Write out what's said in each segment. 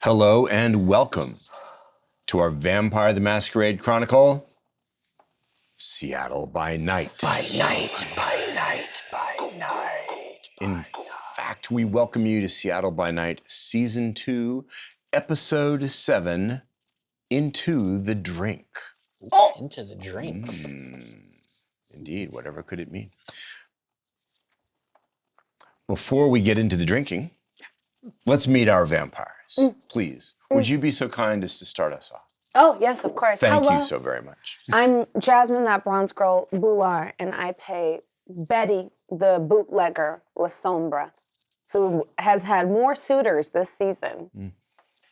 Hello and welcome to our Vampire the Masquerade Chronicle, Seattle by Night. By night, by night, by night. In fact, we welcome you to Seattle by Night, Season 2, Episode 7, Into the Drink. Oh! Into the drink. Indeed, whatever could it mean? Before we get into the drinking, let's meet our vampires. Please, would you be so kind as to start us off? Oh, yes, of course. Thank Hello. you so very much. I'm Jasmine, that bronze girl, Bhullar, and I play Betty, the bootlegger, Lasombra, who has had more suitors this season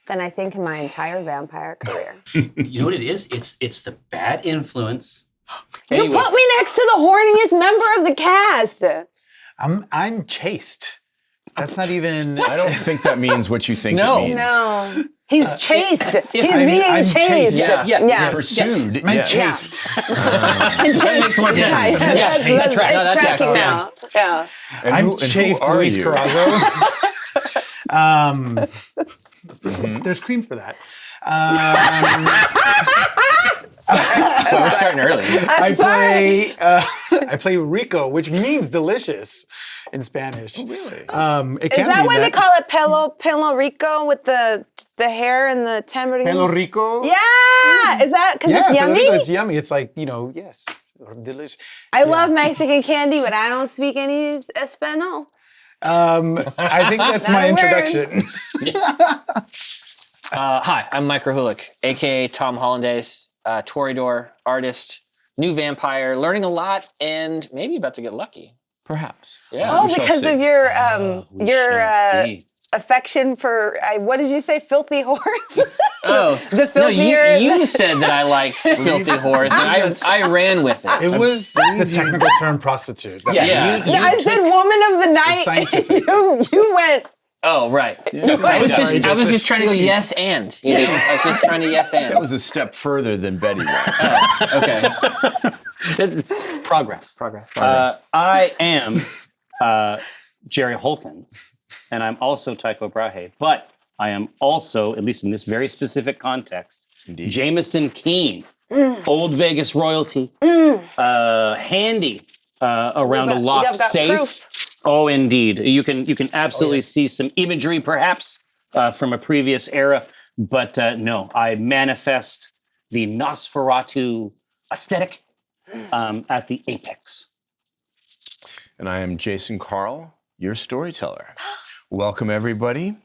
than I think in my entire vampire career. You know what it is? It's the bad influence. You put me next to the horniest member of the cast. I'm chaste. That's not even. I don't think that means what you think it means. No. He's chased. He's I'm chased. chased. Yeah. Pursued. I'm yeah. chafed. That makes more sense. That's tracking now. Yeah. And I'm who chafed, are Luis you? Carazo. There's cream for that. We're starting early. I play Rico, which means delicious in Spanish. Really? It can Is that mean why they call it pelo rico with the hair and the tambourine? Pelo Rico? Yeah. Is that because it's Pelo yummy? Rico, it's yummy. It's like, yes, delicious. I love Mexican candy, but I don't speak any Espanol. I think that's my Not a word. introduction. Hi, I'm Mike Krahulik, a.k.a. Tom Hollandaise, Toreador, artist, new vampire, learning a lot, and maybe about to get lucky. Perhaps. Yeah. Oh, we shall because see. of your We shall see. affection for what did you say? Filthy horse. Oh, The no, filthier. you said that I like filthy horse, and I ran with it. It was the technical term prostitute. Yeah. Yeah, I said woman of the night. scientific. you went. Oh, right. Yeah. I was Sorry, just trying to go yes and. I was just trying to yes and. That was a step further than Betty went. Okay. Progress. I am Jerry Holkins, and I'm also Tycho Brahe, but I am also, at least in this very specific context, Indeed. Jamison Keene, old Vegas royalty, handy around a You've locked got safe. proof. Oh, indeed. You can absolutely see some imagery, perhaps, from a previous era, but no, I manifest the Nosferatu aesthetic at the apex. And I am Jason Carl, your storyteller. Welcome, everybody,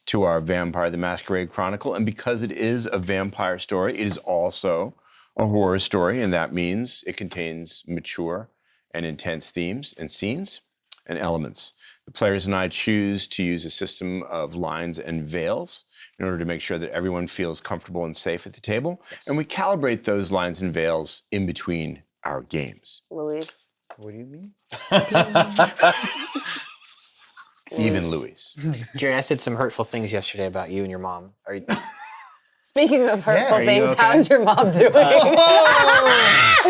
to our Vampire the Masquerade Chronicle. And because it is a vampire story, it is also a horror story, and that means it contains mature and intense themes and scenes and elements. The players and I choose to use a system of lines and veils in order to make sure that everyone feels comfortable and safe at the table. Yes. And we calibrate those lines and veils in between our games. Luis. What do you mean? Even Louis. Jerry, I said some hurtful things yesterday about you and your mom. Are you? Speaking of hurtful are you things, okay? how's your mom doing?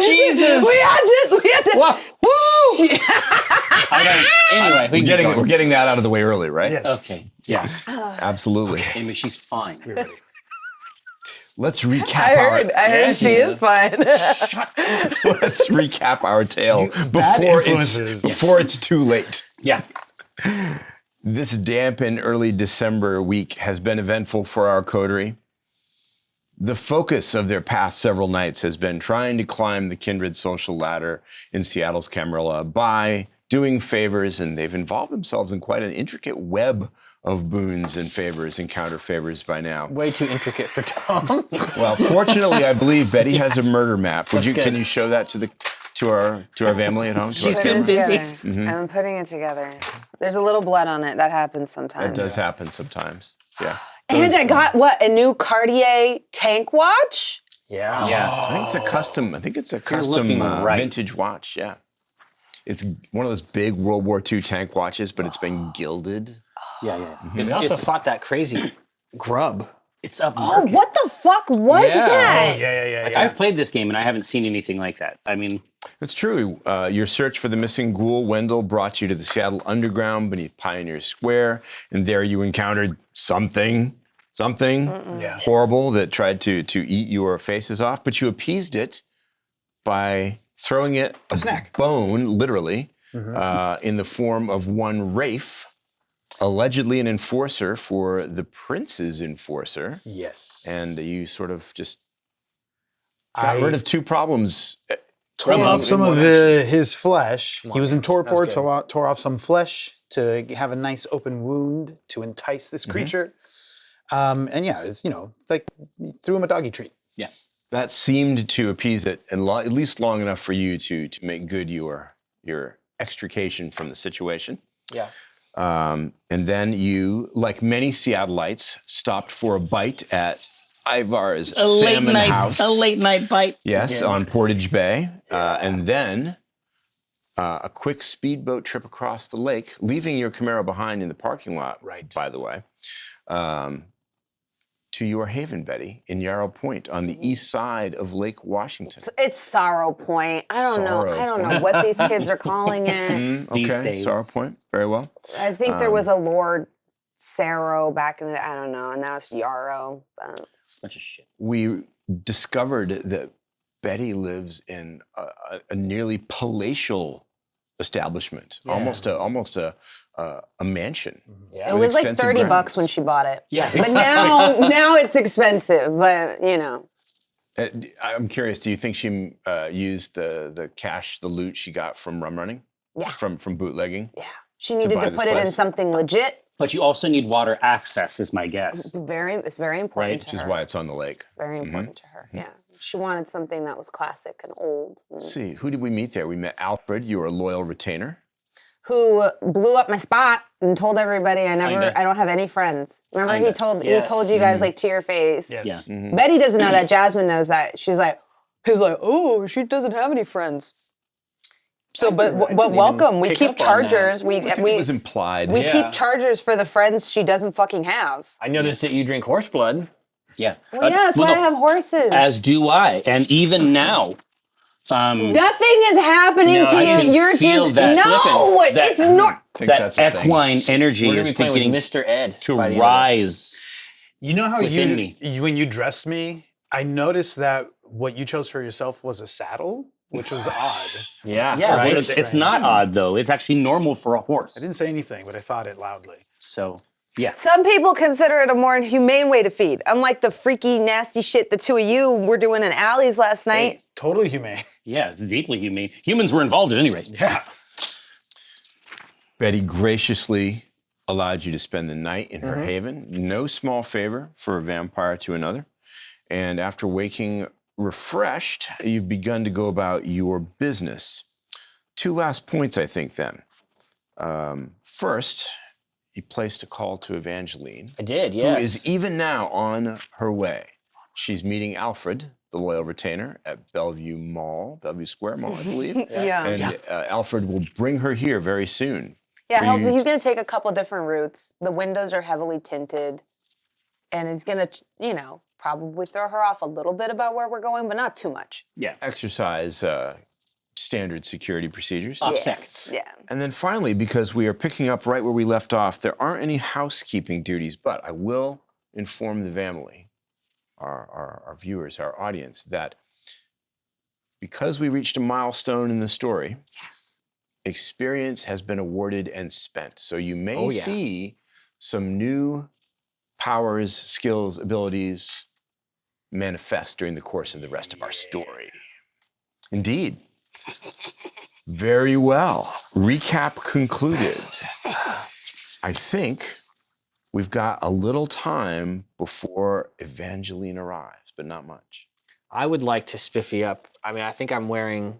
Jesus! We had to. What? Woo! Anyway, we We're getting that out of the way early, right? Yes. Okay, yeah. Absolutely. Anyway, she's fine. Let's recap I heard she is fine. let's recap our tale bad before influences. it's too late. Yeah. This damp and early December week has been eventful for our coterie. The focus of their past several nights has been trying to climb the kindred social ladder in Seattle's Camarilla by doing favors, and they've involved themselves in quite an intricate web of boons and favors and counter favors by now. Way too intricate for Tom. Well, fortunately, I believe Betty has a murder map. That's good. Can you show that to our family at home? She's To our been family? busy. I've been putting it together. There's a little blood on it. That happens sometimes. That does happen sometimes. Yeah. And I got a new Cartier tank watch? Yeah. Yeah. I think it's a custom. you're looking right. Vintage watch. Yeah. It's one of those big World War II tank watches, but it's been gilded. Yeah. We also fought that crazy grub. It's up. Oh, what the fuck was that? Yeah. I've played this game and I haven't seen anything like that. I mean, It's true. Your search for the missing ghoul, Wendell, brought you to the Seattle Underground beneath Pioneer Square, and there you encountered something something Yeah. horrible that tried to eat your faces off, but you appeased it by throwing it a snack. bone, literally, in the form of one Rafe, allegedly an enforcer for the prince's enforcer. Yes. And you sort of just got rid of two problems. Tore off some of his flesh. He was in torpor, good. tore off some flesh to have a nice open wound to entice this creature. And yeah, it's, like threw him a doggy treat. Yeah. That seemed to appease it, and at least long enough for you to make good your extrication from the situation. Yeah. And then you, like many Seattleites, stopped for a bite at Ivar's Salmon House. A late night bite. Yes, on Portage Bay. And then a quick speedboat trip across the lake, leaving your Camaro behind in the parking lot, by the way, to your haven, Betty, in Yarrow Point on the east side of Lake Washington. It's Sorrow Point. I don't know what these kids are calling it. These Okay, days. Sorrow Point. Very well. I think there was a Lord Sarrow back in the, I don't know, and now it's Yarrow. It's a bunch of shit. We discovered that Betty lives in a nearly palatial establishment, almost a mansion. Yeah. It with was like extensive $30 grounds. when she bought it. Yeah. But now it's expensive, but I'm curious. Do you think she used the cash, the loot she got from rum running? Yeah. From bootlegging. Yeah. She needed buy to this put it in place? something legit. But you also need water access, is my guess. It's very important Right, to Which is her. why it's on the lake. Very important to her. Yeah. She wanted something that was classic and old. Let's see. Who did we meet there? We met Alfred. You were a loyal retainer. Who blew up my spot and told everybody I Kinda. don't have any friends. Remember Kinda. he told you guys like to your face. Yes. Yeah. Betty doesn't know that. Jasmine knows that. He's like, oh, she doesn't have any friends. So, but welcome. We pick keep up on that. chargers. I think it was implied. We Yeah. keep chargers for the friends she doesn't fucking have. I noticed that you drink horse blood. Yeah. Well, yeah, that's why I have horses. As do I. And even now, Nothing is happening No, to I you. can You're feel just that no. flipping. That- It's not. I think that that's a thing. equine energy We're gonna is be playing beginning with Mr. Ed to by the end of this. rise. You know how Within me. when you dressed me, I noticed that what you chose for yourself was a saddle, which was odd. Yeah. Yeah, Right. it's not odd though. It's actually normal for a horse. I didn't say anything, but I thought it loudly. So, yeah. Some people consider it a more humane way to feed. Unlike the freaky, nasty shit the two of you were doing in alleys last night. Totally humane. Yeah, it's deeply humane. Humans were involved at any rate. Yeah. Betty graciously allowed you to spend the night in her haven. No small favor for a vampire to another. And after waking refreshed, you've begun to go about your business. Two last points, I think, then. First, you placed a call to Evangeline, I did, who yes. is even now on her way. She's meeting Alfred, the loyal retainer, at Bellevue Square Mall, I believe. Yeah. And Alfred will bring her here very soon. Yeah, for you he's going to take a couple different routes. The windows are heavily tinted. And he's going to, probably throw her off a little bit about where we're going, but not too much. Yeah. Exercise standard security procedures. OPSEC. Yeah. And then finally, because we are picking up right where we left off, there aren't any housekeeping duties, but I will inform the family, our viewers, our audience, that because we reached a milestone in the story, Yes. experience has been awarded and spent. So you may Oh, yeah. see some new powers, skills, abilities manifest during the course of the rest of our story. Indeed. Very well. Recap concluded. I think we've got a little time before Evangeline arrives, but not much. I would like to spiffy up. I mean, I think I'm wearing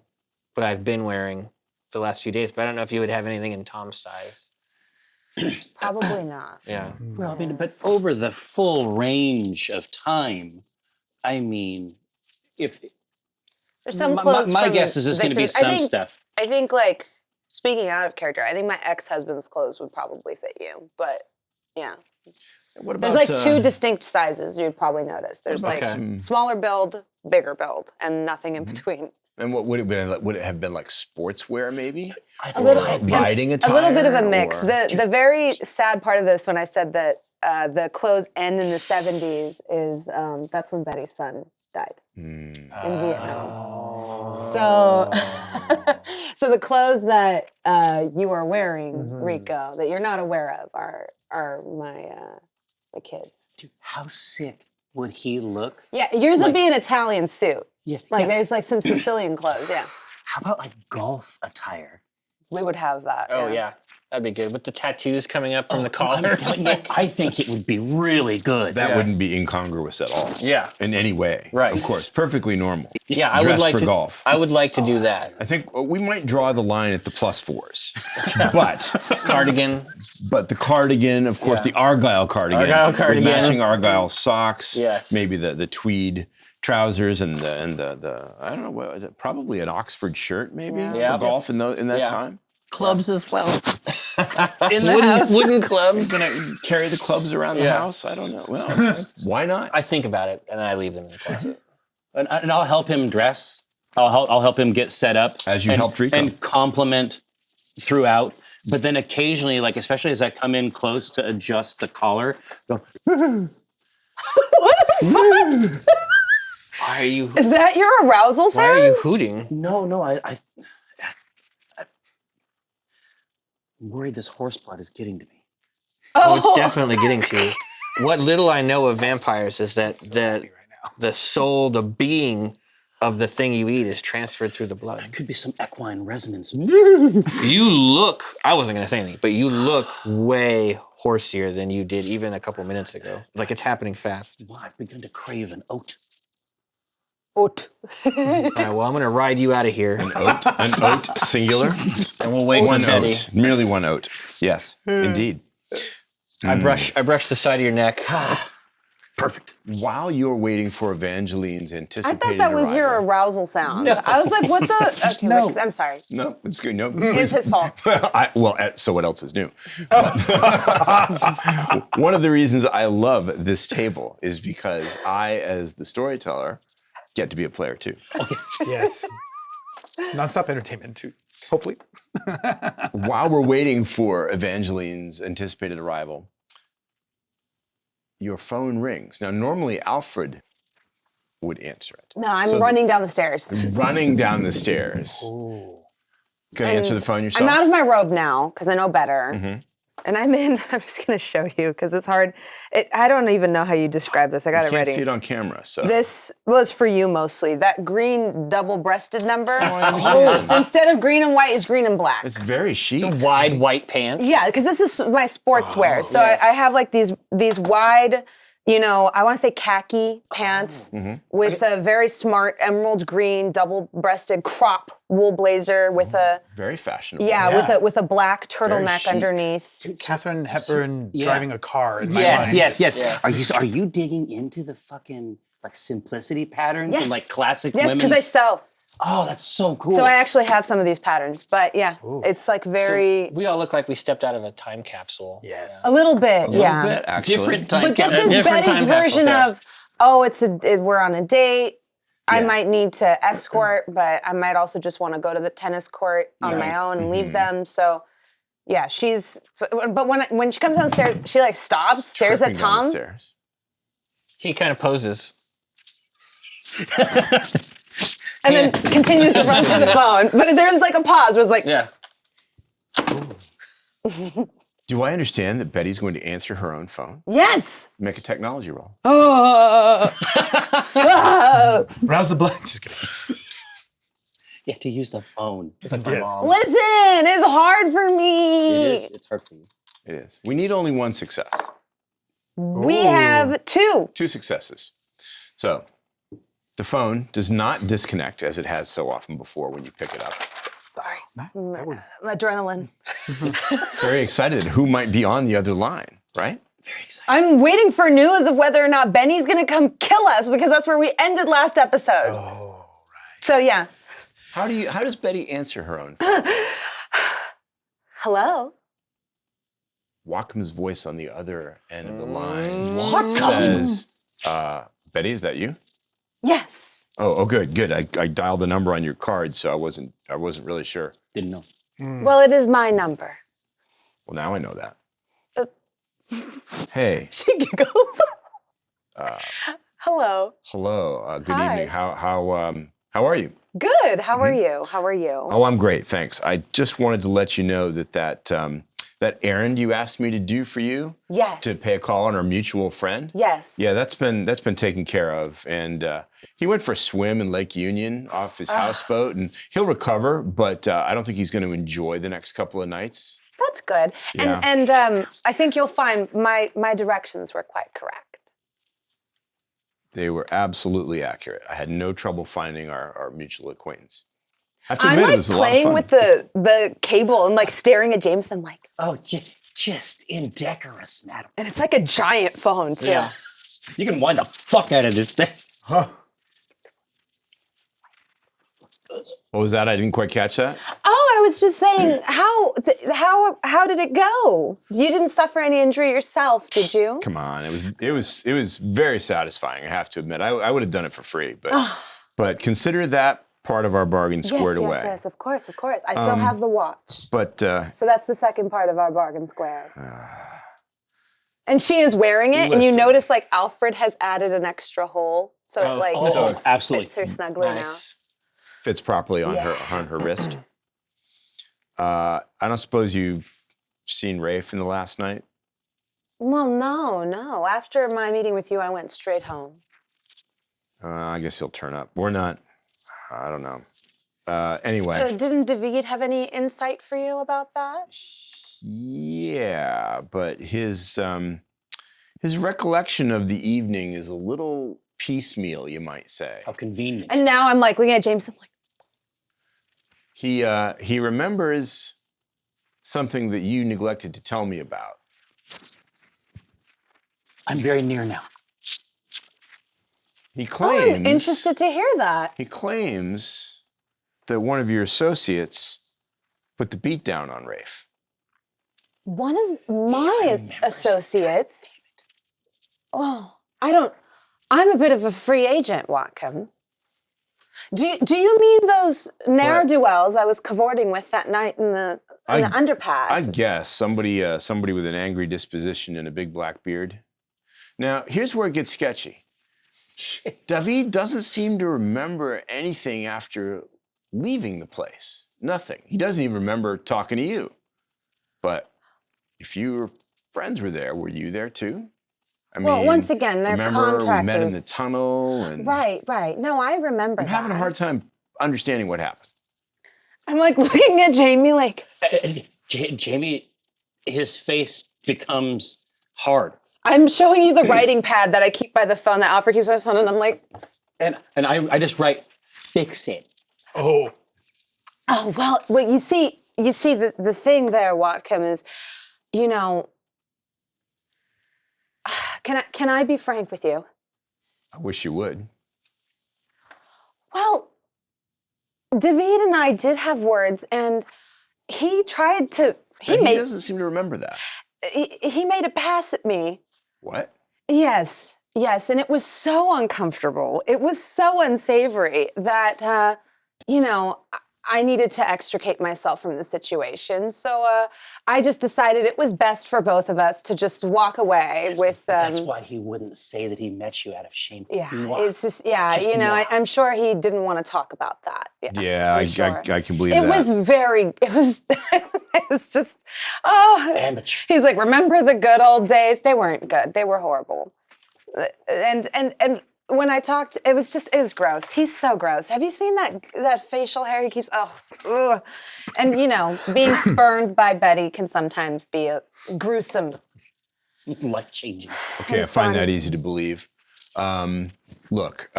what I've been wearing the last few days, but I don't know if you would have anything in Tom's size. Probably not. Yeah. Well, I mean, but over the full range of time, I mean, if There's some my clothes my from guess is there's going to be Victor's. some stuff. I think, speaking out of character, I think my ex-husband's clothes would probably fit you. But, yeah. What about, There's two distinct sizes you'd probably notice. There's about some- smaller build, bigger build, and nothing in between. And what would it be? Would it have been like sportswear, maybe? A little, Riding attire? a little bit of a mix. or- The very sad part of this, when I said that the clothes end in the 70s is that's when Betty's son died in Vietnam. So, so the clothes that you are wearing, Rico, that you're not aware of, are my kids. Dude, how sick would he look? Yeah, yours would Like- be an Italian suit. Yeah. Like there's like some Sicilian clothes. Yeah, How about like golf attire? we would have that. Oh yeah, that'd be good with the tattoos coming up from the collar. I'm telling you, I think it would be really good. That wouldn't be incongruous at all. Yeah. In any way. Right. Of course. Perfectly normal. Yeah, I would Dressed like for to. golf. I would like to do that. I think we might draw the line at the +4s. But Cardigan. the cardigan, of course, the Argyle cardigan. Argyle cardigan. With matching Argyle socks. Yes. Maybe the tweed trousers and the I don't know what, probably an Oxford shirt maybe Yeah. for golf in that Yeah. time. Clubs as well. In the house. Wooden clubs. Gonna carry the clubs around the house? I don't know. Well, why not? I think about it and I leave them in the closet. And I'll help him dress. I'll help him get set up. As you and, helped Rico. And compliment throughout. But then occasionally, like especially as I come in close to adjust the collar, go, Why are you? Is that your arousal Why sound? are you hooting? no, I'm worried this horse blood is getting to me. Oh, it's definitely getting to you. What little I know of vampires is that the soul, the being of the thing you eat is transferred through the blood. Could be some equine resonance. You look, I wasn't going to say anything, but you look way horsier than you did even a couple minutes ago. Like it's happening fast. Well, I've begun to crave an oat. Oat. All right, well, I'm going to ride you out of here An oat singular. and we'll wait for One Teddy. oat. Merely one oat. Yes, indeed. I brush the side of your neck. Perfect. While you're waiting for Evangeline's I anticipated thought that was your arrival- arousal sound. I was like, what the? Okay, No. wait, I'm sorry. No, it's good. No, It's his fault. So what else is new? One of the reasons I love this table is because I, as the storyteller, get to be a player too. Yes. Nonstop entertainment too. Hopefully. While we're waiting for Evangeline's anticipated arrival, your phone rings. Now, normally Alfred would answer it. No, I'm So running down the stairs. Running down the stairs. Gonna answer the phone yourself? I'm out of my robe now because I know better. Mhm. And I'm just going to show you because it's hard. I don't even know how you describe this. I got You it can't ready. see it on camera, so. This was for you mostly. That green double-breasted number, just instead of green and white, is green and black. It's very chic. Wide white pants. Yeah, because this is my sportswear. So yeah. I have like these wide, I want to say khaki pants with a very smart emerald green double-breasted crop wool blazer with a Very fashionable. Yeah. with a black turtleneck chic. underneath. Catherine Hepburn Yeah. driving a car in my Yes, mind. yes. Yeah. Are you digging into the fucking like simplicity patterns Yes. and like classic Yes, because I women's? sew. Oh, that's so cool. So I actually have some of these patterns, but yeah, it's like very We all look like we stepped out of a time capsule. Yes. a little bit, A little yeah. bit, actually. different time But this capsule. is Different Betty's time capsules, version yeah. of, we're on a date. I Yeah. might need to escort, but I might also just want to go to the tennis court on my own and leave them. So, yeah, but when she comes downstairs, she like stops, stares at Tripping down the Tom. stairs. He kind of poses. And then continues to run to the phone. But there's like a pause where it's like, Yeah. Do I understand that Betty's going to answer her own phone? yes. Make a technology roll. Oh. Rouse the blood. Just kidding. You have to use the phone. Yes. Listen, it's hard for me. It is. It's hard for you. It is. We need only one success. We have two. 2 successes. So, the phone does not disconnect as it has so often before when you pick it up. That was Adrenaline. Very excited who might be on the other line, right? Very exciting. I'm waiting for news of whether or not Benny's gonna come kill us because that's where we ended last episode. oh right. So yeah. How does Betty answer her own phone? Hello? Wacom's voice on the other end of the line What? says, Betty, is that you? Yes. Oh, good. I dialed the number on your card, so I wasn't really sure. Didn't know. Well, it is my number. Well, now I know that. Hey. She giggles. Hello. Hello. Good Hi. evening. How are you? Good. How are you? How are you? Oh, I'm great, thanks. I just wanted to let you know that errand you asked me to do for you, Yes. to pay a call on our mutual friend. Yes. Yeah, that's been taken care of, and he went for a swim in Lake Union off his houseboat, and he'll recover. But I don't think he's going to enjoy the next couple of nights. That's good. Yeah. And I think you'll find my directions were quite correct. They were absolutely accurate. I had no trouble finding our mutual acquaintance. I have to I'm admit, it like was a lot of playing fun. with the cable and like staring at Jamison like, Oh, just indecorous, madam. and it's like a giant phone too. Yeah. You can wind the fuck out of this thing. What was that? I didn't quite catch that. Oh, I was just saying, how did it go? You didn't suffer any injury yourself, did you? Come on, it was very satisfying. I have to admit, I would have done it for free, but consider that part of our bargain squared away. Yes, of course. I still have the watch. But So that's the second part of our bargain squared. And she is wearing it, and you Listen. notice like Alfred has added an extra hole, so it like Oh, absolutely. fits her snugly fits properly on her wrist. I don't suppose you've seen Rafe in the last night. now. Well, no. After my meeting with you, I went straight home. I guess he'll turn up. Or not. I don't know. Anyway. Didn't David have any insight for you about that? Yeah, but his recollection of the evening is a little piecemeal, you might say. How convenient. And now I'm like looking at James, I'm like, He remembers something that you neglected to tell me about. I'm very near now. He claims. I'm interested to hear that. He claims that one of your associates put the beat down on Rafe. One of my associates. Oh, I'm a bit of a free agent, Watcom. Do you mean those ne'er-do-wells I was cavorting with that night in the underpass? I guess somebody with an angry disposition and a big black beard. Now, here's where it gets sketchy. David doesn't seem to remember anything after leaving the place. Nothing. He doesn't even remember talking to you. But if your friends were there, were you there too? I mean, well, once again, they're remember contractors. we met in the tunnel and Right. No, I remember I'm having a hard time understanding what happened. I'm like looking at Jamie like, Jamie, his face becomes hard. I'm showing you the writing pad that I keep by the phone that Alfred keeps by the phone, and I'm like, And I just write, fix it. Oh. oh, well, you see the thing there, Watcom, is, you know, can I be frank with you? I wish you would. Well, David and I did have words, and he tried to. He doesn't seem to remember that. He made a pass at me. What? Yes, and it was so uncomfortable. It was so unsavory that, I needed to extricate myself from the situation. So I just decided it was best for both of us to just walk away with. That's why he wouldn't say that he met you out of shame. Yeah, Noir. it's just, Just noir. I'm sure he didn't want to talk about that. Yeah, for sure. I can believe It that. was just, oh. Amateur. He's like, remember the good old days? They weren't good. They were horrible. And when I talked, it was gross. He's so gross. Have you seen that facial hair he keeps? Ugh. And being spurned by Betty can sometimes be a gruesome. Life-changing. Okay, I find that easy to believe. Look,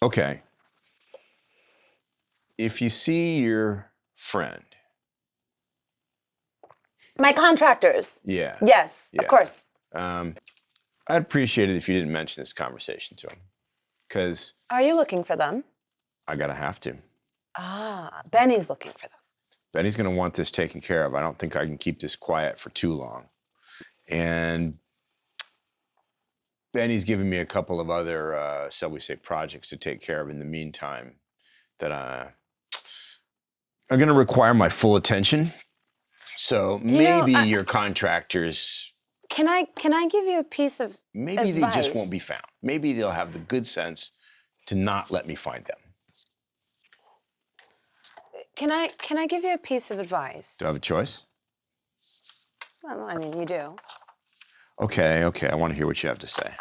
okay. If you see your friend. My contractors. Yeah. Yes, of course. I'd appreciate it if you didn't mention this conversation to him. Because Are you looking for them? I gotta have to. Benny's looking for them. Benny's gonna want this taken care of. I don't think I can keep this quiet for too long. And Benny's given me a couple of other, shall we say, projects to take care of in the meantime that are going to require my full attention. So maybe your contractors Can I give you a piece of Maybe advice? they just won't be found. Maybe they'll have the good sense to not let me find them. Can I give you a piece of advice? Do I have a choice? Well, I mean, you do. Okay. I want to hear what you have to say.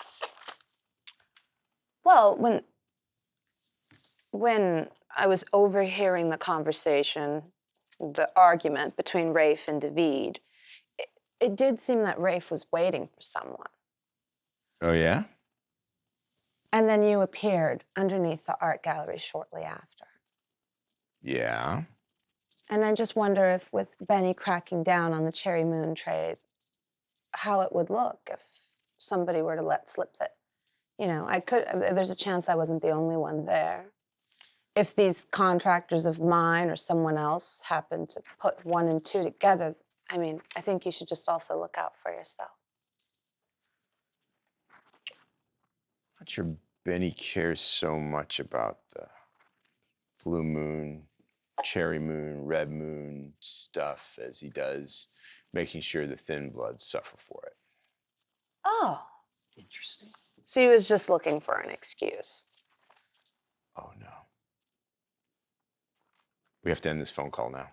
Well, when I was overhearing the conversation, the argument between Rafe and David, it did seem that Rafe was waiting for someone. Oh, yeah? And then you appeared underneath the art gallery shortly after. Yeah. And I just wonder if, with Benny cracking down on the Cherry Moon trade, how it would look if somebody were to let slip that, there's a chance I wasn't the only one there. If these contractors of mine or someone else happened to put 1 and 2 together, I mean, I think you should just also look out for yourself. Not sure Benny cares so much about the blue moon, cherry moon, red moon stuff as he does making sure the thin bloods suffer for it. Oh, Interesting. so he was just looking for an excuse. Oh, no. We have to end this phone call now.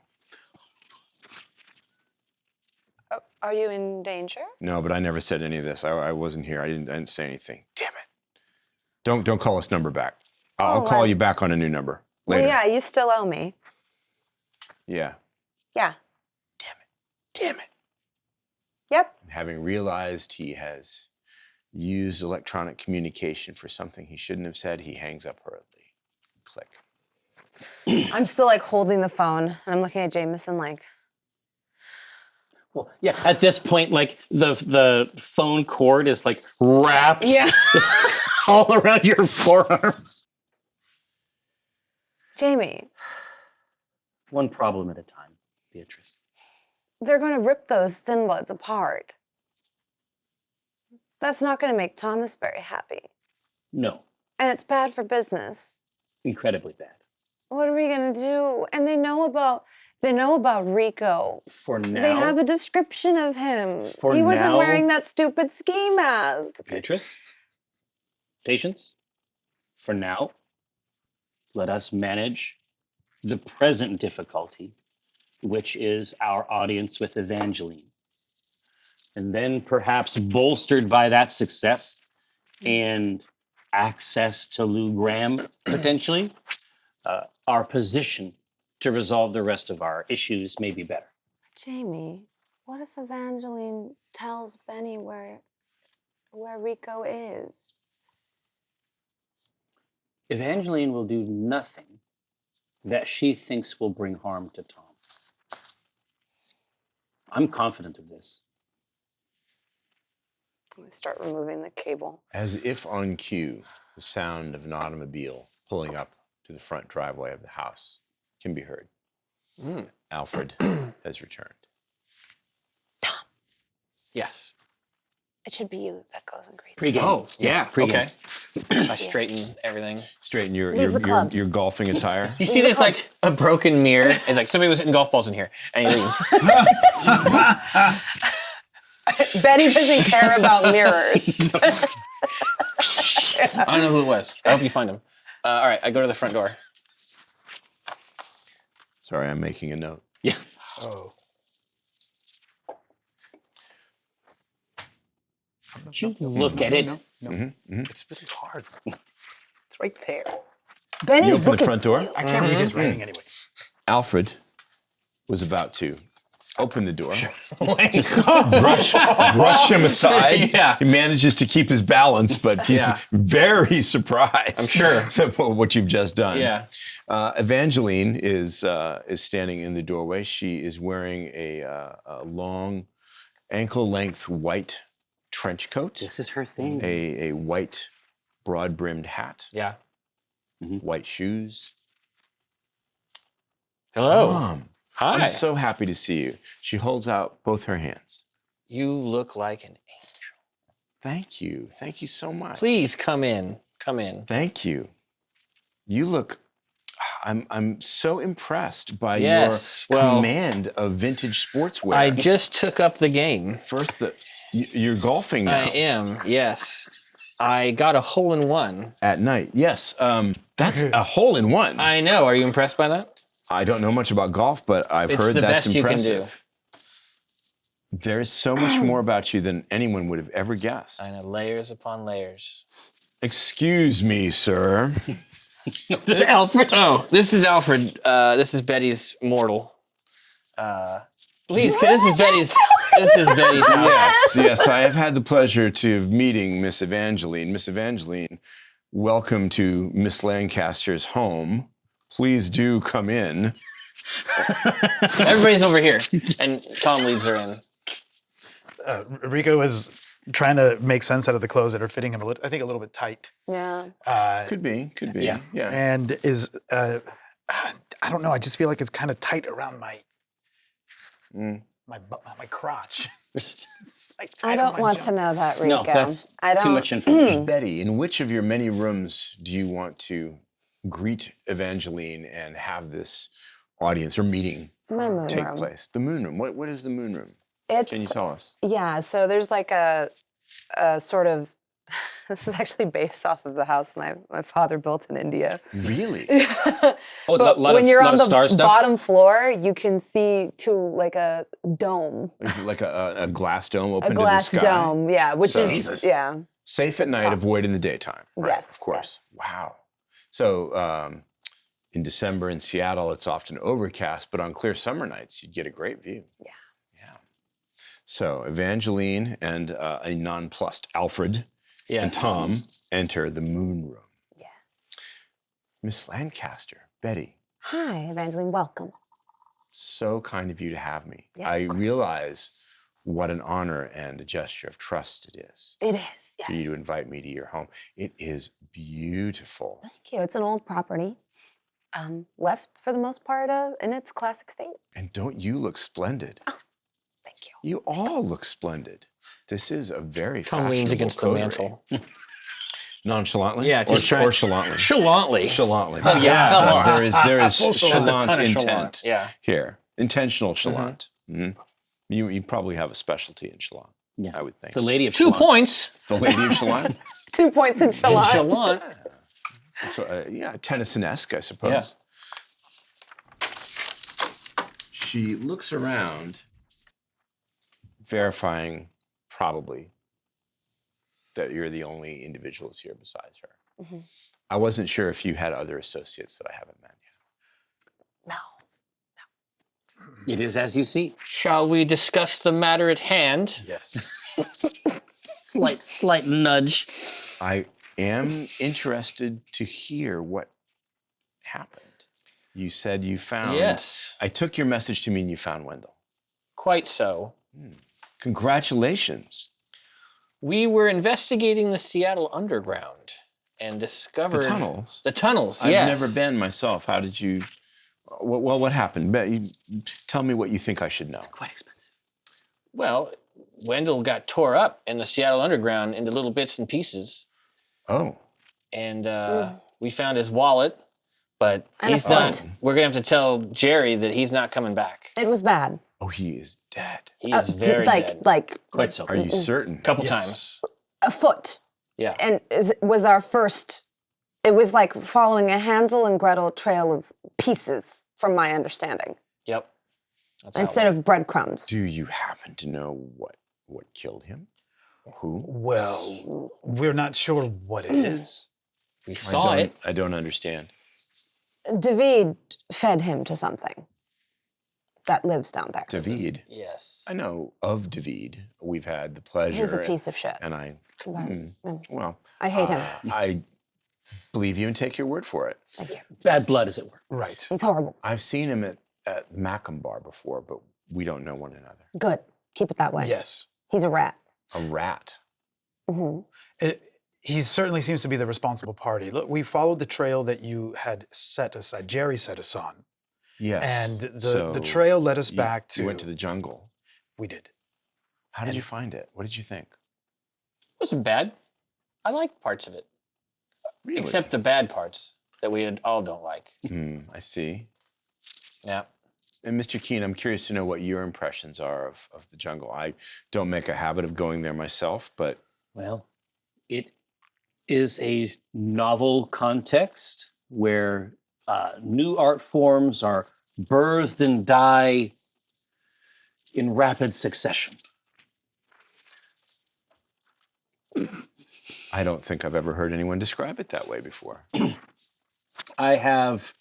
Are you in danger? No, but I never said any of this. I wasn't here. I didn't say anything. Damn it. Don't call this number back. I'll call you back on a new number later. Well, yeah, you still owe me. Yeah. Yeah. Damn it. Yep. Having realized he has used electronic communication for something he shouldn't have said, he hangs up hurriedly. Click. I'm still like holding the phone and I'm looking at Jamison like, Well, yeah. At this point, like the phone cord is like wrapped all around your forearm. Jamie, One problem at a time, Beatrice. they're going to rip those thin bloods apart. That's not going to make Thomas very happy. No, And it's bad for business. incredibly bad. What are we going to do? And they know about Rico. For now, They have a description of him. For He wasn't now- wearing that stupid ski mask. Beatrice, patience. For now, let us manage the present difficulty, which is our audience with Evangeline. And then perhaps bolstered by that success and access to Lou Graham, potentially, our position to resolve the rest of our issues may be better. Jamie, what if Evangeline tells Benny where Rico is? Evangeline will do nothing that she thinks will bring harm to Tom. I'm confident of this. I start removing the cable. As if on cue, the sound of an automobile pulling up to the front driveway of the house can be heard. Alfred has returned. Yes. It should be you that goes and greets. Pre-game. Oh, yeah. Pre-game. Okay. I straighten everything. Straighten your Leave the clubs. your golfing attire. You see there's like a broken mirror. It's like somebody was hitting golf balls in here. And he leaves. Betty doesn't care about mirrors. I don't know who it was. I hope you find him. All right, I go to the front door. Sorry, I'm making a note. Yeah. Oh. Did you look at it? No. It's really hard. It's right there. Benny's You open the looking front door. I can't read his writing anyway. Alfred was about to open the door, Wait. brush him aside. Yeah. He manages to keep his balance, but he's Yeah. very surprised. I'm sure. at what you've just done. Yeah. Evangeline is standing in the doorway. She is wearing a long, ankle-length white trench coat, This is her thing. a white, broad-brimmed hat, Yeah. white shoes. Hello. Mom, Hi. I'm so happy to see you. She holds out both her hands. You look like an angel. Thank you. Thank you so much. Please come in. Come in. Thank you. You look. I'm so impressed by Yes, your well, command of vintage sportswear. I just took up the game. First the You're golfing now. I am, yes. I got a hole-in-one. At night. Yes. That's a hole in one. I know. Are you impressed by that? I don't know much about golf, but I've It's heard the that's best impressive. you can do. There's so much more about you than anyone would have ever guessed. I know, layers upon layers. Excuse me, sir. Alfred. Oh, this is Alfred. This is Betty's mortal. Please, this is Betty's. This is Betty's house. Yes, I have had the pleasure of meeting Miss Evangeline. Miss Evangeline, welcome to Miss Lancaster's home. Please do come in. Everybody's over here, and Tom leads her in. Rico is trying to make sense out of the clothes that are fitting him, I think, a little bit tight. Yeah. Could be. Yeah. And is, I don't know, I just feel like it's kind of tight around my crotch. It's like tight I on don't my want junk. to know that, Rico. No, that's I don't, too much information. Betty, in which of your many rooms do you want to greet Evangeline and have this audience or meeting My moon take room. place? The moon room. What is the moon room? It's, Can you tell us? Yeah, so there's like a sort of, this is actually based off of the house my father built in India. Really? Oh, But when you're on the star stuff. bottom floor, you can see to like a dome, Is it like a glass dome open a glass to the sky? dome, yeah, which So- is, Jesus. yeah. Safe at night, avoid in the daytime. Right, Yes, of course. yes. Wow. So in December in Seattle, it's often overcast, but on clear summer nights, you'd get a great view. Yeah. Yeah. So Evangeline and a nonplussed Alfred Yeah. and Tom enter the moon room. Yeah. Miss Lancaster, Betty, Hi, Evangeline, welcome. so kind of you to have me. Yes, I of course. realize what an honor and a gesture of trust it is It is, yes. for you to invite me to your home. It is beautiful. Thank you. It's an old property, left for the most part in its classic state. And don't you look splendid? Thank you. You all look splendid. This is a very Tom fashionable leans against the coterie. mantle. Nonchalantly? Yeah, or, just try- or chalantly? Chalantly. Chalantly. Oh, yeah, come on. There is There's a ton chalant of intent chalant, yeah. here. Intentional chalant. Mhm. You probably have a specialty in chalant, Yeah. I would think. The lady of 2 Shalom. points. The lady of chalant? 2 points in In chalant. chalant. So, yeah, Tennyson-esque, I suppose. She looks around, verifying probably that you're the only individuals here besides her. Mhm. I wasn't sure if you had other associates that I haven't met yet. No. It is as you see. Shall we discuss the matter at hand? Yes. Slight nudge. I am interested to hear what happened. You said you found. Yes, I took your message to mean you found Wendell. quite so. Congratulations. We were investigating the Seattle Underground and discovered The tunnels. The tunnels, I've yes. never been myself. How did you? Well, what happened? Tell me what you think I should know. Quite expensive. Well, Wendell got tore up in the Seattle Underground into little bits and pieces, Oh, and we found his wallet, but And a he's not. foot. We're gonna have to tell Jerry that he's not coming back. It was bad. oh, he is dead. He is D- very like dead. like Quite so. Are you certain? Couple Yes. times. a foot. Yeah. And was our first. It was like following a Hansel and Gretel trail of pieces, from my understanding, Yep. That's how it instead of breadcrumbs. Do you happen to know what killed him? Who? Well, we're not sure what it is. we saw it. I don't understand. David fed him to something that lives down there. David. Yes. I know of David. We've had the pleasure. He's a piece of shit. And I, Mm. well, I hate him. I believe you and take your word for it. Thank you. Bad blood, as it were. Right. He's horrible. I've seen him at Macam Bar before, but we don't know one another. Good. Keep it that way. Yes. He's a rat. A rat. Hmm. He certainly seems to be the responsible party. Look, we followed the trail that you had set aside, Jerry set us on. Yes. And the So trail led us you- back to. You went to the jungle. We did. How did you find it? What did you think? It wasn't bad. I liked parts of it, Really? except the bad parts that we all don't like. I see. Yeah. And Mr. Keen, I'm curious to know what your impressions are of the jungle. I don't make a habit of going there myself, but Well, it is a novel context where new art forms are birthed and die in rapid succession. I don't think I've ever heard anyone describe it that way before. I have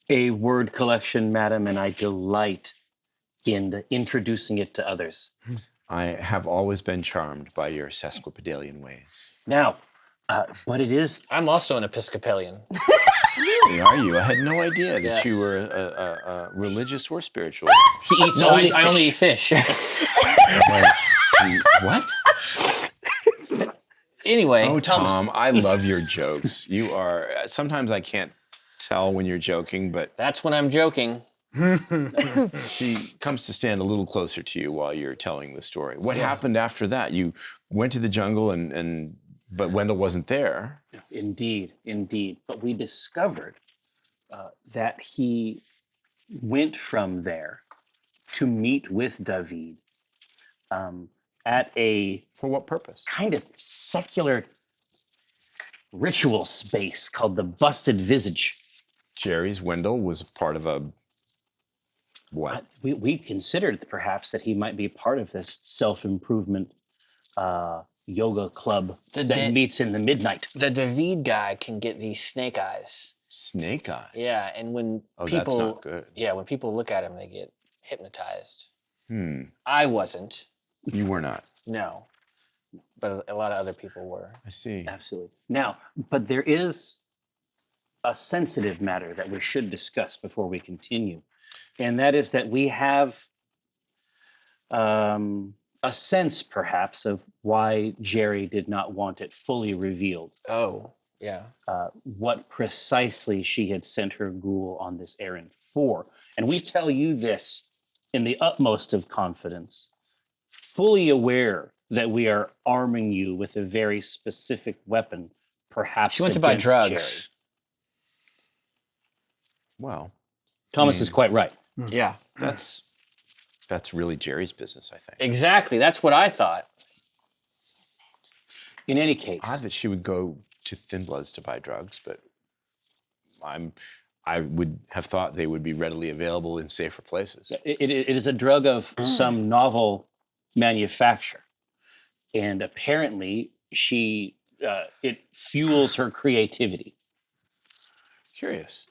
a word collection, madam, and I delight in introducing it to others. I have always been charmed by your sesquipedalian ways. Now, but it is I'm also an Episcopalian. Really, are you? I had no idea that Yes. you were a religious or spiritual. he eats No, only I only eat fish. fish. What? Anyway, Oh, Thomas. Tom, I love your jokes. You are. Sometimes I can't tell when you're joking, but that's when I'm joking. she comes to stand a little closer to you while you're telling the story. What happened after that? You went to the jungle, but Wendell wasn't there. Indeed, indeed. But we discovered that he went from there to meet with David at a For what purpose? kind of secular ritual space called the Busted Visage. Jerry's Wendell was part of a what? We considered perhaps that he might be part of this self-improvement yoga club that meets in the midnight. The David guy can get these snake eyes. Snake eyes. Yeah, and when Oh, people that's not good. Yeah, when people look at him, they get hypnotized. Hmm. I wasn't. You were not. No, but a lot of other people were. I see. Absolutely. Now, but there is a sensitive matter that we should discuss before we continue, and that is that we have a sense, perhaps, of why Jerry did not want it fully revealed. Oh, yeah. What precisely she had sent her ghoul on this errand for. And we tell you this in the utmost of confidence, fully aware that we are arming you with a very specific weapon, perhaps She went to buy against drugs. Jerry. Well, Thomas is quite right. Yeah, that's really Jerry's business, I think. exactly. That's what I thought. In any case, Odd that she would go to Thin Bloods to buy drugs, but I would have thought they would be readily available in safer places. it is a drug of some novel manufacture, and apparently it fuels her creativity. Curious.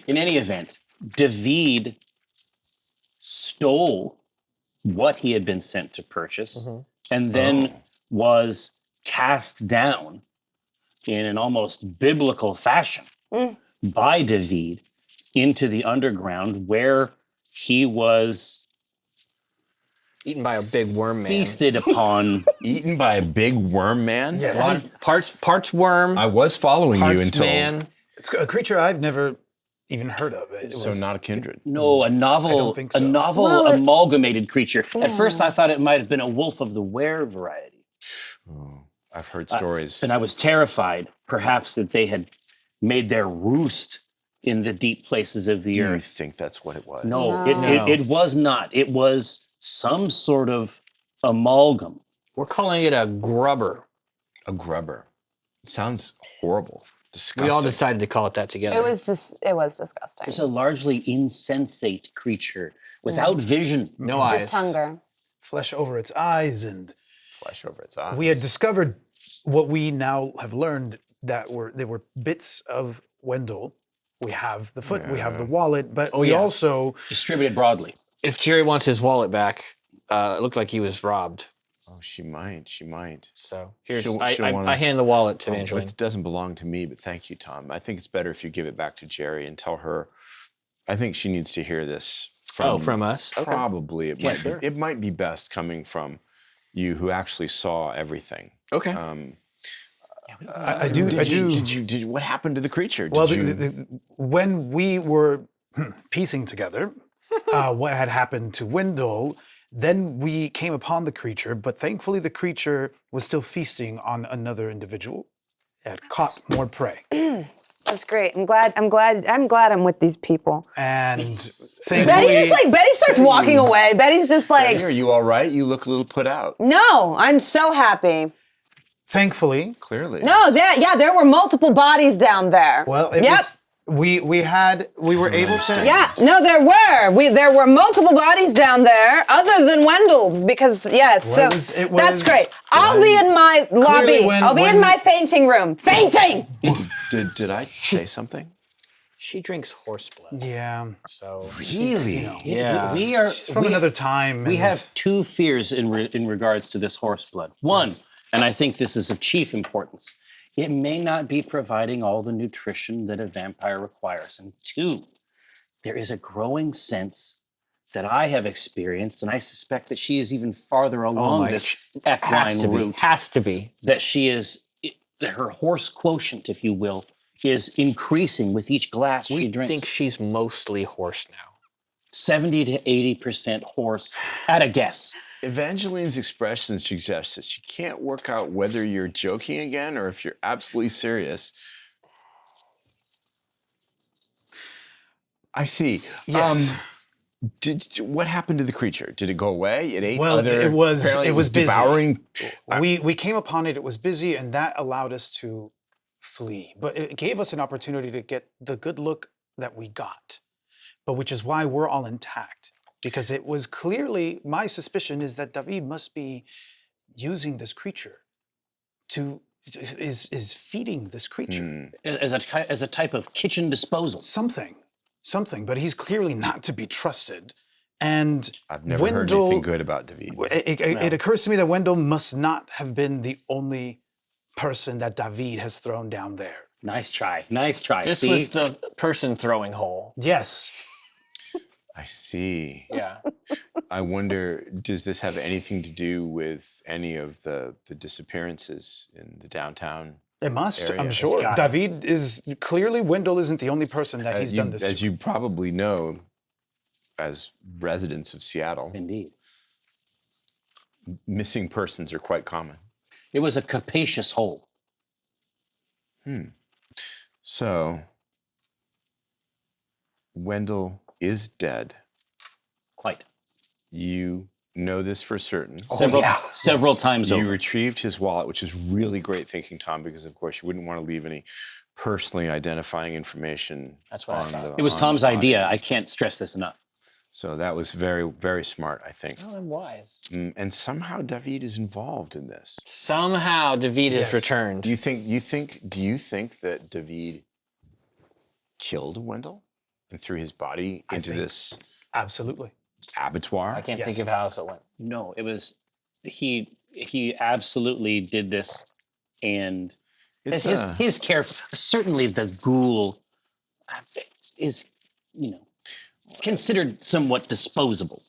In any event, David stole what he had been sent to purchase and then was cast down in an almost biblical fashion by David into the underground, where he was Eaten by a big worm man. feasted upon. Eaten by a big worm man? Yes. Parts worm, I was following you parts until man. It's a creature I've never even heard of. It so was- not a kindred. No, a novel, I don't think so. Well, amalgamated creature. At first, I thought it might have been a wolf of the were variety. Oh, I've heard stories. And I was terrified, perhaps, that they had made their roost in the deep places of the Do you earth. think that's what it was? No, No. It was not. It was some sort of amalgam. We're calling it a grubber. A grubber. It sounds horrible. Disgusting. We all decided to call it that together. It was disgusting. It's a largely insensate creature without vision. no eyes. Just hunger. flesh over its eyes, and Flesh over its eyes. we had discovered what we now have learned, that they were bits of Wendell. We have the foot, we have the wallet, but we yeah. also Distributed broadly. If Jerry wants his wallet back, it looked like he was robbed. Oh, she might. She might. So here's She'll I wanna- hand the wallet to Oh, Evangeline. it doesn't belong to me, but thank you, Tom. I think it's better if you give it back to Jerry and tell her. I think she needs to hear this from. From us. Okay. Probably. It Yeah, might. sure. It might be best coming from you, who actually saw everything. Okay. I do. Did you? What happened to the creature? Well, Did you? when we were piecing together what had happened to Wendell, then we came upon the creature, but thankfully the creature was still feasting on another individual. It had caught more prey. That's great. I'm glad I'm with these people. And Betty thankfully, Betty starts walking away. Betty's just like, Betty, are you all right? You look a little put out. no, I'm so happy. thankfully, Clearly. No, there were multiple bodies down there. well, it Yep. was we were able to. Yeah, no, there were multiple bodies down there other than Wendell's because yes, Well, so it that's was- great. I'll be in my lobby. when- I'll be in when- my fainting room. Fainting! Did I say something? She drinks horse blood. Yeah, So Really? yeah. We are from another time. We and- have two fears in regards to this horse blood. One, and I think this is of chief importance, it may not be providing all the nutrition that a vampire requires. And two, there is a growing sense that I have experienced, and I suspect that she is even farther along this equine route, Has to be. that she is, that her horse quotient, if you will, is increasing with each glass she We drinks. think she's mostly horse now. 70 to 80% horse at a guess. Evangeline's expression suggests that she can't work out whether you're joking again or if you're absolutely serious. I see. Yes. What happened to the creature? Did it go away? It ate Well, other... it was apparently busy. devouring... We came upon it. It was busy, and that allowed us to flee. But it gave us an opportunity to get the good look that we got. But which is why we're all intact, because it was clearly my suspicion is that David must be using this creature is feeding this creature As a type of kitchen disposal. something. But he's clearly not to be trusted. And I've never heard anything good about David. It occurs to me that Wendell must not have been the only person that David has thrown down there. Nice try. Nice try. This See? was the person throwing hole. Yes. I see. Yeah. I wonder, does this have anything to do with any of the disappearances in the downtown? It must, area? I'm It's sure. got David is clearly, Wendell isn't the only person that he's done this As to. you probably know, as residents of Seattle, Indeed. missing persons are quite common. It was a capacious hole. So, Wendell is dead. Quite. You know this for certain. Several times You over. retrieved his wallet, which is really great thinking, Tom, because of course you wouldn't want to leave any personally identifying information. That's what I on thought. the- It was on Tom's the body. idea. I can't stress this enough. So that was very, very smart, I think. Oh, I'm wise. And somehow David is involved in this. Somehow David has Yes. returned. Do you think that David killed Wendell and threw his body into think- this Absolutely. abattoir? I can't Yes. think of how else it went. No, it was he absolutely did this, and It's his care. Certainly, the ghoul is considered somewhat disposable.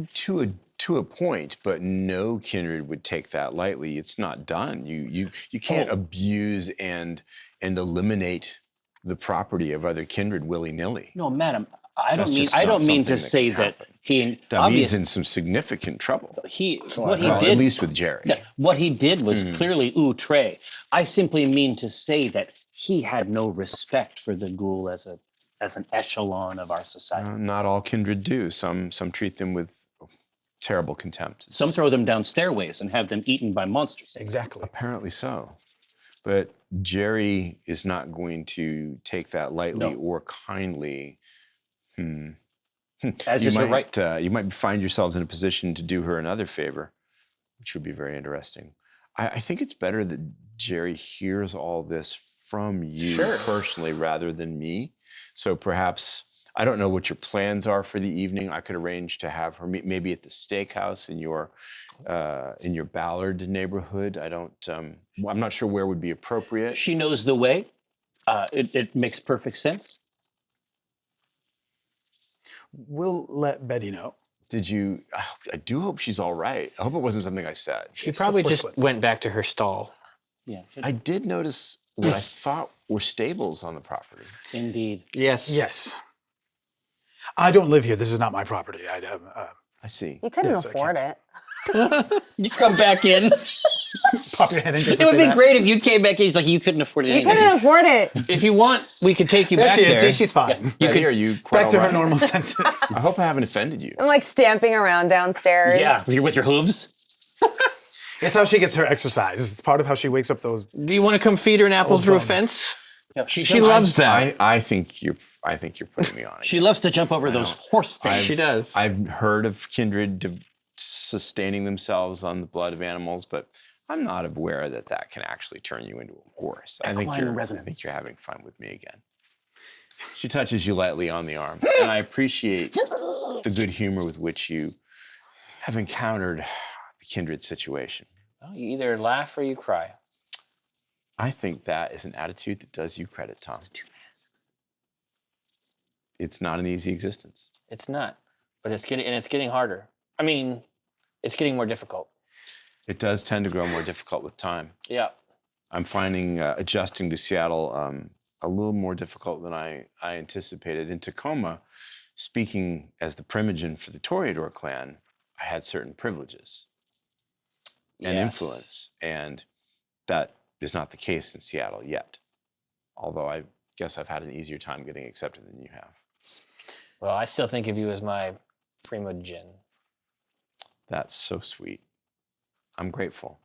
to a point, but no kindred would take that lightly. It's not done. You can't abuse and eliminate the property of other kindred willy-nilly. No, madam, I That's don't mean just I not don't mean to something that say can that happen. he David's obviously in some significant trouble. what Well, he at did. least with Jerry. Yeah, what he did was clearly outre. I simply mean to say that he had no respect for the ghoul as an echelon of our society. Not all kindred do. Some treat them with terrible contempt. Some throw them down stairways and have them eaten by monsters. Exactly. Apparently so. But Jerry is not going to take that lightly No. or kindly. As you is your might, right. you might find yourselves in a position to do her another favor, which would be very interesting. I think it's better that Jerry hears all this from you personally rather than me. So perhaps, I don't know what your plans are for the evening. I could arrange to have her meet maybe at the steakhouse in your Ballard neighborhood. I'm not sure where would be appropriate. She knows the way. It makes perfect sense. We'll let Betty know. I do hope she's all right. I hope it wasn't something I said. She It's probably the just porcelain. went back to her stall. Yeah, I did notice what I thought were stables on the property. indeed. Yes. Yes. I don't live here. This is not my property. I see. You couldn't Yes, I afford can't. it. You come back in. Pop your head in just It to would say be that. great if you came back and it's like you couldn't afford it You anyway. couldn't afford it. If you want, we could take you There back she is. there. See, she's fine. Betty, are you quite Back to all her right? normal senses. I hope I haven't offended you. I'm like stamping around downstairs. Yeah, with your hooves. It's how she gets her exercise. It's part of how she wakes up those. Do you want to come feed her an apple Old through a bones. fence? Yeah, She loves that. I think you're putting me on. She loves to jump over those horse things. She does. I've heard of kindred sustaining themselves on the blood of animals, but I'm not aware that that can actually turn you into a horse. I think Equine you're resonance. having fun with me again. She touches you lightly on the arm, and I appreciate the good humor with which you have encountered the kindred situation. Well, you either laugh or you cry. I think that is an attitude that does you credit, Tom. Two masks. It's not an easy existence. It's not, but it's getting harder. I mean, it's getting more difficult. It does tend to grow more difficult with time. Yeah. I'm finding adjusting to Seattle a little more difficult than I anticipated. In Tacoma, speaking as the primogen for the Toreador clan, I had certain privileges and influence, and that is not the case in Seattle yet. Although I guess I've had an easier time getting accepted than you have. Well, I still think of you as my primogen. That's so sweet. I'm grateful.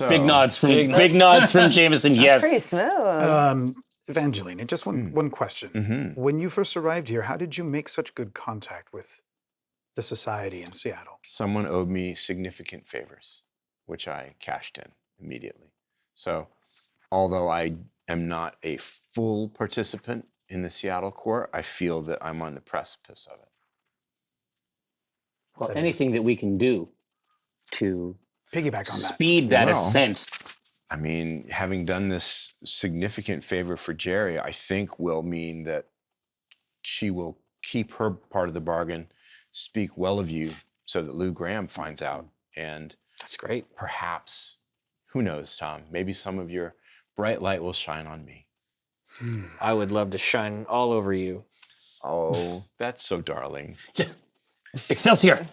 Big nods from Jamison. Yes. Pretty smooth. Evangeline, just one question. Mm-hmm. When you first arrived here, how did you make such good contact with the society in Seattle? Someone owed me significant favors, which I cashed in immediately. So, although I am not a full participant in the Seattle Core, I feel that I'm on the precipice of it. Well, anything that we can do to Piggyback on that. speed that Well, ascent. I mean, having done this significant favor for Jerry, I think will mean that she will keep her part of the bargain, speak well of you so that Lou Graham finds out. And That's great. perhaps, who knows, Tom, maybe some of your bright light will shine on me. I would love to shine all over you. Oh, that's so darling. Excelsior.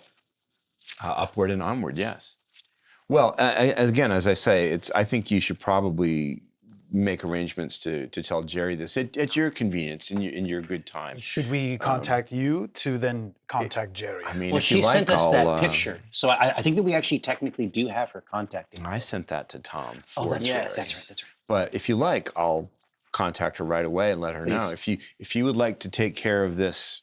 Upward and onward, yes. Well, again, as I say, I think you should probably make arrangements to tell Jerry this at your convenience, in your good time. Should we contact you to then contact Jerry? I mean, Well, if she you like, sent us I'll, that picture, so I think that we actually technically do have her contact info. I sent that to Tom. Oh, for that's Jerry. right. That's right. That's right. But if you like, I'll contact her right away and let her know. Please. If you would like to take care of this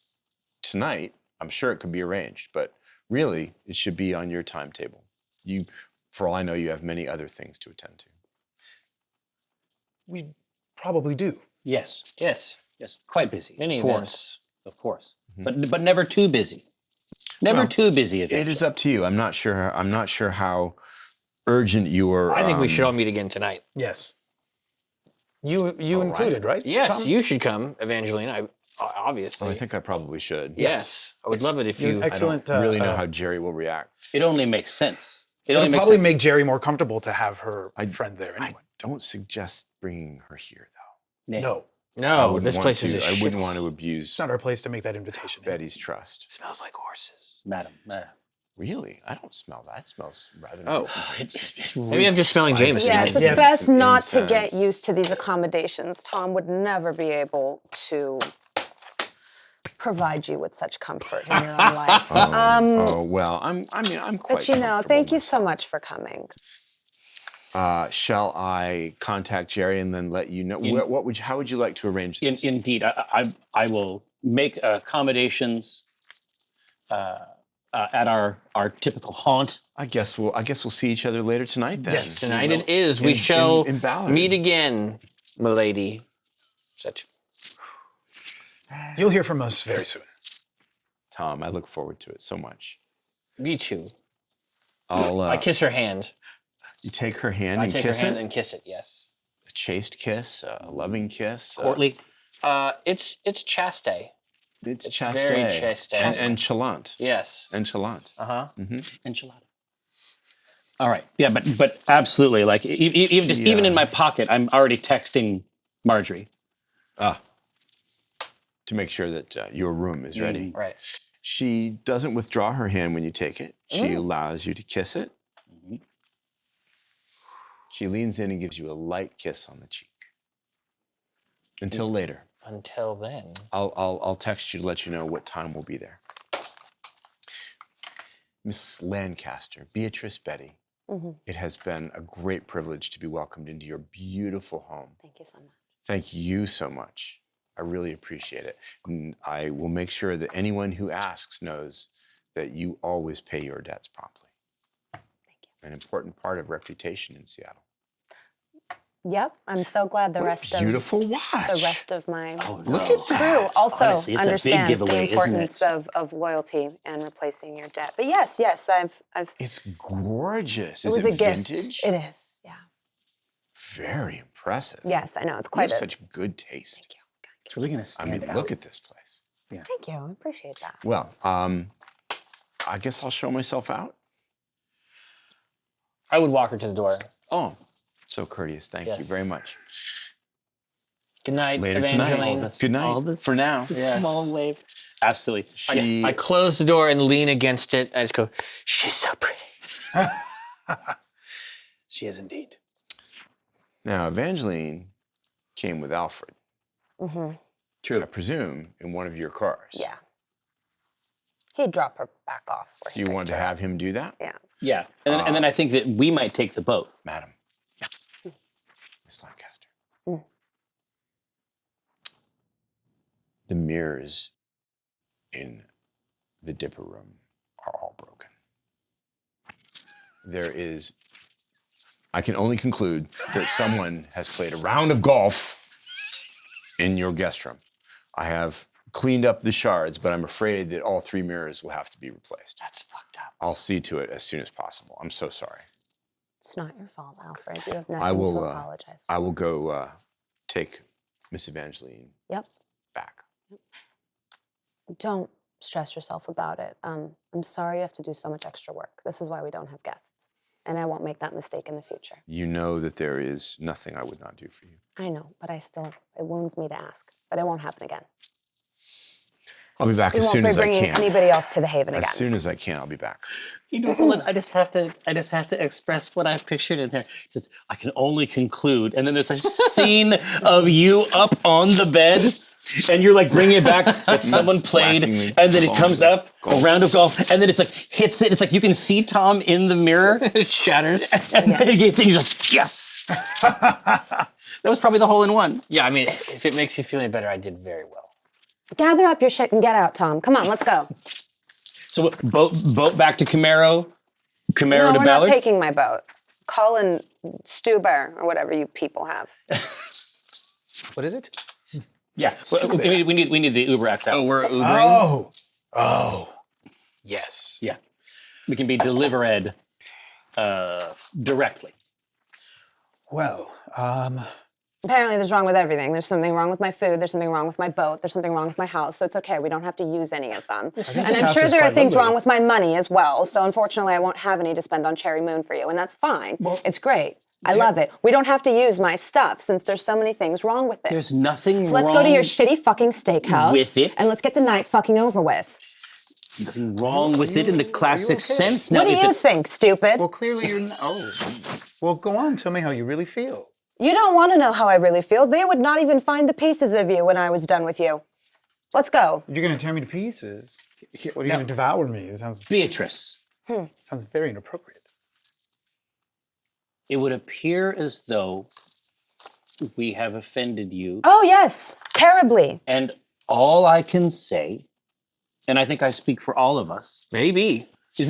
tonight, I'm sure it could be arranged. But really, it should be on your timetable. You, for all I know, you have many other things to attend to. We probably do. Yes. Yes. Yes. Quite busy. Many of events. course. Of course. But never too busy. Never Well, too busy. It is up to you. I'm not sure how urgent you are. I think we should all meet again tonight. Yes. You included, right? Yes, Tom? you should come, Evangeline. Obviously. I think I probably should. Yes. I would love it if You're you. an excellent. I don't really know how Jerry will react. It only makes sense. It It'll only makes probably sense. make Jerry more comfortable to have her friend there I anyway. don't suggest bringing her here, though. No, I No, wouldn't this want place to, is a I shit. wouldn't want to it's abuse not our place to make that invitation. Betty's trust. Smells like horses. Madam. Really? I don't smell that. It smells rather Oh. nice. Maybe I'm just smelling Jamison. Yes, it's Yes. best not to get Incense. used to these accommodations. Tom would never be able to provide you with such comfort in your own life. Oh well, I'm quite. But you know, comfortable thank you so much for coming. Shall I contact Jerry and then let you know? How would you like to arrange this? Indeed, I will make accommodations at our typical haunt. I guess we'll see each other later tonight then. Yes. Tonight it is. We in- shall in Ballard. meet again, milady. Such. You'll hear from us very soon. Tom, I look forward to it so much. Me too. I'll. I kiss her hand. You take her hand I and take her kiss hand it. and kiss it. Yes. A chaste kiss, a loving kiss. Courtly. It's chaste. It's It's chaste. very chaste. And chalant. Yes. And chalant. Uh-huh. Enchilada. All right. Yeah, but absolutely. Like even in my pocket, I'm already texting Marjorie. To make sure that your room is ready. Right. She doesn't withdraw her hand when you take it. She allows you to kiss it. She leans in and gives you a light kiss on the cheek. Until later. Until then. I'll text you to let you know what time we'll be there. Miss Lancaster, Beatrice Betty, it has been a great privilege to be welcomed into your beautiful home. Thank you so much. Thank you so much. I really appreciate it. And I will make sure that anyone who asks knows that you always pay your debts promptly. Thank you. An important part of reputation in Seattle. Yep, I'm so glad the rest Beautiful watch. the rest of my Look at that. crew also Honestly, it's a big understands giveaway, the isn't importance it? of loyalty and replacing your debt. But yes, I've It's gorgeous. it Is was it a gift. vintage? It is, yeah. Very impressive. Yes, I know. It's You quite have a such good taste. Thank you. It's really going to I stand mean, out. look at this place. Thank you. I appreciate that. Well, I guess I'll show myself out. I would walk her to the door. Oh, so courteous. Thank you Yes. very much. Good night, Later Evangeline. tonight. Good night. For now. Yeah. Small wave. Absolutely. She, I close the door and lean against it. I just go, she's so pretty. She is indeed. now, Evangeline came with Alfred. Mm-hmm. True. I presume in one of your cars. Yeah. He'd drop her back off. Where Do he you want picked to her have him do that? up. Yeah. Yeah. And then I think that we might take the boat. Madam. Miss Lancaster. Mm. The mirrors in the dipper room are all broken. There is, I can only conclude that someone has played a round of golf in your guest room. I have cleaned up the shards, but I'm afraid that all 3 mirrors will have to be replaced. That's fucked up. I'll see to it as soon as possible. I'm so sorry. It's not your fault, Alfred. You have nothing I will, to apologize for. I will go take Miss Evangeline Yep. back. Don't stress yourself about it. I'm sorry you have to do so much extra work. This is why we don't have guests. And I won't make that mistake in the future. You know that there is nothing I would not do for you. I know, but it wounds me to ask. But it won't happen again. I'll be back We as won't soon be as I bringing can. anybody else to the Haven As again. soon as I can, I'll be back. You know, Bhullar, I just have to express what I pictured in there. It's just, I can only conclude, and then there's a scene of you up on the bed, and you're like bringing it back that someone played, Whacking me. and then it Golf. comes up Golf. a round of golf, and then it's like hits it. It's like you can see Tom in the mirror, It shatters. and then it gets in. You're like, yes. That was probably the hole in one. Yeah, I mean, if it makes you feel any better, I did very well. Gather up your shit and get out, Tom. Come on, let's go. So boat back to Camaro No, to we're not Ballard. taking my boat. Call in Stuber or whatever you people have. What is it? Yeah, we need the Uber XL. Oh, we're Ubering? Oh. Yes. Yeah, we can be delivered directly. Well, Apparently, there's wrong with everything. There's something wrong with my food. There's something wrong with my boat. There's something wrong with my house. So it's okay. We don't have to use any of them. And this I'm house sure is there are quite things lovely. wrong with my money as well. So unfortunately, I won't have any to spend on Cherry Moon for you. And that's fine. It's great. I love it. We don't have to use my stuff since there's so many things wrong with it. There's nothing So let's wrong go to your shitty fucking steakhouse with it. and let's get the night fucking over with. Nothing wrong with it in the classic sense. Now, What do is you it think, stupid? well, clearly you're not. Oh. Well, go on. Tell me how you really feel. You don't want to know how I really feel. They would not even find the pieces of you when I was done with you. Let's go. You're going to tear me to pieces. What are you now- going to devour me? It sounds Beatrice? very inappropriate. It would appear as though we have offended you, Oh, yes, terribly. and all I can say, and I think I speak for all of us, Maybe. is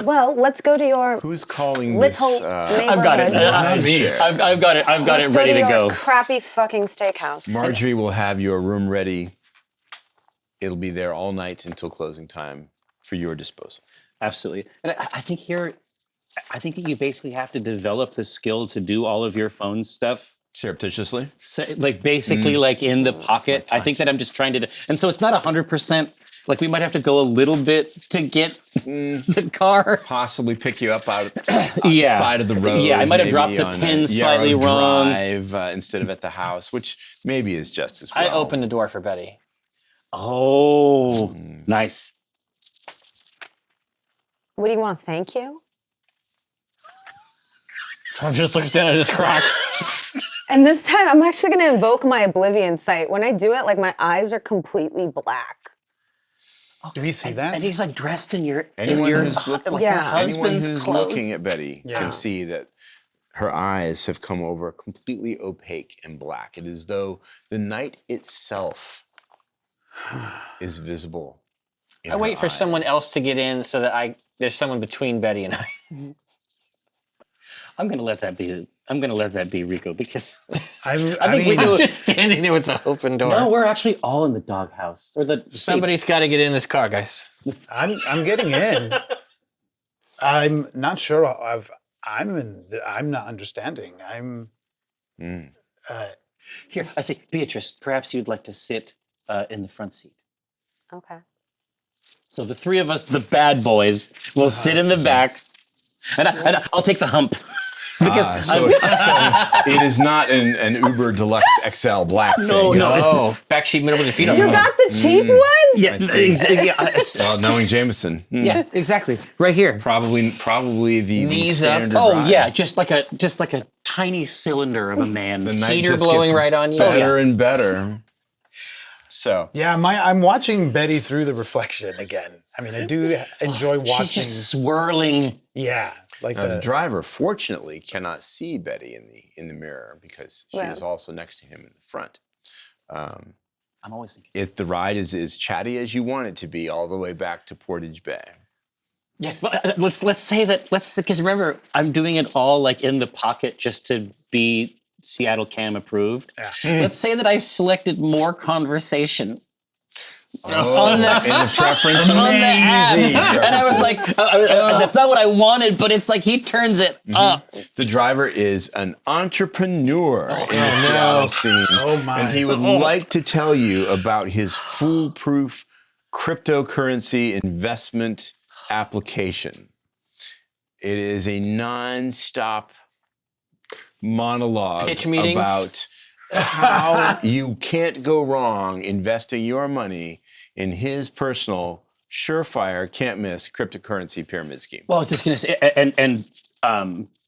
Well, let's go to your Who's calling this? little neighborhood. I've got it. not me. I've got it. I've got Let's it ready go to to your go. crappy fucking steakhouse. Marjorie will have your room ready. It'll be there all night until closing time for your disposal. Absolutely. And I think here, I think that you basically have to develop the skill to do all of your phone stuff. Surreptitiously? So, like basically like in the pocket. I think that I'm just trying to, and so it's not 100%. Like we might have to go a little bit to get the car. Possibly pick you up out Yeah. side of the road. Yeah, I might have maybe dropped the on pin a- slightly or a wrong. drive, instead of at the house, which maybe is just as well. I opened the door for Betty. Oh, nice. What do you want to thank you? Tom just looks down at his Crocs. And this time, I'm actually going to invoke my Oblivion sight. When I do it, like my eyes are completely black. Do we see that? And he's like dressed in your Anyone your, who's like looking, your Yeah. anyone husband's who's clothes. looking at Betty Yeah. can see that her eyes have come over completely opaque and black. It is as though the night itself is visible. in I wait her for someone eyes. else to get in so that there's someone between Betty and I. I'm gonna let that be. I'm gonna let that be Rico because I think we mean, do I'm just standing there with the open door. no, we're actually all in the doghouse or the Somebody's got to get in this car, guys. I'm getting in. I'm not sure. I'm not understanding. Here, I say, Beatrice. Perhaps you'd like to sit in the front seat. Okay. So the three of us, the bad boys, will sit in the back, and I'll take the hump because So it is not an Uber Deluxe XL black thing. No, no. Oh, backseat middle with your feet up. You got the cheap one? yeah, Well, knowing Jamison, yeah, exactly, right here. probably the Knees up. standard Oh ride. yeah, just like a tiny cylinder of a man. The night Heater just blowing gets right on you. better and better. So Yeah, I'm watching Betty through the reflection again. I mean, I do enjoy watching. She's just swirling. Yeah, like the driver, fortunately, cannot see Betty in the mirror because she Right. is also next to him in the front. I'm always thinking. The ride is as chatty as you want it to be, all the way back to Portage Bay. Yeah, well, let's say that because remember I'm doing it all like in the pocket just to be Seattle Cam approved. Let's say that I selected more conversation on the In the preference on the app, Amazing. and I was like, that's not what I wanted, but it's like he turns it up. The driver is an entrepreneur in the Seattle scene. Oh, my. And he would like to tell you about his foolproof cryptocurrency investment application. It is a non-stop monologue Pitch meeting? about how you can't go wrong investing your money in his personal, surefire, can't miss cryptocurrency pyramid scheme. Well, I was just gonna say, and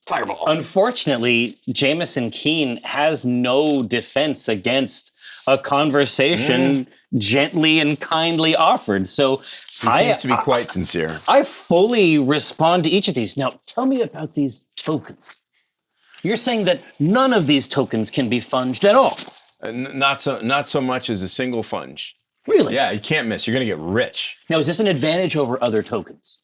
Fireball. unfortunately, Jamison Keene has no defense against a conversation gently and kindly offered. So He seems to be quite sincere. I fully respond to each of these. Now, tell me about these tokens. You're saying that none of these tokens can be funged at all. Not so much as a single funge. Really? Yeah, you can't miss. You're going to get rich. Now, is this an advantage over other tokens?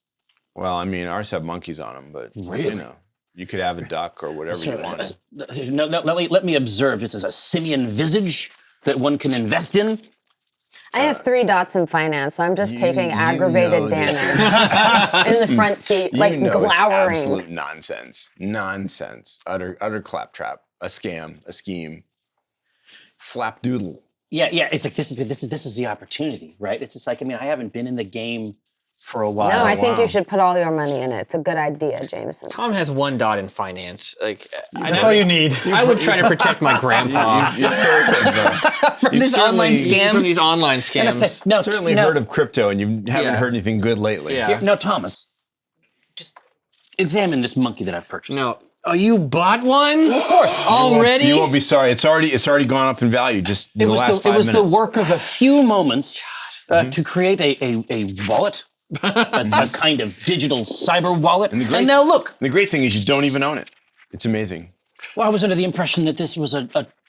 Well, I mean, ours have monkeys on them, but you know, you could have a duck or whatever you want. No, let me observe. This is a simian visage that one can invest in. I have 3 dots in finance, so I'm just taking you aggravated know this damage in the front seat, like It's glowering. absolute nonsense. Nonsense. Utter claptrap. A scam. A scheme. Flapdoodle. Yeah. It's like this is the opportunity, right? It's just like I haven't been in the game for a while. No, I think wow. you should put all your money in it. It's a good idea, Jameson. Tom has 1 dot in finance. Like, That's all you need. I would try to protect my grandpa You've heard of, from You these online certainly- from scams. these online And I say, scams. no, certainly no, heard of crypto, and you haven't Yeah. heard anything good lately. Yeah. Now, Thomas, just examine this monkey that I've purchased. No. Oh, you bought one? Of course. Already? You won't be sorry. It's already gone up in value just in It the was last the, 5 it was minutes. the work of a few moments to create a wallet, a kind of digital cyber wallet. the great- And now look, The great thing is you don't even own it. It's amazing. well, I was under the impression that this was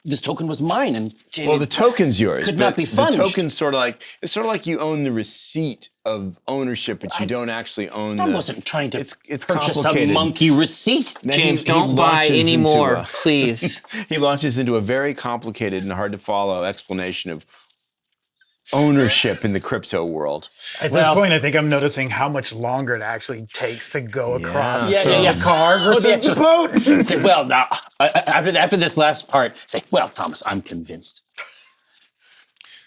this token was mine, and Well, the token's yours. Could not but be funged. The token's sort of like you own the receipt of ownership, but you don't actually own I the. wasn't trying to It's purchase a complicated. monkey receipt. Then James, he don't buy launches into anymore, a- please. He launches into a very complicated and hard to follow explanation of ownership in the crypto world. At this point, I think I'm noticing how much longer it actually takes to go across Yeah, from yeah. the car versus the boat. Say, well, now after this last part, say, well, Thomas, I'm convinced.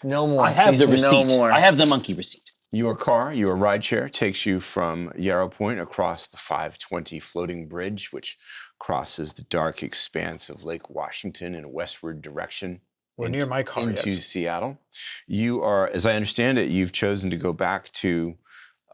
No more. I have the please, receipt. No more. I have the monkey receipt. Your rideshare takes you from Yarrow Point across the 520 floating bridge, which crosses the dark expanse of Lake Washington in a westward direction. We're near my car, into yes. Seattle. You are, as I understand it, you've chosen to go back to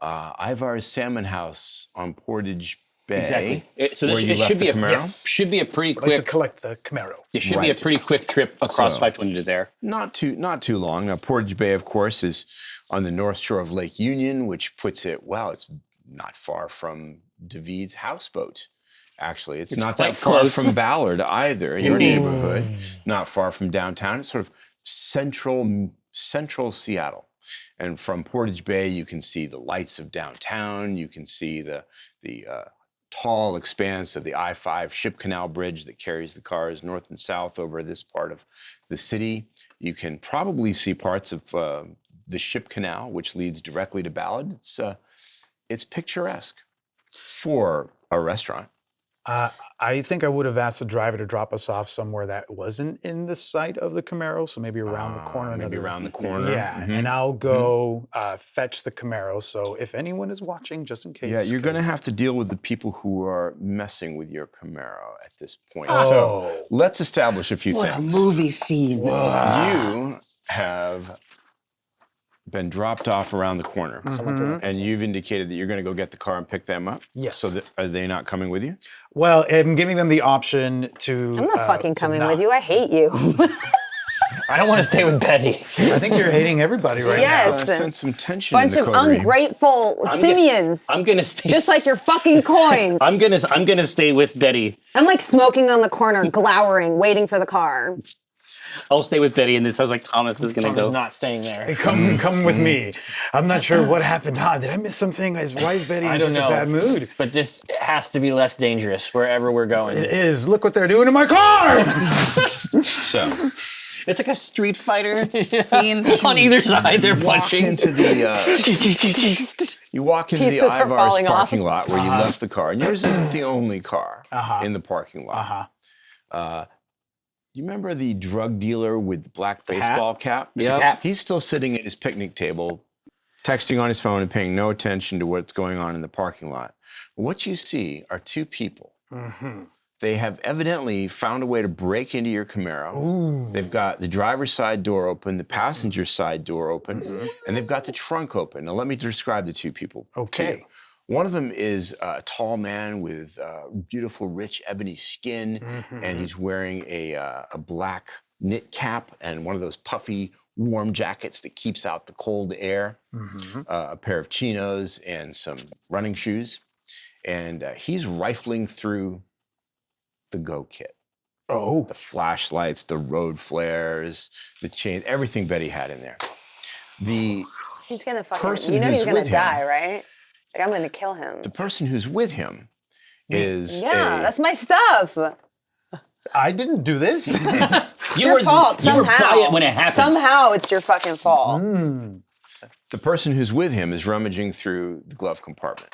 Ivar's Salmon House on Portage Bay. Exactly. So where this you it left should the be a Camaro? should be a pretty I'd like to quick. collect the Camaro. It should be a Right. pretty quick trip across So- 520 to there. Not too long. Now, Portage Bay, of course, is on the north shore of Lake Union, which puts it, it's not far from David's houseboat. Actually, it's not quite that far close. from Ballard either, your neighborhood. Not far from downtown. It's sort of central Seattle. And from Portage Bay, you can see the lights of downtown. You can see the tall expanse of the I-5 ship canal bridge that carries the cars north and south over this part of the city. You can probably see parts of the ship canal, which leads directly to Ballard. It's picturesque for a restaurant. I think I would have asked the driver to drop us off somewhere that wasn't in the sight of the Camaro, so maybe around the corner. Maybe another- around the corner. Yeah, Mhm. and I'll go fetch the Camaro. So if anyone is watching, just in case. Yeah, you're going to 'cause- have to deal with the people who are messing with your Camaro at this point. Oh. So let's establish a few things. movie scene. You have been dropped off around the corner, and you've indicated that you're going to go get the car and pick them up. Yes. So are they not coming with you? Well, I'm giving them the option to. I'm not fucking to coming not. with you. I hate you. I don't want to stay with Betty. I think you're hating everybody right Yes. I sense some tension Bunch in of the coterie. ungrateful simians. I'm gonna stay. Just like your fucking coins. I'm gonna stay with Betty. I'm like smoking on the corner, glowering, waiting for the car. I'll stay with Betty, and this sounds like Thomas is gonna I'm go. not staying there. now. Come with me. I'm not sure what happened. Did I miss something? Why is Betty I in don't such know. a bad mood? But this has to be less dangerous wherever we're going. It is. Look what they're doing to my car! So It's like a Street Fighter scene. On either side, they're walk punching. into the you walk into Pieces the are Ivar's falling off. parking lot where you left the car, and yours isn't the only car in the parking lot. You remember the drug dealer with the black baseball cap? Yep. Cap. He's still sitting at his picnic table, texting on his phone and paying no attention to what's going on in the parking lot. What you see are two people. They have evidently found a way to break into your Camaro. They've got the driver's side door open, the passenger side door open, and they've got the trunk open. Now, let me describe the two people. Okay. to you. One of them is a tall man with beautiful, rich ebony skin, and he's wearing a black knit cap and one of those puffy, warm jackets that keeps out the cold air, a pair of chinos, and some running shoes. And he's rifling through the Go kit. Oh. The flashlights, the road flares, the chains, everything Betty had in there. The He's gonna fucking. Person You know who's he's gonna with him. die, right? Like I'm gonna kill him. the person who's with him is Yeah, that's my stuff. I didn't do this. It's your fault You were somehow. by it when it happened. Somehow it's your fucking fault. the person who's with him is rummaging through the glove compartment.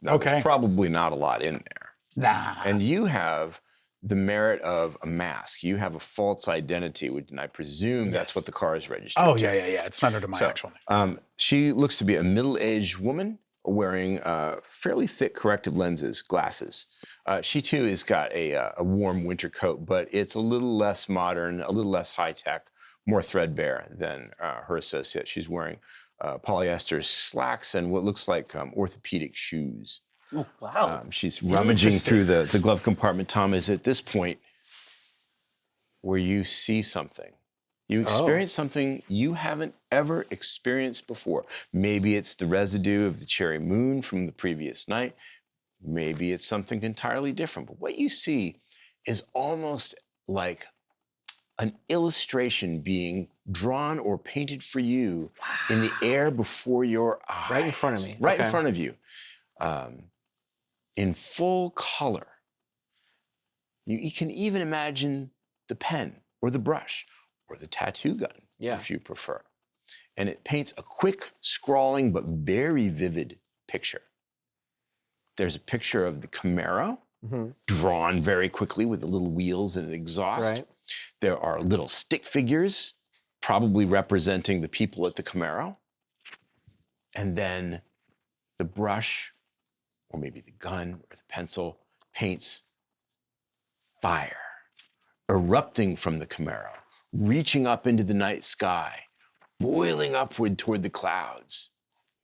Now, Okay. There's probably not a lot in there. Nah. And you have the merit of a mask. You have a false identity, and I presume that's what the car is registered Oh, to. yeah. It's not under my So, actual name. she looks to be a middle-aged woman wearing fairly thick corrective lenses, glasses. She too has got a warm winter coat, but it's a little less modern, a little less high-tech, more threadbare than her associate. She's wearing polyester slacks and what looks like orthopedic shoes. Oh, wow. She's rummaging through the glove compartment. Tom, is at this point where you see something. You experience something you haven't ever experienced before. Maybe it's the residue of the cherry moon from the previous night. Maybe it's something entirely different. But what you see is almost like an illustration being drawn or painted for you in the air before your eyes. Right in front of me. Right in Okay. front of you. In full color. You can even imagine the pen or the brush or the tattoo gun, if you prefer. And it paints a quick, scrawling, but very vivid picture. There's a picture of the Camaro, drawn very quickly with the little wheels and an exhaust. Right. There are little stick figures, probably representing the people at the Camaro. And then the brush, or maybe the gun or the pencil, paints fire, erupting from the Camaro, reaching up into the night sky, boiling upward toward the clouds.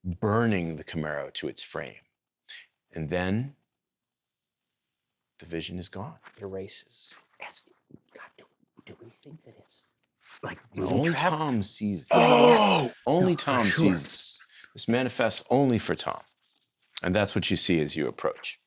burning the Camaro to its frame. And then the vision is gone. Erases. Do we think that it's like Only trapped? Tom sees this. Oh! Only No, for Tom sure. sees this. This manifests only for Tom. And that's what you see as you approach.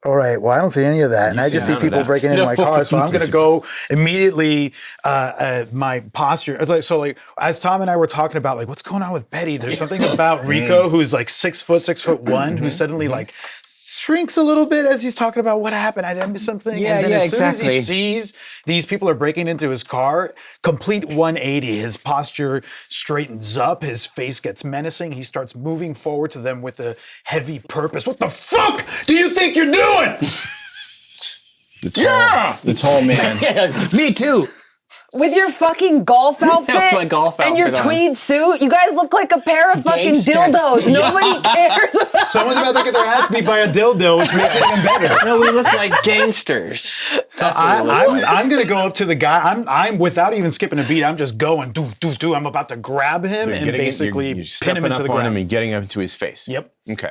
All right. Well, I don't see any of that, and You I see just see none of people that. breaking into my car. So I'm going to go immediately. My posture. It's like so. Like as Tom and I were talking about, like what's going on with Betty? There's something about Rico, who's like 6'1", who suddenly like shrinks a little bit as he's talking about what happened. I did something. Yeah, and then yeah, as soon exactly. as he sees these people are breaking into his car, complete 180. His posture straightens up. His face gets menacing. He starts moving forward to them with a heavy purpose. What the fuck do you think you're doing? The tall man. Yeah, me too. With your fucking golf outfit my golf and your outfit on. tweed suit, you guys look like a pair of fucking Gangsters. dildos. Yeah. Nobody cares about Someone's about to get their ass beat by a dildo, which makes it even better. No, we look like gangsters. So I'm gonna go up to the guy. I'm without even skipping a beat. I'm just going do. I'm about to grab him and basically you're pin him stepping into up the on ground. him and getting up to his face. Yep. Okay.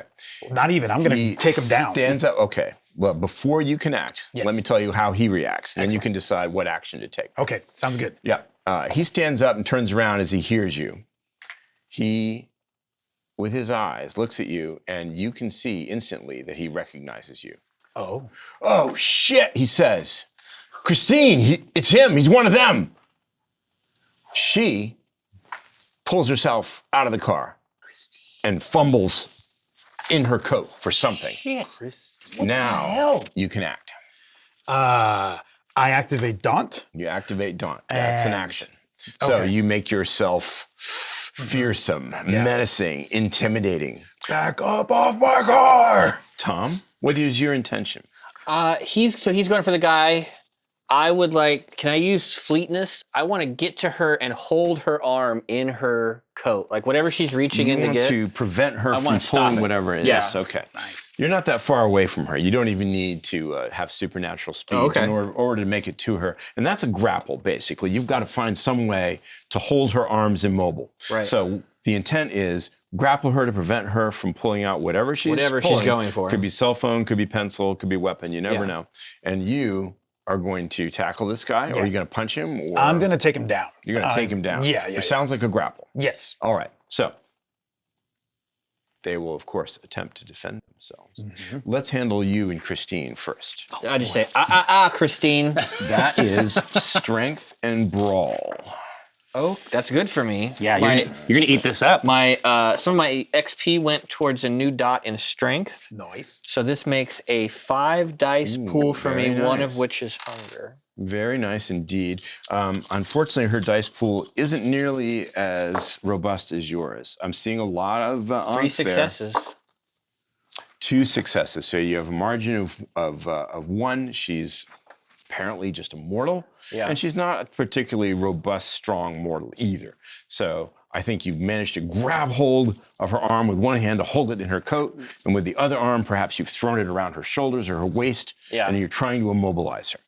Not even. I'm gonna He take him down. Stands up. Okay. Well, before you can act, Yes. let me tell you how he reacts. Then you can decide what action to take. Okay. Sounds good. Yeah. He stands up and turns around as he hears you. He, with his eyes, looks at you, and you can see instantly that he recognizes you. Oh. Oh, shit, he says. Christine, it's him. He's one of them. She pulls herself out of the car and fumbles in her coat for something. Now you can act. I activate Daunt. You activate Daunt. That's an And- action. So okay. you make yourself fearsome, menacing, intimidating. Back up off my car. Tom, what is your intention? He's going for the guy. I would like. Can I use fleetness? I want to get to her and hold her arm in her coat, like whatever she's reaching You in to want get. to prevent her from wanna stop pulling it. whatever it is. Yeah. Okay. You're not that far away from her. You don't even need to have supernatural speed okay. in order to make it to her. And that's a grapple, basically. You've got to find some way to hold her arms immobile. Right. So the intent is grapple her to prevent her from pulling out whatever she's pulling. going for. Could be cell phone, could be pencil, could be weapon. You never Yeah. know. And you are going to tackle this guy, or are you going to punch him? Or I'm gonna take him down. You're going to take him down. Yeah. It sounds like a grapple. Yes. All right. So they will, of course, attempt to defend themselves. Let's handle you and Christine first. I just say, Christine. That is strength and brawl. Oh, that's good for me. Yeah, you're gonna eat this up. My some of my XP went towards a new dot in strength. Nice. So this makes a 5 dice pool for me, very one nice. of which is hunger. Very nice indeed. Unfortunately, her dice pool isn't nearly as robust as yours. I'm seeing a lot of 3 aunts there. successes. 2 successes. So you have a margin of 1. She's apparently just a mortal. Yeah. And she's not a particularly robust, strong mortal either. So I think you've managed to grab hold of her arm with one hand to hold it in her coat, and with the other arm, perhaps you've thrown it around her shoulders or her waist, Yeah. and you're trying to immobilize her.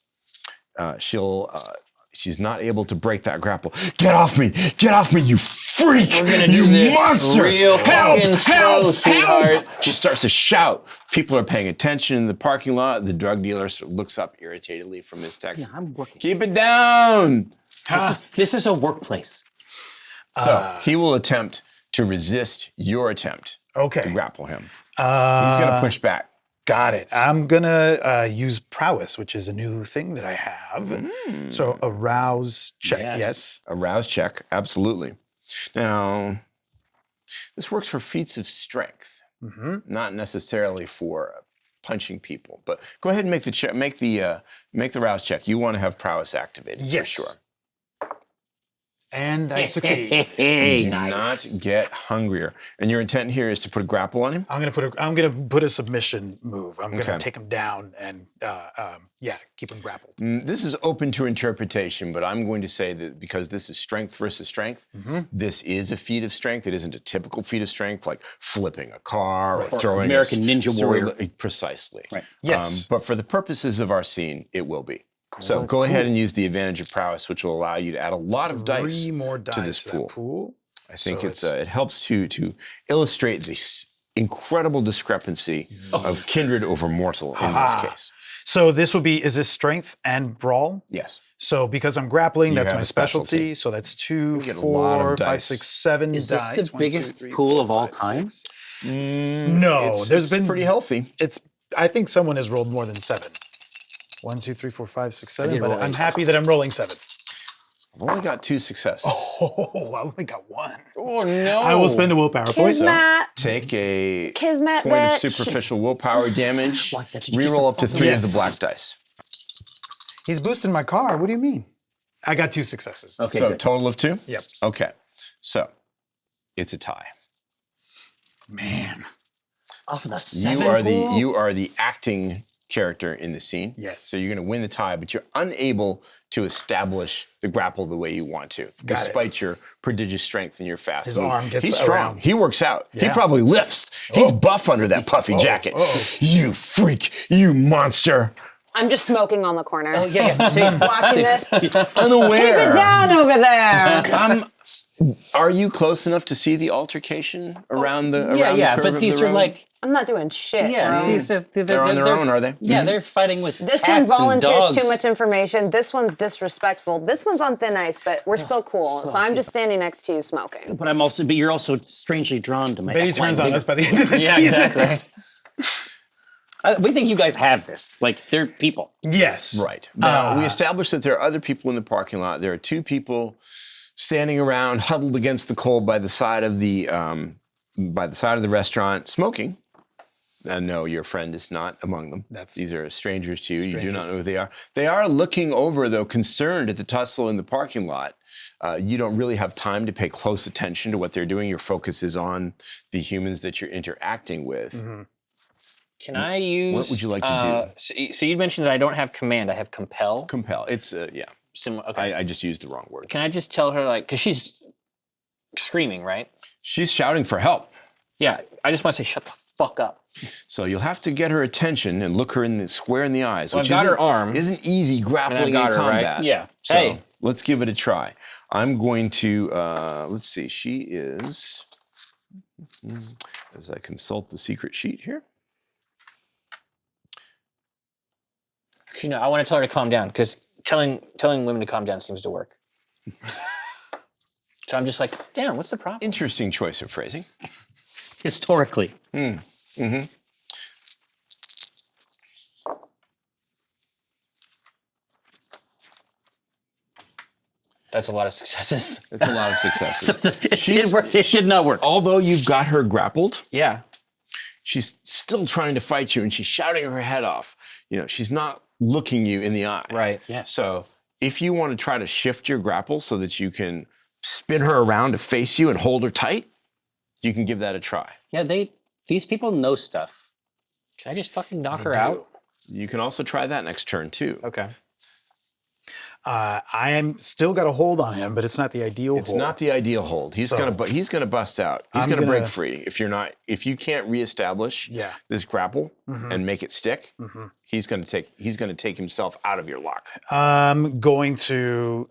She's not able to break that grapple. Get off me, you freak! We're gonna do you this monster! real Help! fucking slow, Help! sweetheart. Help! She starts to shout. People are paying attention in the parking lot. The drug dealer looks up irritatedly from his text. I'm working. Keep it down! This is a workplace. So he will attempt to resist your attempt to Okay. grapple him. He's going to push back. Got it. I'm gonna use prowess, which is a new thing that I have. So arouse check. Yes. A rouse check, absolutely. Now, this works for feats of strength, not necessarily for punching people. But go ahead and make the check. Make the rouse check. You want to have prowess activated for Yes. sure. And I succeed. Do not get hungrier. And your intent here is to put a grapple on him. I'm gonna put a submission move. I'm gonna Okay. take him down and keep him grappled. This is open to interpretation, but I'm going to say that because this is strength versus strength, this is a feat of strength. It isn't a typical feat of strength like flipping a car or throwing American Ninja Warrior. Precisely. Right. Yes. But for the purposes of our scene, it will be. So go ahead and use the advantage of prowess, which will allow you to add a lot of dice 3 more dice to this to pool. that pool. I think So it helps to illustrate this incredible discrepancy of kindred over mortal in this case. So this would be, is this strength and brawl? Yes. So because I'm grappling, You that's have my a specialty. specialty. So that's 2, We get a lot of 4, 5, dice. 6, 7 Is this dice. the biggest pool of all time? No, there's been pretty healthy. I think someone has rolled more than 7. 1, 2, 3, 4, 5, 6, 7. did But roll I'm 8. happy that I'm rolling 7. I've only got 2 successes. Oh, I only got 1. Oh no! I will spend a willpower point. Kismet. Take a Kismet, point of bitch. superficial willpower damage. What? That's just Reroll a up to fucking- 3 of Yes. the black dice. He's boosting my car. What do you mean? I got 2 successes. Okay, So good. total of 2? Yep. Okay. So it's a tie. Man. Off of the 7 You are the acting character in the scene. Yes. So you're going to win the tie, but you're unable to establish the grapple the way you want to, despite your prodigious strength and your fast His move. arm gets He's strong. around. He works out. He Yeah. probably lifts. He's buff under that puffy jacket. You freak! You monster! I'm just smoking on the corner. Oh yeah. See, Watching this. Keep Unaware. it down over there. Are you close enough to see the altercation around the Yeah, around yeah, the curve but of these the are road? like, I'm not doing shit. yeah, bro. these are They're on their own, are they? Yeah, they're fighting with This cats one and volunteers too dogs. much information. This one's disrespectful. This one's on thin ice, but we're still cool. So I'm just standing next to you smoking. But you're also strangely drawn to my. Betty equine turns on vigor. us by the end of the Yeah, season. exactly. We think you guys have this. Like, they're people. Yes. Right. Now, we established that there are other people in the parking lot. There are 2 people standing around, huddled against the cold by the side of the restaurant, smoking. No, your friend is not among them. These are strangers to you. You do not know who they are. They are looking over, though, concerned at the tussle in the parking lot. You don't really have time to pay close attention to what they're doing. Your focus is on the humans that you're interacting with. Mm-hmm. can I use? What would you like to do? So you mentioned that I don't have command. I have compel. Compel. It's, yeah. Similar. Okay. I just used the wrong word. Can I just tell her because she's screaming, right? She's shouting for help. Yeah. I just want to say, shut the fuck up. So you'll have to get her attention and look her in the square in the eyes, Well, which I've got isn't- her arm. isn't easy grappling in got her, right? combat. Yeah. So Hey. let's give it a try. I'm going to let's see. She is as I consult the secret sheet here. I want to tell her to calm down because telling women to calm down seems to work. So I'm just like, damn, what's the problem? Interesting choice of phrasing. Historically. That's a lot of successes. It's a lot of successes. It did not work. Although you've got her grappled, Yeah. she's still trying to fight you, and she's shouting her head off. She's not looking you in the eye. Right. Yeah. So if you want to try to shift your grapple so that you can spin her around to face you and hold her tight, you can give that a try. Yeah, these people know stuff. Can I just fucking knock her out? You can also try that next turn too. Okay. I am still got a hold on him, but it's not the ideal It's hold. not the ideal hold. He's So- gonna bust out. He's I'm gonna break gonna- free. If you can't reestablish Yeah. this grapple and make it stick, he's gonna take himself out of your lock. I'm going to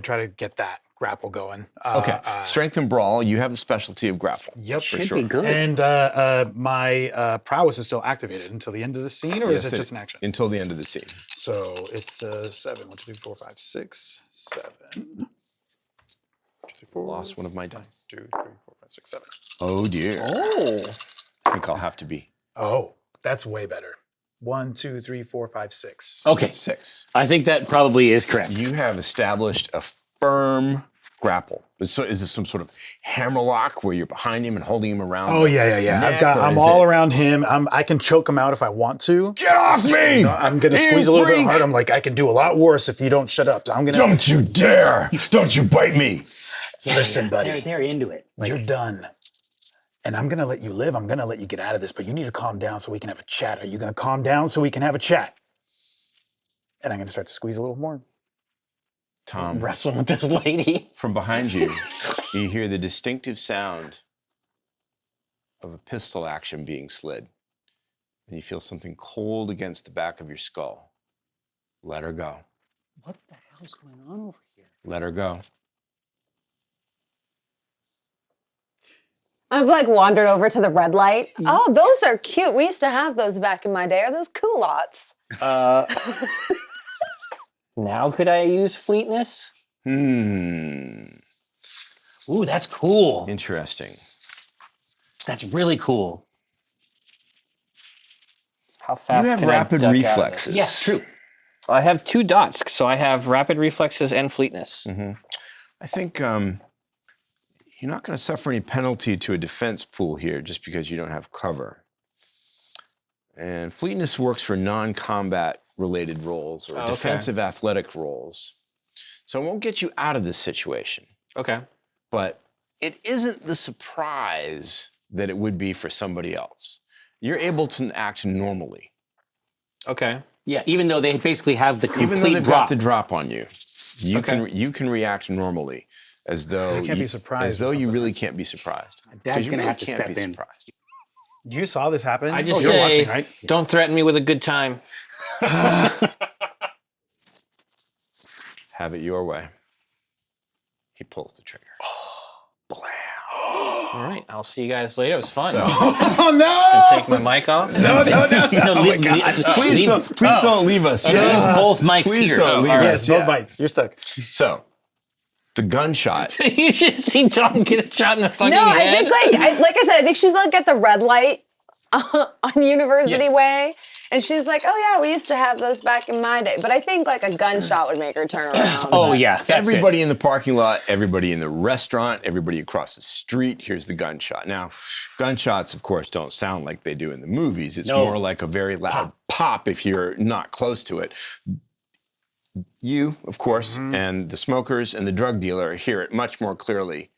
try to get that grapple going. Okay. Strength and brawl. You have the specialty of grapple. Yep. For Should sure. be good. And my prowess is still activated until the end of the scene, or is it just an action? Until the end of the scene. So it's 7. 1, 2, 3, 4, 5, 6, 7. 1, 2, 3, 4. Lost one of my dice. 2, 3, 4, 5, 6, 7. Oh dear. Oh. I think I'll have to be Oh, that's way better. 1, 2, 3, 4, 5, 6. Okay. 6. I think that probably is correct. You have established a firm grapple. So is this some sort of hammerlock where you're behind him and holding him around? Oh yeah. neck, I'm or is all it- around him. I can choke him out if I want to. Get off me! I'm gonna You squeeze a little bit freak! hard. I'm like, I can do a lot worse if you don't shut up. I'm gonna Don't you dare! Don't you bite me! listen, buddy. They're into it. You're done. And I'm gonna let you live. I'm gonna let you get out of this, but you need to calm down so we can have a chat. Are you gonna calm down so we can have a chat? And I'm gonna start to squeeze a little more. Tom, Wrestling with this lady. from behind you, you hear the distinctive sound of a pistol action being slid. And you feel something cold against the back of your skull. Let her go. What the hell's going on over here? Let her go. I've like wandered over to the red light. Oh, those are cute. We used to have those back in my day. Are those culottes? Now could I use fleetness? Ooh, that's cool. Interesting. That's really cool. How fast You have can I rapid duck out of it? reflexes. Yeah, true. I have 2 dots, so I have rapid reflexes and fleetness. I think you're not going to suffer any penalty to a defense pool here just because you don't have cover. And fleetness works for non-combat related roles or Oh, okay. defensive athletic roles. So it won't get you out of this situation. Okay. But it isn't the surprise that it would be for somebody else. You're able to act normally. Okay. Yeah, even though they basically have the Even though complete they've drop. got the drop on you, you Okay. can react normally as though You can't be surprised As or though you something. really can't be surprised. 'Cause Dad's you gonna really have to can't step be in. surprised. You saw this happen? I just you're say, watching, right? don't threaten me with a good time. Have it your way. He pulls the trigger. All right, I'll see you guys later. It was fun. Oh no! Take my mic off. No, no, no, no. No, Please don't leave us. Leave both mics Please here. don't leave All right. us. Yes, both Yeah. bites. You're stuck. So, the gunshot. You should see Tom get a shot in the fucking No, I head. think like I said, I think she's like at the red light on University Way. And she's like, oh yeah, we used to have those back in my day. But I think like a gunshot would make her turn around. Oh yeah, that's Everybody in the parking lot, everybody in the restaurant, everybody across the street, here's the gunshot. Now, gunshots, of course, don't sound like they do in the movies. It's No. more like a very loud pop if you're not close to it. You, of course, and the smokers and the drug dealer hear it much more clearly.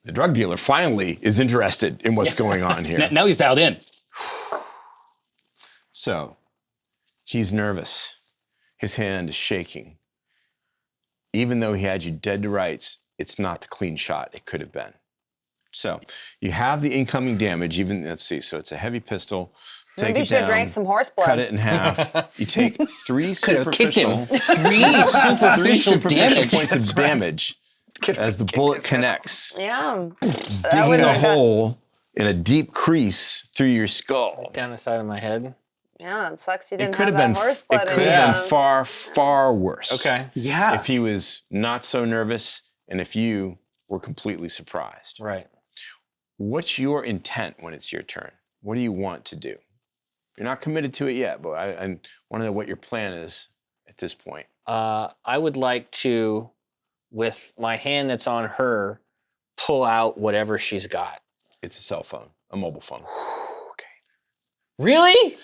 The drug dealer finally is interested in what's going on here. Now he's dialed in. So, he's nervous. His hand is shaking. Even though he had you dead to rights, it's not the clean shot it could have been. So, you have the incoming damage, even, let's see, so it's a heavy pistol. Take Maybe you it should have down, drank some horse blood. cut it in half. You take 3 Could've kicked him. superficial, 3 superficial damage. points of damage as the bullet connects, Yeah. digging a hole in a deep crease through your skull. Down the side of my head. Yeah, it sucks you It didn't could have have been. that horse It blood in could you. have been far, far worse. Okay. Yeah. If he was not so nervous, and if you were completely surprised. Right. What's your intent when it's your turn? What do you want to do? You're not committed to it yet, but I want to know what your plan is at this point. I would like to, with my hand that's on her, pull out whatever she's got. It's a cell phone, a mobile phone. Really?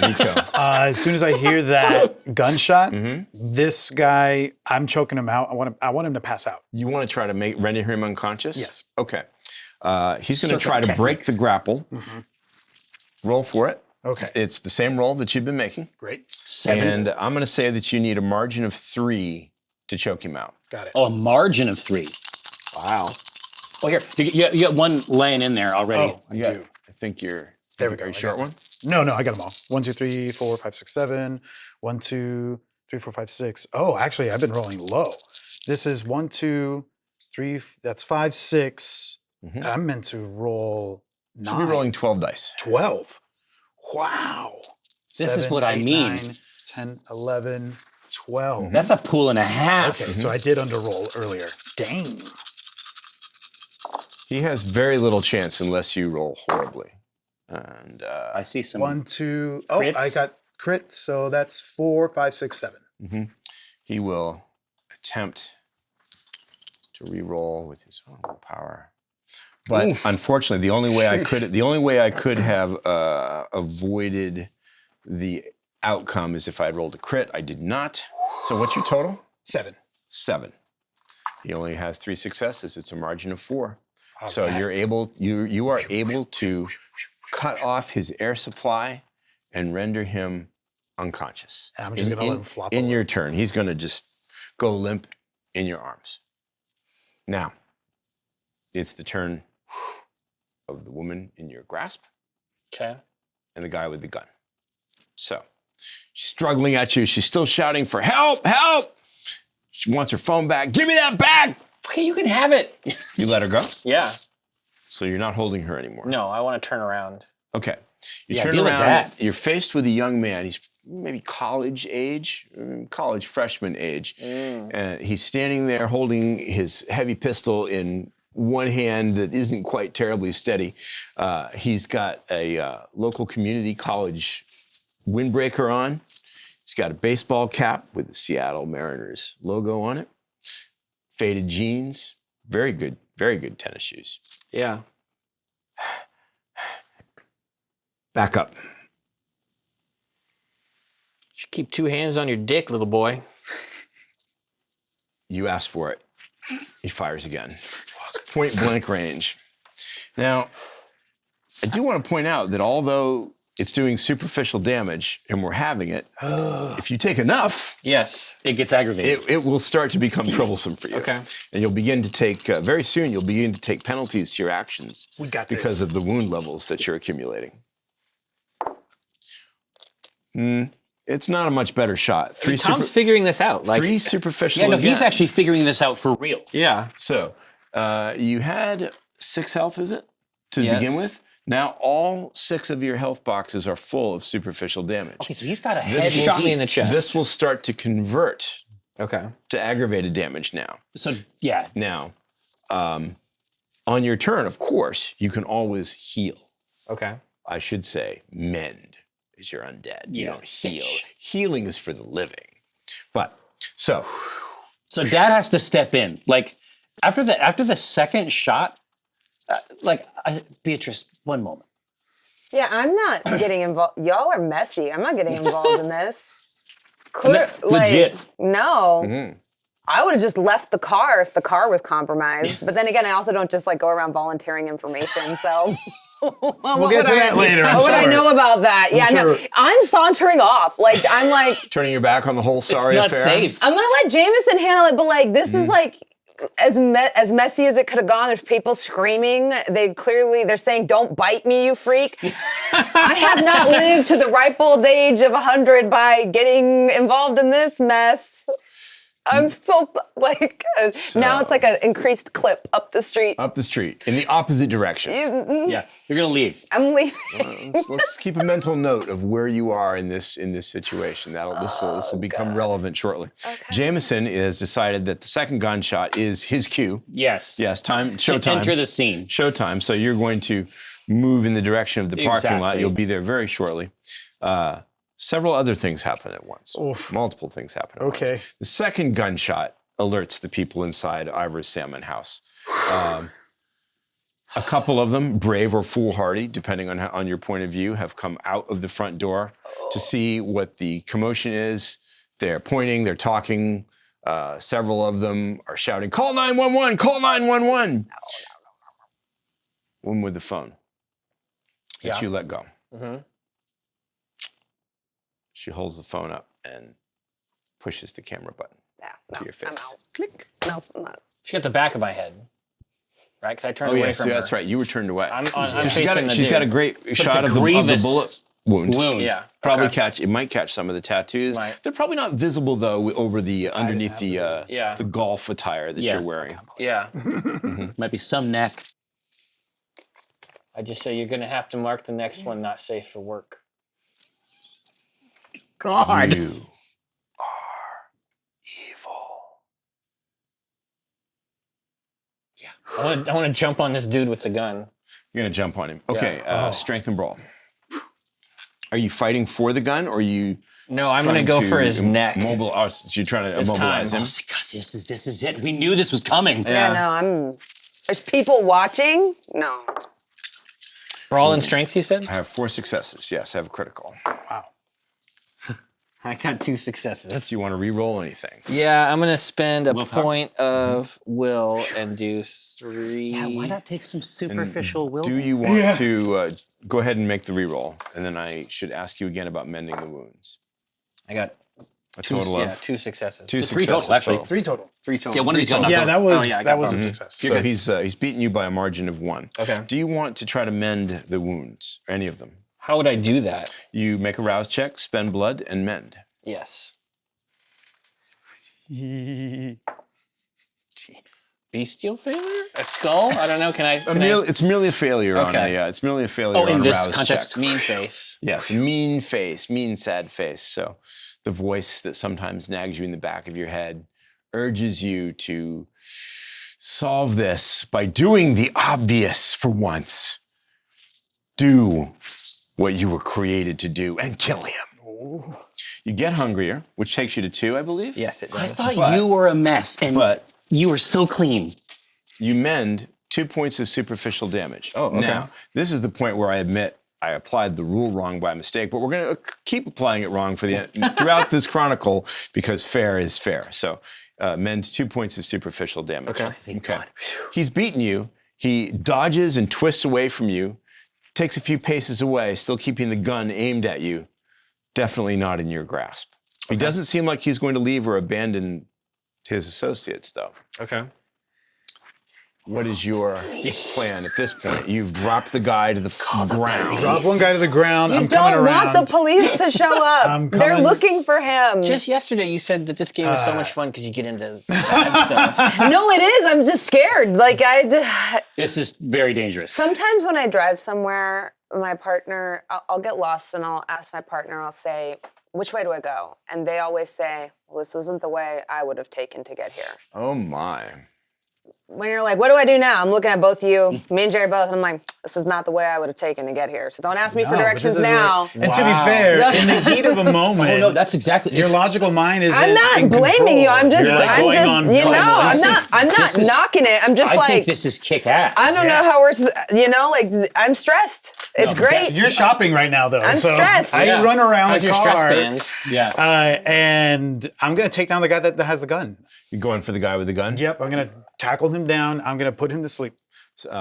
Rico. As soon as I hear that gunshot, Mhm. this guy, I'm choking him out. I want him to pass out. You want to try to render him unconscious? Yes. Okay. He's going to Circuit try to break the techniques. grapple. Roll for it. Okay. It's the same roll that you've been making. Great. 7. And I'm going to say that you need a margin of 3 to choke him out. Got it. Oh, a margin of 3. Wow. Oh, here. You got one laying in there already. Oh, I Yeah. do. I think you're. There we go. Are you I short got one? No, I got them all. 1, 2, 3, 4, 5, 6, 7. 1, 2, 3, 4, 5, 6. Oh, actually, I've been rolling low. This is 1, 2, 3. That's 5, 6. Mhm. I'm meant to roll 9. Should be rolling 12 dice. 12. Wow. This is what I mean. 9, 10, 11, 12. That's a pool and a half. Okay, so I did underroll earlier. Dang. He has very little chance unless you roll horribly. And I see some. 1, 2. Oh, I Crits? got crit. So that's 4, 5, 6, 7. he will attempt to re-roll with his own willpower. But unfortunately, the only way I could have avoided the outcome is if I had rolled a crit. I did not. So what's your total? 7. 7. He only has 3 successes. It's a margin of 4. So you are able to cut off his air supply and render him unconscious. And I'm just gonna let him flop in over. your turn. He's gonna just go limp in your arms. Now, it's the turn of the woman in your grasp Okay. and the guy with the gun. So, she's struggling at you. She's still shouting for help, help. She wants her phone back. Give me that back. Okay, you can have it. You let her go? Yeah. So you're not holding her anymore? No, I want to turn around. Okay. You Yeah, turn deal with around, that. you're faced with a young man. He's maybe college age, college freshman age. And he's standing there holding his heavy pistol in one hand that isn't quite terribly steady. He's got a local community college windbreaker on. He's got a baseball cap with the Seattle Mariners logo on it. Faded jeans. Very good tennis shoes. Yeah. Back up. Should keep two hands on your dick, little boy. You ask for it. He fires again. It's point blank range. Now, I do want to point out that although it's doing superficial damage and we're having it, if you take enough, Yes. It gets aggravated. it will start to become troublesome for you. Okay. And you'll begin to take, very soon, you'll begin to take penalties to your actions We got this. because of the wound levels that you're accumulating. It's not a much better shot. Tom's figuring this out. Like, Three superficial Yeah, no, he's again. actually figuring this out for real. yeah. So, you had 6 health, is it, to Yes. begin with? Now all 6 of your health boxes are full of superficial damage. Okay, so he's got a This heavy will- shot me in the chest. This will start to convert Okay. to aggravated damage now. So yeah, Now, on your turn, of course, you can always heal. Okay. I should say mend is your undead. You Yeah, don't heal. stitch. Healing is for the living. But, so, Dad has to step in. Like after the second shot, Beatrice, one moment. Yeah, I'm not getting involved. Y'all are messy. I'm not getting involved in this. Clear, Legit. No. I would have just left the car if the car was compromised. But then again, I also don't just like go around volunteering information. So We'll get to that later. I'm What would I sure. know about that? Yeah, no. sure. I'm sauntering off. Like I'm like turning your back on the whole sorry It's not affair. safe. I'm gonna let Jamison handle it. But like this is like as messy as it could have gone. There's people screaming. They're saying, "Don't bite me, you freak." I have not lived to the ripe old age of 100 by getting involved in this mess. I'm still like, now it's like an increased clip up the street. Up the street, in the opposite direction. Yeah, you're gonna leave. I'm leaving. Let's keep a mental note of where you are in this situation. This will become relevant shortly. Jamison has decided that the second gunshot is his cue. Yes. Yes, time, To showtime. enter the scene. Showtime. So you're going to move in the direction of the parking lot. Exactly. You'll be there very shortly. Several other things happen at once. Oof. Multiple things happen at once. Okay. The second gunshot alerts the people inside Ivor's Salmon House. A couple of them, brave or foolhardy, depending on your point of view, have come out of the front door to see what the commotion is. They're pointing, they're talking. Several of them are shouting, "Call 911, call 911." One with the phone that you let go. She holds the phone up and pushes the camera button to your face. I'm out. Click. No, I'm not. She got the back of my head. Right? Because I turned Oh away yes, from her. that's right. You were turned away. I'm she's got facing the she's got a dude. great shot a of the grievous bullet wound. Yeah. Probably Okay. it might catch some of the tattoos. Might. They're probably not visible though over the underneath the Yeah. the golf attire that Yeah. you're wearing. Yeah. Might be some neck. I just say you're gonna have to mark the next one not safe for work. God. You are evil. I want to jump on this dude with the gun. You're gonna jump on him. Okay, Yeah. strength and brawl. Are you fighting for the gun, or are you? No, I'm gonna go for his neck. So you're trying to It's immobilize time. him. Oh, God, this is it. We knew this was coming. Yeah, no, there's people watching? No. Brawl and strength, you said? I have 4 successes. Yes, I have a critical. Wow. I got 2 successes. Do you want to re-roll anything? Yeah, I'm gonna spend a Willpower. point of will and do 3. Yeah, why not take some superficial will? Do you want to go ahead and make the re-roll, and then I should ask you again about mending the wounds? I got A 2, total of 2 successes. 2 three successes total, actually. 3 total. 3 total. Yeah, one of these got knocked Yeah, over. that was Oh, yeah, I that got was a both. success. So he's beaten you by a margin of 1. Okay. Do you want to try to mend the wounds, or any of them? How would I do that? You make a rouse check, spend blood, and mend. Yes. Jeez. bestial failure? A skull? I don't know. It's merely a failure on it's merely a failure on in a this rouse context. check. Mean face. Yes, mean face, mean sad face. So the voice that sometimes nags you in the back of your head urges you to solve this by doing the obvious for once. Do what you were created to do and kill him. Ooh. You get hungrier, which takes you to 2, I believe. Yes, it does. I thought you were a mess, and you were so clean. You mend 2 points of superficial damage. Oh, okay. Now, this is the point where I admit I applied the rule wrong by mistake, but we're going to keep applying it wrong for throughout this chronicle because fair is fair. So mend 2 points of superficial damage. Okay. Thank God. He's beaten you. He dodges and twists away from you, takes a few paces away, still keeping the gun aimed at you. Definitely not in your grasp. He doesn't seem like he's going to leave or abandon his associates, though. Okay. What is your plan at this point? You've dropped the guy to the ground. Drop one guy to the ground. You I'm coming don't around. want the police to show up. They're coming. looking for him. Just yesterday, you said that this game is so much fun because you get into bad stuff. No, it is. I'm just scared. Like This is very dangerous. sometimes when I drive somewhere, my partner, I'll get lost and I'll ask my partner, I'll say, which way do I go? And they always say, well, this wasn't the way I would have taken to get here. Oh my. When you're like, what do I do now? I'm looking at both you, me and Jerry both, and I'm like, this is not the way I would have taken to get here. So don't ask me for No, but directions this is now. And to be fair, in the heat of a moment, Oh no, that's exactly. your logical mind is. I'm not blaming you. I'm just, You're like I'm going just, on you know, primal I'm instincts. not This is- knocking it. I'm just I like, think this is kick ass. I don't know how we're, you know, like I'm stressed. It's great. You're shopping right now, though. I'm so stressed. I Yeah. run around How's the your car, stress band? Yeah. and I'm gonna take down the guy that has the gun. You're going for the guy with the gun? Yep, I'm gonna tackle him down. I'm gonna put him to sleep.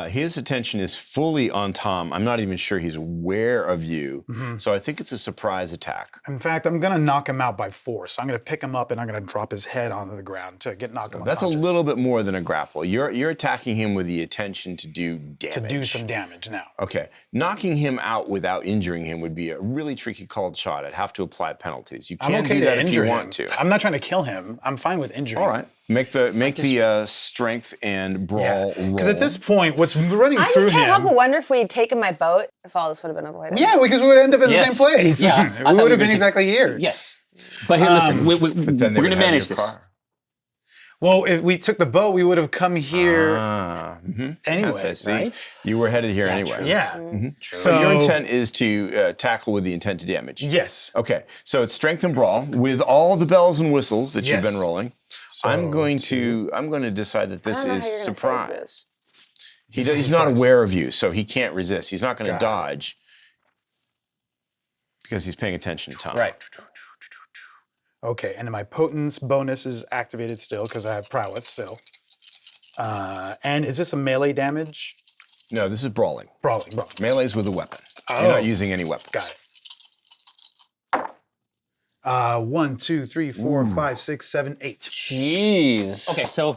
His attention is fully on Tom. I'm not even sure he's aware of you. So I think it's a surprise attack. In fact, I'm gonna knock him out by force. I'm gonna pick him up and I'm gonna drop his head onto the ground to get knocked him That's a unconscious. little bit more than a grapple. You're attacking him with the intention to do damage. to do some damage now. Okay. Knocking him out without injuring him would be a really tricky called shot. I'd have to apply penalties. You I'm can okay do to that if injure you him. want to. I'm not trying to kill him. I'm fine with injuring. All right. Make the strength and brawl roll. Because at this point, what's running I through just can't help him. but wonder if we'd taken my boat, if all this would have been avoided. Yeah, because we would end up in the Yes. same place. Yeah, I we thought would we have were been gonna- exactly here. Yeah. But here, listen, we're Then they going would to have manage your this. car. Well, if we took the boat, we would have come here Yes, anyway, I see. right? You were headed here anyway. Yeah. So your intent is to tackle with the intent to damage. Yes. Okay, so it's strength and brawl with all the bells and whistles that you've Yes. been rolling. I'm going to decide that this I don't know is how you're gonna say surprise. This is He's not surprise. aware of you, so he can't resist. He's not going to Got it. dodge because he's paying attention to Tom. Right. Okay, and then my potence bonus is activated still because I have prowess still. And is this a melee damage? No, this is brawling. Brawling. Melee's with a weapon. Oh. You're not using any weapons. Got it. 1, 2, 3, 4, 5, 6, 7, 8. Jeez. Okay, so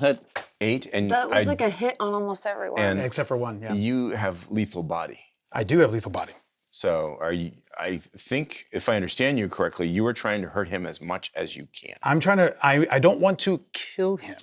8, and That was like a hit on almost everyone. and Except for 1, yeah. you have lethal body. I do have lethal body. So are you? I think if I understand you correctly, you are trying to hurt him as much as you can. I'm trying to, I don't want to kill him.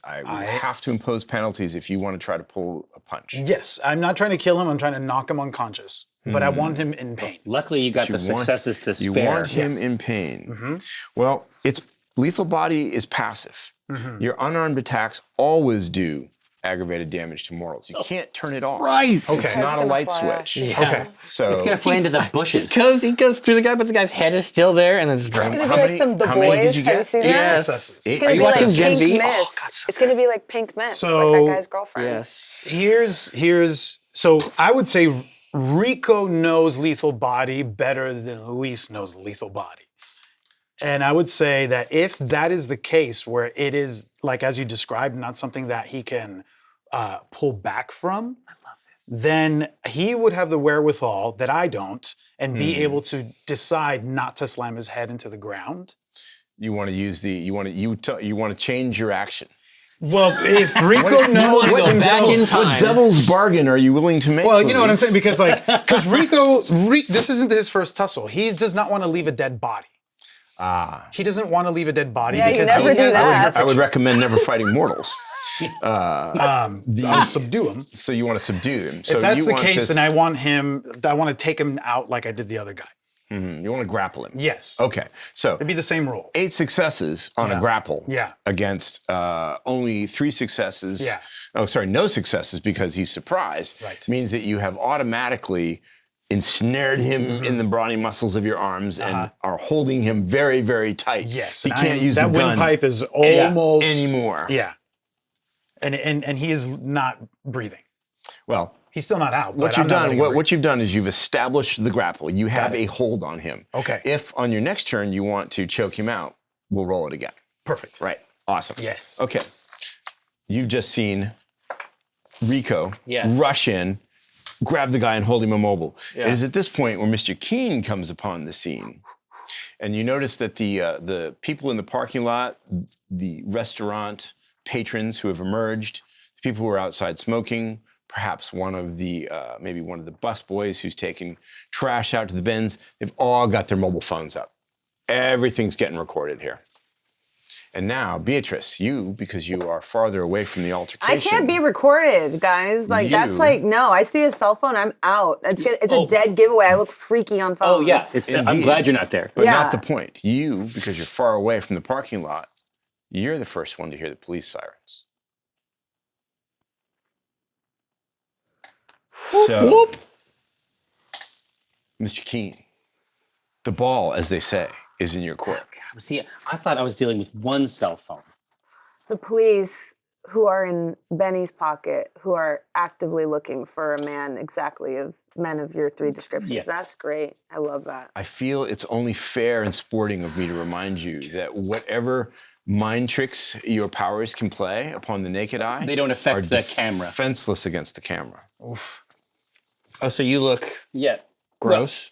I will have to impose penalties if you want to try to pull a punch. Yes, I'm not trying to kill him. I'm trying to knock him unconscious. But I want him in pain. luckily you got You the want- successes to You spare. want him in pain. Well, it's lethal body is passive. Your unarmed attacks always do aggravated damage to mortals. You can't turn it off. Christ. It's Okay. not a gonna light fly off. switch. Okay. So It's gonna fly into the bushes. He goes through the guy, but the guy's head is still there, and then just It's gonna How be like many- some The how many did Boys. you Have you get? seen Eight that? Yeah. successes. It's Eight. gonna you be watching like Gen Pink Z? Mist. It's gonna be like Pink Mist, So- like that guy's girlfriend. yes. Here's so I would say Rico knows lethal body better than Luis knows lethal body. And I would say that if that is the case, where it is, like as you described, not something that he can pull back from, then he would have the wherewithal that I don't and be able to decide not to slam his head into the ground. you want to use you want to change your action. Well, if Rico knows go back in himself, time. What devil's bargain are you willing to make? well, you know what I'm Luis? saying, because Rico, this isn't his first tussle. He does not want to leave a dead body. He doesn't want to leave a dead body Yeah, you because never he do has that. I would recommend never fighting mortals. I'll subdue him. So you want to subdue him. So If that's you the want case, this- then I want to take him out like I did the other guy. you want to grapple him. Yes. Okay. So It'd be the same rule. 8 successes on a grapple. Yeah. Against only 3 successes. Yeah. Oh, sorry, no successes because he's surprised. Right. Means that you have automatically ensnared him in the brawny muscles of your arms and are holding him very, very tight. Yes. He and can't use the that gun windpipe is almost anymore. Yeah. And he is not breathing. Well, He's still not out. what but you've I'm not done, letting him breathe. what you've done is you've established the grapple. You have it. a hold on him. Okay. If on your next turn you want to choke him out, we'll roll it again. Perfect. Right. Awesome. Yes. Okay. You've just seen Rico Yes. rush in, grab the guy and hold him immobile. Yeah. It is at this point where Mr. Keen comes upon the scene. And you notice that the people in the parking lot, the restaurant patrons who have emerged, the people who are outside smoking, perhaps maybe one of the bus boys who's taking trash out to the bins, they've all got their mobile phones up. Everything's getting recorded here. And now, Beatrice, because you are farther away from the altercation. I can't be recorded, guys. Like that's You- like no. I see a cell phone, I'm out. It's a dead giveaway. I look freaky on phone. Oh yeah, I'm Indeed. glad you're not there. But Yeah. not the point. You, because you're far away from the parking lot, you're the first one to hear the police sirens. So, Mr. Keen, the ball, as they say, is in your court. See, I thought I was dealing with one cell phone. The police who are in Benny's pocket, who are actively looking for a man men of your 3 descriptions. Yeah. That's great. I love that. I feel it's only fair and sporting of me to remind you that whatever mind tricks your powers can play upon the naked eye, They don't affect the camera. defenseless against the camera. Oof. Oh, so you look Yeah. gross?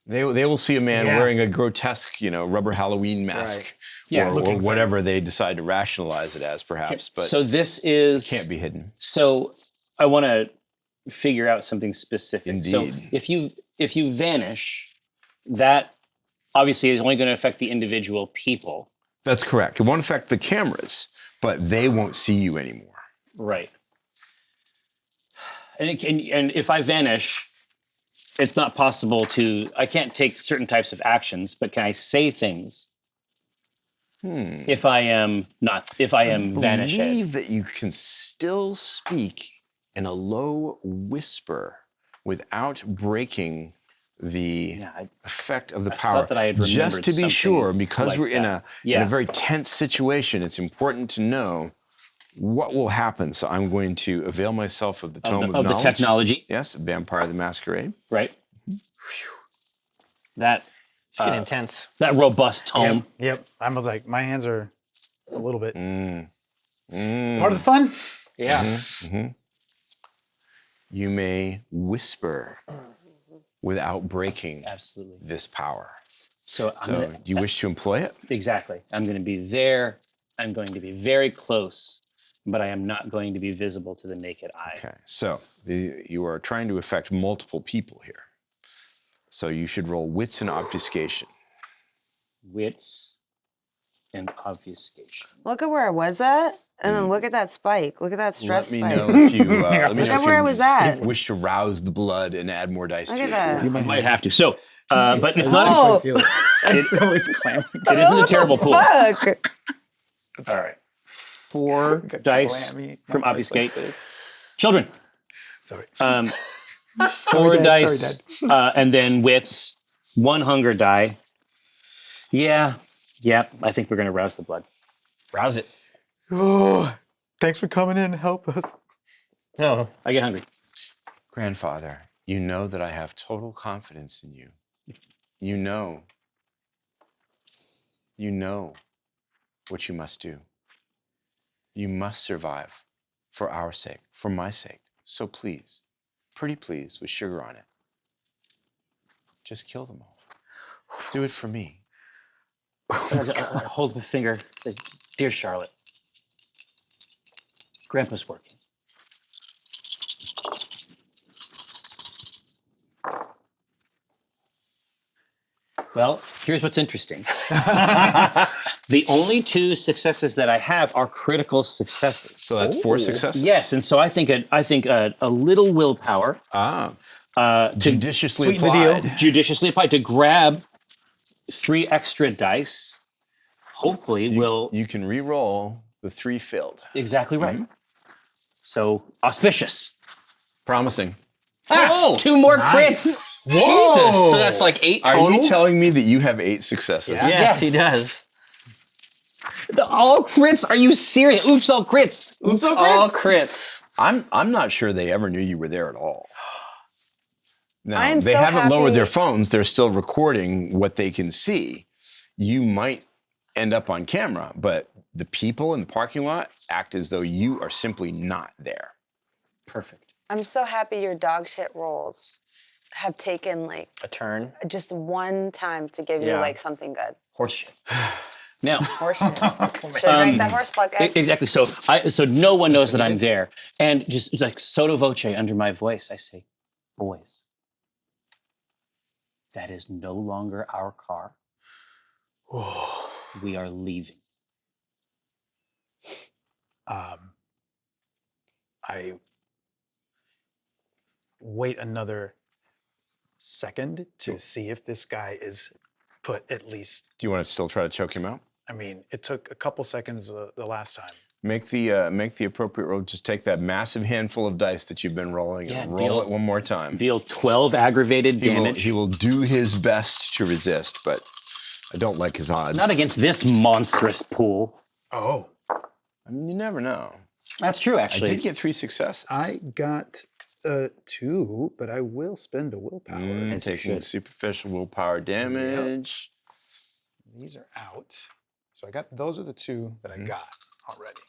They will see a man Yeah. wearing a grotesque, rubber Halloween mask, Right. Yeah, or looking whatever they decide to rationalize it as, perhaps. But So this is can't be hidden. So I want to figure out something specific. So Indeed. if you vanish, that obviously is only going to affect the individual people. That's correct. It won't affect the cameras, but they won't see you anymore. Right. And if I vanish, it's not possible I can't take certain types of actions, but can I say things if I am vanished? Believe that you can still speak in a low whisper without breaking the Yeah, effect of the I power. thought that I had Just remembered to be something sure, because like we're in that. a very tense situation, it's important to know what will happen. So I'm going to avail myself of the tome of of the knowledge. technology, Yes, Vampire the Masquerade. right? That It's getting intense. that robust tome. Yep. I was like, my hands are a little bit Mm. part of the fun. Yeah. You may whisper without breaking Absolutely. this power. So I'm So, gonna, do you wish to employ it? exactly. I'm going to be there. I'm going to be very close, but I am not going to be visible to the naked eye. Okay, so you are trying to affect multiple people here. So you should roll wits and obfuscation. Wits and obfuscation. Look at where I was at, and then look at that spike. Look at that stress Let me spike. know if you, let me Look know at if where you I was at. wish to rouse the blood and add more dice Look to at your that. pool. I might have to. So, but it's not. Oh, So it's clamming. It isn't a terrible pool. fuck. All right. 4 dice from obfuscate. Children. Sorry. 4 Dad, dice, sorry, and then wits. 1 hunger die. Yeah. I think we're gonna rouse the blood. Rouse it. Oh, thanks for coming in. Help us. No. I get hungry. Grandfather, you know that I have total confidence in you. You know what you must do. You must survive for our sake, for my sake. So please, pretty please, with sugar on it, just kill them all. Do it for me. Hold the finger. Say, dear Charlotte, Grandpa's working. Well, here's what's interesting. The only 2 successes that I have are critical successes. So that's 4 successes. Yes, and so I think a little willpower to Judiciously sweeten the applied. deal. judiciously applied to grab 3 extra dice. Hopefully, will You can re-roll the 3 failed. exactly right. So auspicious. Promising. Oh, 2 more crits. Jesus! So that's like 8 Are total. you telling me that you have 8 successes? Yeah. Yes, Yes. he does. All crits? Are you serious? Oops, all crits. Oops, all All crits. crits. I'm not sure they ever knew you were there at all. Now, I am they so haven't lowered their happy- phones. They're still recording what they can see. You might end up on camera, but the people in the parking lot act as though you are simply not there. Perfect. I'm so happy your dog shit rolls have taken like A turn. just one time to give you Yeah. like something good. Horse shit. Now, Horse shit. Should drink that horse blood, guys. exactly. So no one knows that I'm there, and just it's like sotto voce under my voice, I say, "Boys, that is no longer our car. We are leaving." I wait another second to see if this guy is put at least. Do you want to still try to choke him out? I mean, it took a couple seconds the last time. Make the appropriate roll. Just take that massive handful of dice that you've been rolling Yeah, and roll deal- it one more time. Deal 12 aggravated He will, damage. he will do his best to resist, but I don't like his odds. Not against this monstrous pool. Oh, I mean, you never know. That's true, I actually. did get 3 successes. I got 2, but I will spend a willpower. Taking should. superficial willpower damage. These are out. So I got those are the 2 that I got already.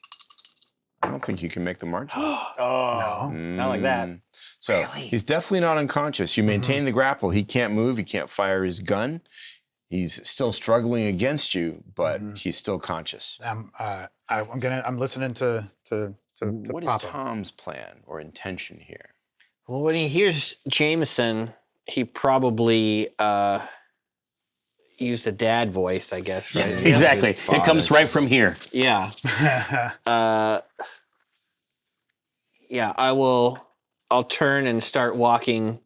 I don't think you can make the margin. Oh, Not like that. So he's definitely not unconscious. You maintain the grapple. He can't move. He can't fire his gun. He's still struggling against you, but he's still conscious. I'm listening to What is Papa. Tom's plan or intention here? Well, when he hears Jamison, he probably used a dad voice, I guess, right? Exactly. It comes right from here. Yeah. Yeah, I'll turn and start walking.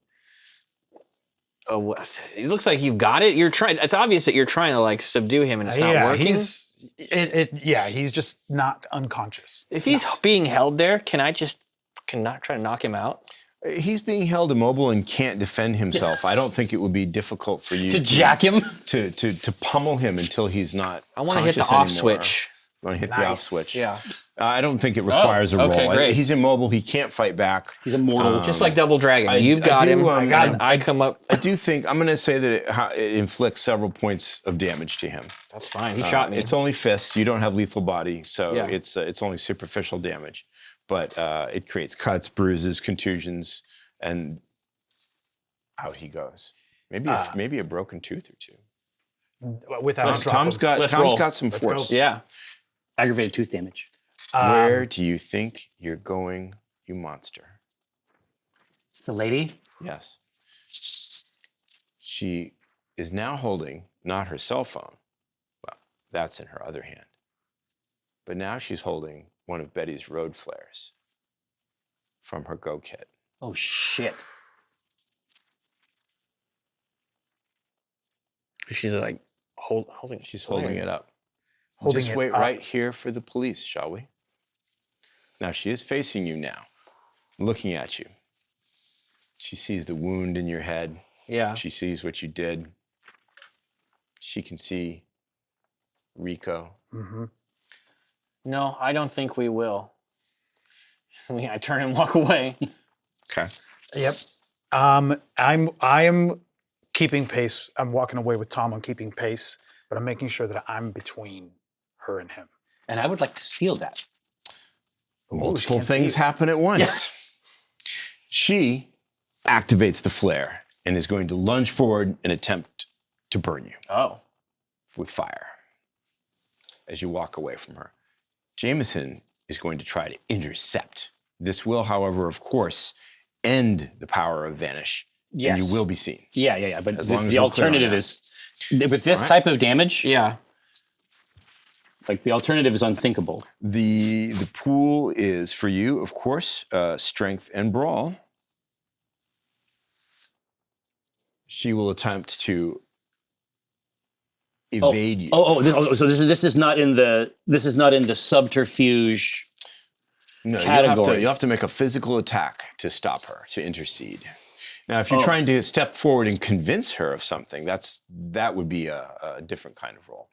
Oh, it looks like you've got it. It's obvious that you're trying to like subdue him and it's not working. He's just not unconscious. If he's being held there, can I not try to knock him out? He's being held immobile and can't defend himself. I don't think it would be difficult for you To jack him? to pummel him until he's not. I want to hit the conscious off anymore. switch. You want to hit the off Nice. switch? Yeah. I don't think it requires a roll. okay, great. He's immobile. He can't fight back. He's immortal. Just like Double Dragon. I You've got do, him. I got him. I come up. I do think I'm going to say that it inflicts several points of damage to him. That's fine. He shot me. It's only fists. You don't have lethal body, so Yeah. it's only superficial damage, but it creates cuts, bruises, contusions, and out he goes. Maybe a broken tooth or two. Without a drop Tom's of- got roll. some Let's force. go. Yeah. Aggravated tooth damage. Where do you think you're going, you monster? It's the lady. Yes. She is now holding not her cell phone. Well, that's in her other hand. But now she's holding one of Betty's road flares from her Go kit. Oh, shit. She's like holding. She's holding it up. Holding Just it wait up. right here for the police, shall we? Now she is facing you now, looking at you. She sees the wound in your head. Yeah. She sees what you did. She can see Rico. No, I don't think we will. I turn and walk away. Okay. Yep. I am keeping pace. I'm walking away with Tom on keeping pace, but I'm making sure that I'm between her and him. And I would like to steal that. Multiple can't see things you. happen at once. She activates the flare and is going to lunge forward and attempt to burn you Oh. with fire as you walk away from her. Jamison is going to try to intercept. This will, however, of course, end the power of Vanish. And Yes. you will be seen. Yeah. But As long as the we're clear on alternative that. is with this type of damage. Yeah. Like the alternative is unthinkable. The pool is for you, of course, strength and brawl. She will attempt to evade you. So this is not in the subterfuge No, category. you'll have to make a physical attack to stop her, to intercede. Now, if you're trying to step forward and convince her of something, that would be a different kind of role.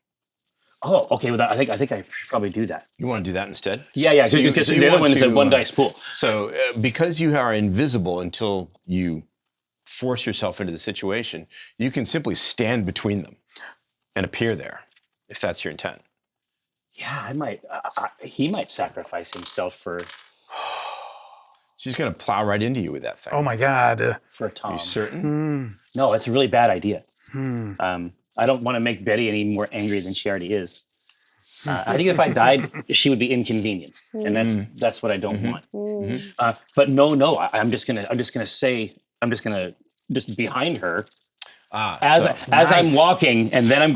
Oh, okay. Well, I think I should probably do that. You want to do that instead? Yeah. Because the other one is a one dice pool. So because you are invisible until you force yourself into the situation, you can simply stand between them and appear there, if that's your intent. Yeah, I might. He might sacrifice himself for She's going to plow right into you with that thing. Oh my God. for Tom. Are you certain? No, it's a really bad idea. I don't want to make Betty any more angry than she already is. I think if I died, she would be inconvenienced, and that's what I don't want. But no, I'm just gonna behind her as I'm walking, and then I'm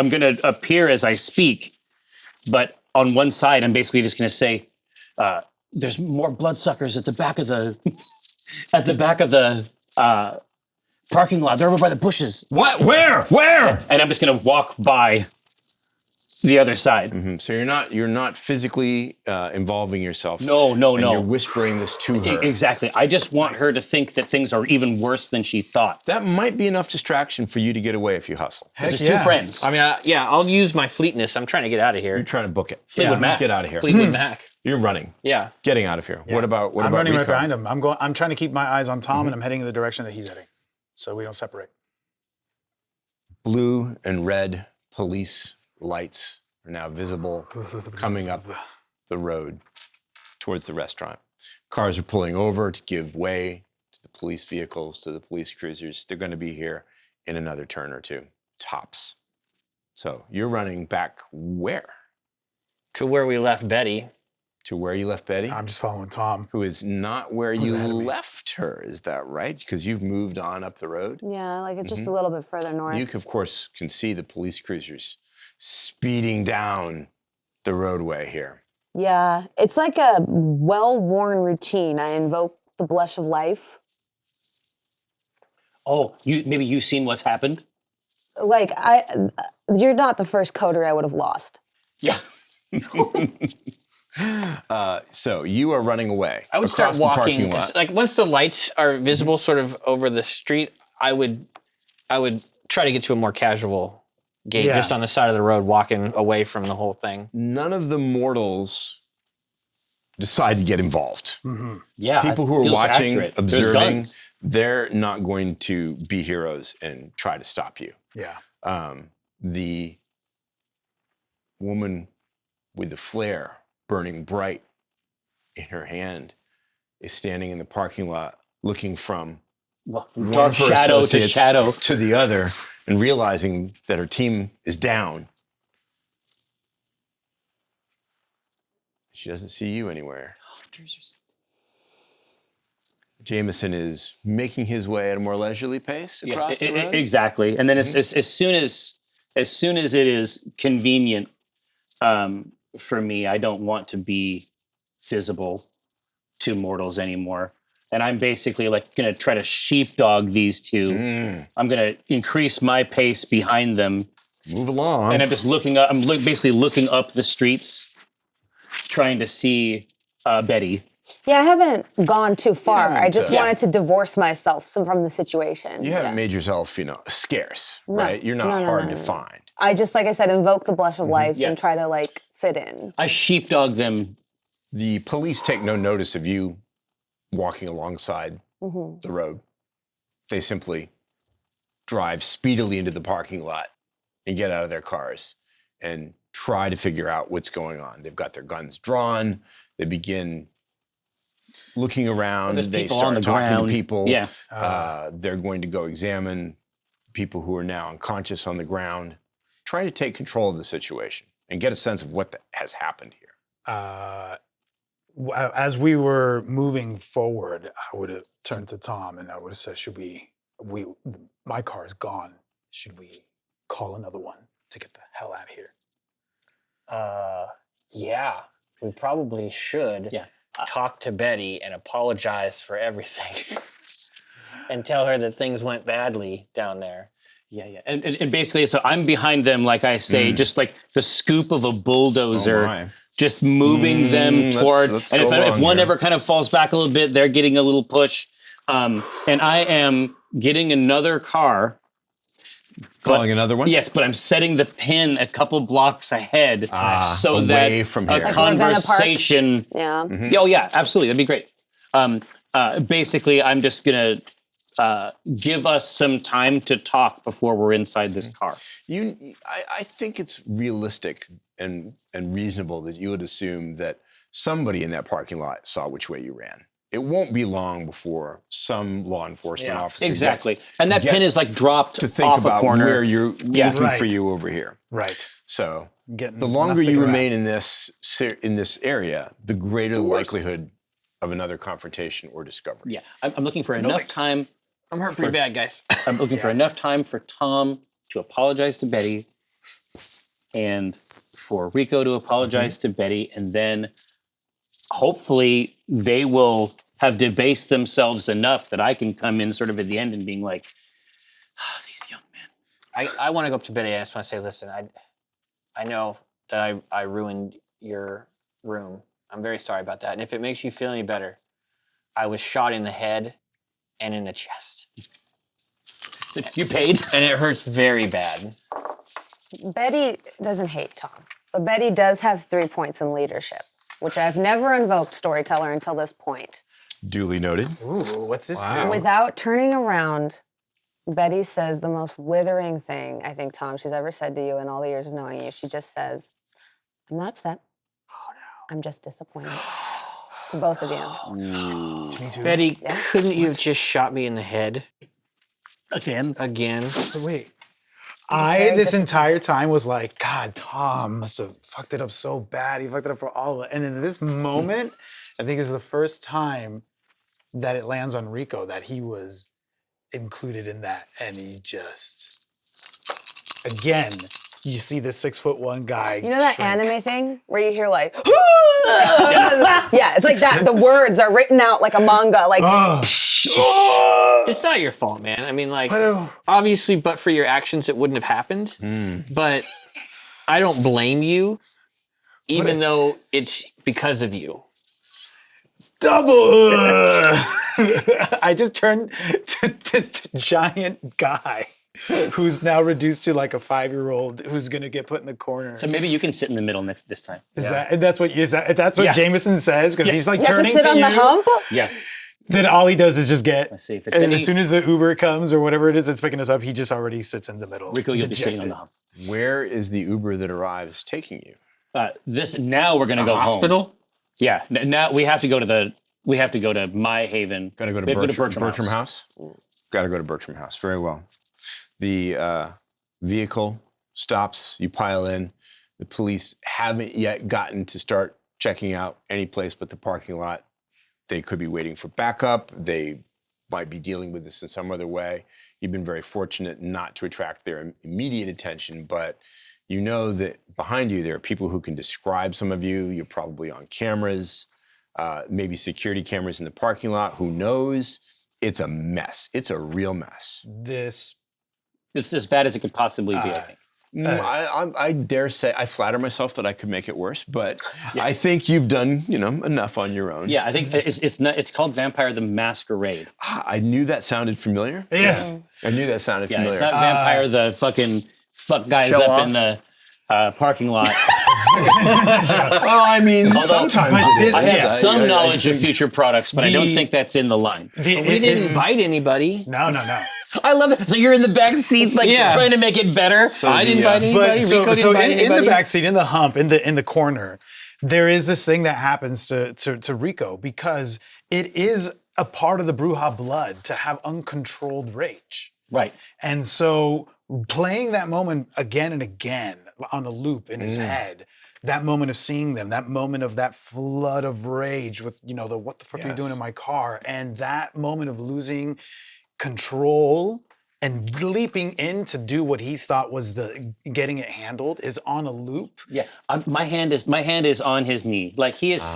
gonna appear as I speak. But on one side, I'm basically just gonna say, "There's more bloodsuckers at the back of the parking lot. They're over by the bushes." What? Where? And I'm just gonna walk by the other side. So you're not physically involving yourself. No. You're whispering this to her. Exactly. I just want her to think that things are even worse than she thought. That might be enough distraction for you to get away if you hustle. There's two friends. I mean, I'll use my fleetness. I'm trying to get out of You're here. trying to book it. Fleetwood Mac. Get out of here. Fleetwood Mac. You're running. Yeah. Getting out of here. What about I'm running Rico? right behind him. I'm trying to keep my eyes on Tom, and I'm heading in the direction that he's heading, so we don't separate. Blue and red police lights are now visible coming up the road towards the restaurant. Cars are pulling over to give way to the police vehicles, to the police cruisers. They're going to be here in another turn or two, tops. So you're running back where? To where we left Betty. To where you left Betty? I'm just following Tom. Who is not where Who's you ahead of me? left her, is that right? Because you've moved on up the road. Yeah, like just a little bit further north. You, of course, can see the police cruisers speeding down the roadway here. Yeah, it's like a well-worn routine. I invoke the blush of life. Oh, maybe you've seen what's happened? Like you're not the first coder I would have lost. Yeah. So you are running away. I would across start the walking. parking lot. Like once the lights are visible, sort of over the street, I would try to get to a more casual gait, Yeah. just on the side of the road, walking away from the whole thing. None of the mortals decide to get involved. Yeah. People who it are feels watching, accurate. There's observing, guns. they're not going to be heroes and try to stop you. Yeah. The woman with the flare burning bright in her hand is standing in the parking lot looking from Well, from one dark of her shadow to associates shadow. to the other and realizing that her team is down. She doesn't see you anywhere. Jamison is making his way at a more leisurely pace across the road. Exactly. And then as soon as it is convenient for me, I don't want to be visible to mortals anymore. And I'm basically like going to try to sheepdog these two. I'm going to increase my pace behind them. Move along. And I'm just looking up. Basically looking up the streets, trying to see Betty. Yeah, I haven't gone too far. I just Yeah. wanted to divorce myself from the situation. You haven't Yeah. made yourself, scarce, right? You're not No, hard to find. I just, like I said, invoke the blush of life Yeah. and try to fit in. I sheepdog them. The police take no notice of you walking alongside the road. They simply drive speedily into the parking lot and get out of their cars and try to figure out what's going on. They've got their guns drawn. They begin looking around. There's They people start on the talking ground. to people. Yeah. They're going to go examine people who are now unconscious on the ground, trying to take control of the situation and get a sense of what has happened here. As we were moving forward, I would have turned to Tom and I would have said, my car is gone. Should we call another one to get the hell out of here? Yeah, we probably should talk to Betty and apologize for everything. And tell her that things went badly down there. Yeah. And basically, so I'm behind them, like I say, just like the scoop of a bulldozer, just moving them toward. Let's and if one here. ever kind of falls back a little bit, they're getting a little push. And I am getting another car. Calling another one? Yes, but I'm setting the pin a couple blocks ahead so away that from here. a conversation. Yeah. Oh, yeah, absolutely. That'd be great. Basically, I'm just going to give us some time to talk before we're inside this car. I think it's realistic and reasonable that you would assume that somebody in that parking lot saw which way you ran. It won't be long before some law enforcement officer exactly. And that pin is like dropped to think off about a corner. where you're looking for you over here. Right. So Getting the longer nothing you around. remain in this area, the greater the likelihood of another confrontation or discovery. Yeah, I'm looking for enough time. I'm hurt pretty bad, guys. I'm looking for enough time for Tom to apologize to Betty and for Rico to apologize to Betty, and then hopefully they will have debased themselves enough that I can come in sort of at the end and being like, these young men. I want to go up to Betty. I just want to say, listen, I know that I ruined your room. I'm very sorry about that. And if it makes you feel any better, I was shot in the head and in the chest. You paid? And it hurts very bad. Betty doesn't hate Tom, but Betty does have 3 points in leadership, which I've never invoked Storyteller until this point. Duly noted. Ooh, what's this do? Without turning around, Betty says the most withering thing, I think, Tom, she's ever said to you in all the years of knowing you. She just says, I'm not upset. Oh, no. I'm just disappointed. To both of you. Me too. Betty, couldn't you have just shot me in the head? Again? Wait. I, this entire time, was like, God, Tom must have fucked it up so bad. He fucked it up for all of it. And in this moment, I think is the first time that it lands on Rico that he was included in that. And he just, again, you see the 6'1" guy. You know that shrink. anime thing where you hear like, yeah, it's like that. The words are written out like a manga. Like, It's not your fault, man. I mean, like, But, obviously, but for your actions, it wouldn't have happened. But I don't blame you, even though it's because of you. double. I just turned to this giant guy who's now reduced to like a 5-year-old who's gonna get put in the corner. So maybe you can sit in the middle this time. That's what Jamison says because he's like you have to turning sit to on you. the hump? Yeah. Then all he does is just get. Let's see if it's and as soon as the Uber comes or whatever it is that's picking us up, he just already sits in the middle. Rico, you'll be sitting on the hump. Where is the Uber that arrives taking you? Now we're gonna go Hospital? home. Yeah. Now we have to go to My Haven. Got to go to We have Bertram House. Got to go to Bertram House. Very well. The vehicle stops. You pile in. The police haven't yet gotten to start checking out any place but the parking lot. They could be waiting for backup. They might be dealing with this in some other way. You've been very fortunate not to attract their immediate attention, but you know that behind you there are people who can describe some of you. You're probably on cameras, maybe security cameras in the parking lot. Who knows? It's a mess. It's a real mess. It's as bad as it could possibly be, I think. I dare say, I flatter myself that I could make it worse, but I think you've done, enough on your own. Yeah, I think it's called Vampire the Masquerade. I knew that sounded familiar. Yes. I knew that sounded Yeah, familiar. it's not Vampire the fucking fuck guys Show up off. in the parking lot. Well, I mean, sometimes it is. I have some knowledge of future products, but I don't think that's in the line. We didn't bite anybody. No. I love it. So you're in the back seat, like trying to make it better. I didn't bite anybody. But Rico didn't bite in anybody. the backseat, in the hump, in the corner, there is this thing that happens to Rico because it is a part of the Brujah blood to have uncontrolled rage. Right. And so playing that moment again and again on a loop in his head, that moment of seeing them, that moment of that flood of rage with, what the fuck are you doing in my car? And that moment of losing control and leaping in to do what he thought was the getting it handled is on a loop. Yeah, my hand is on his knee. Like he's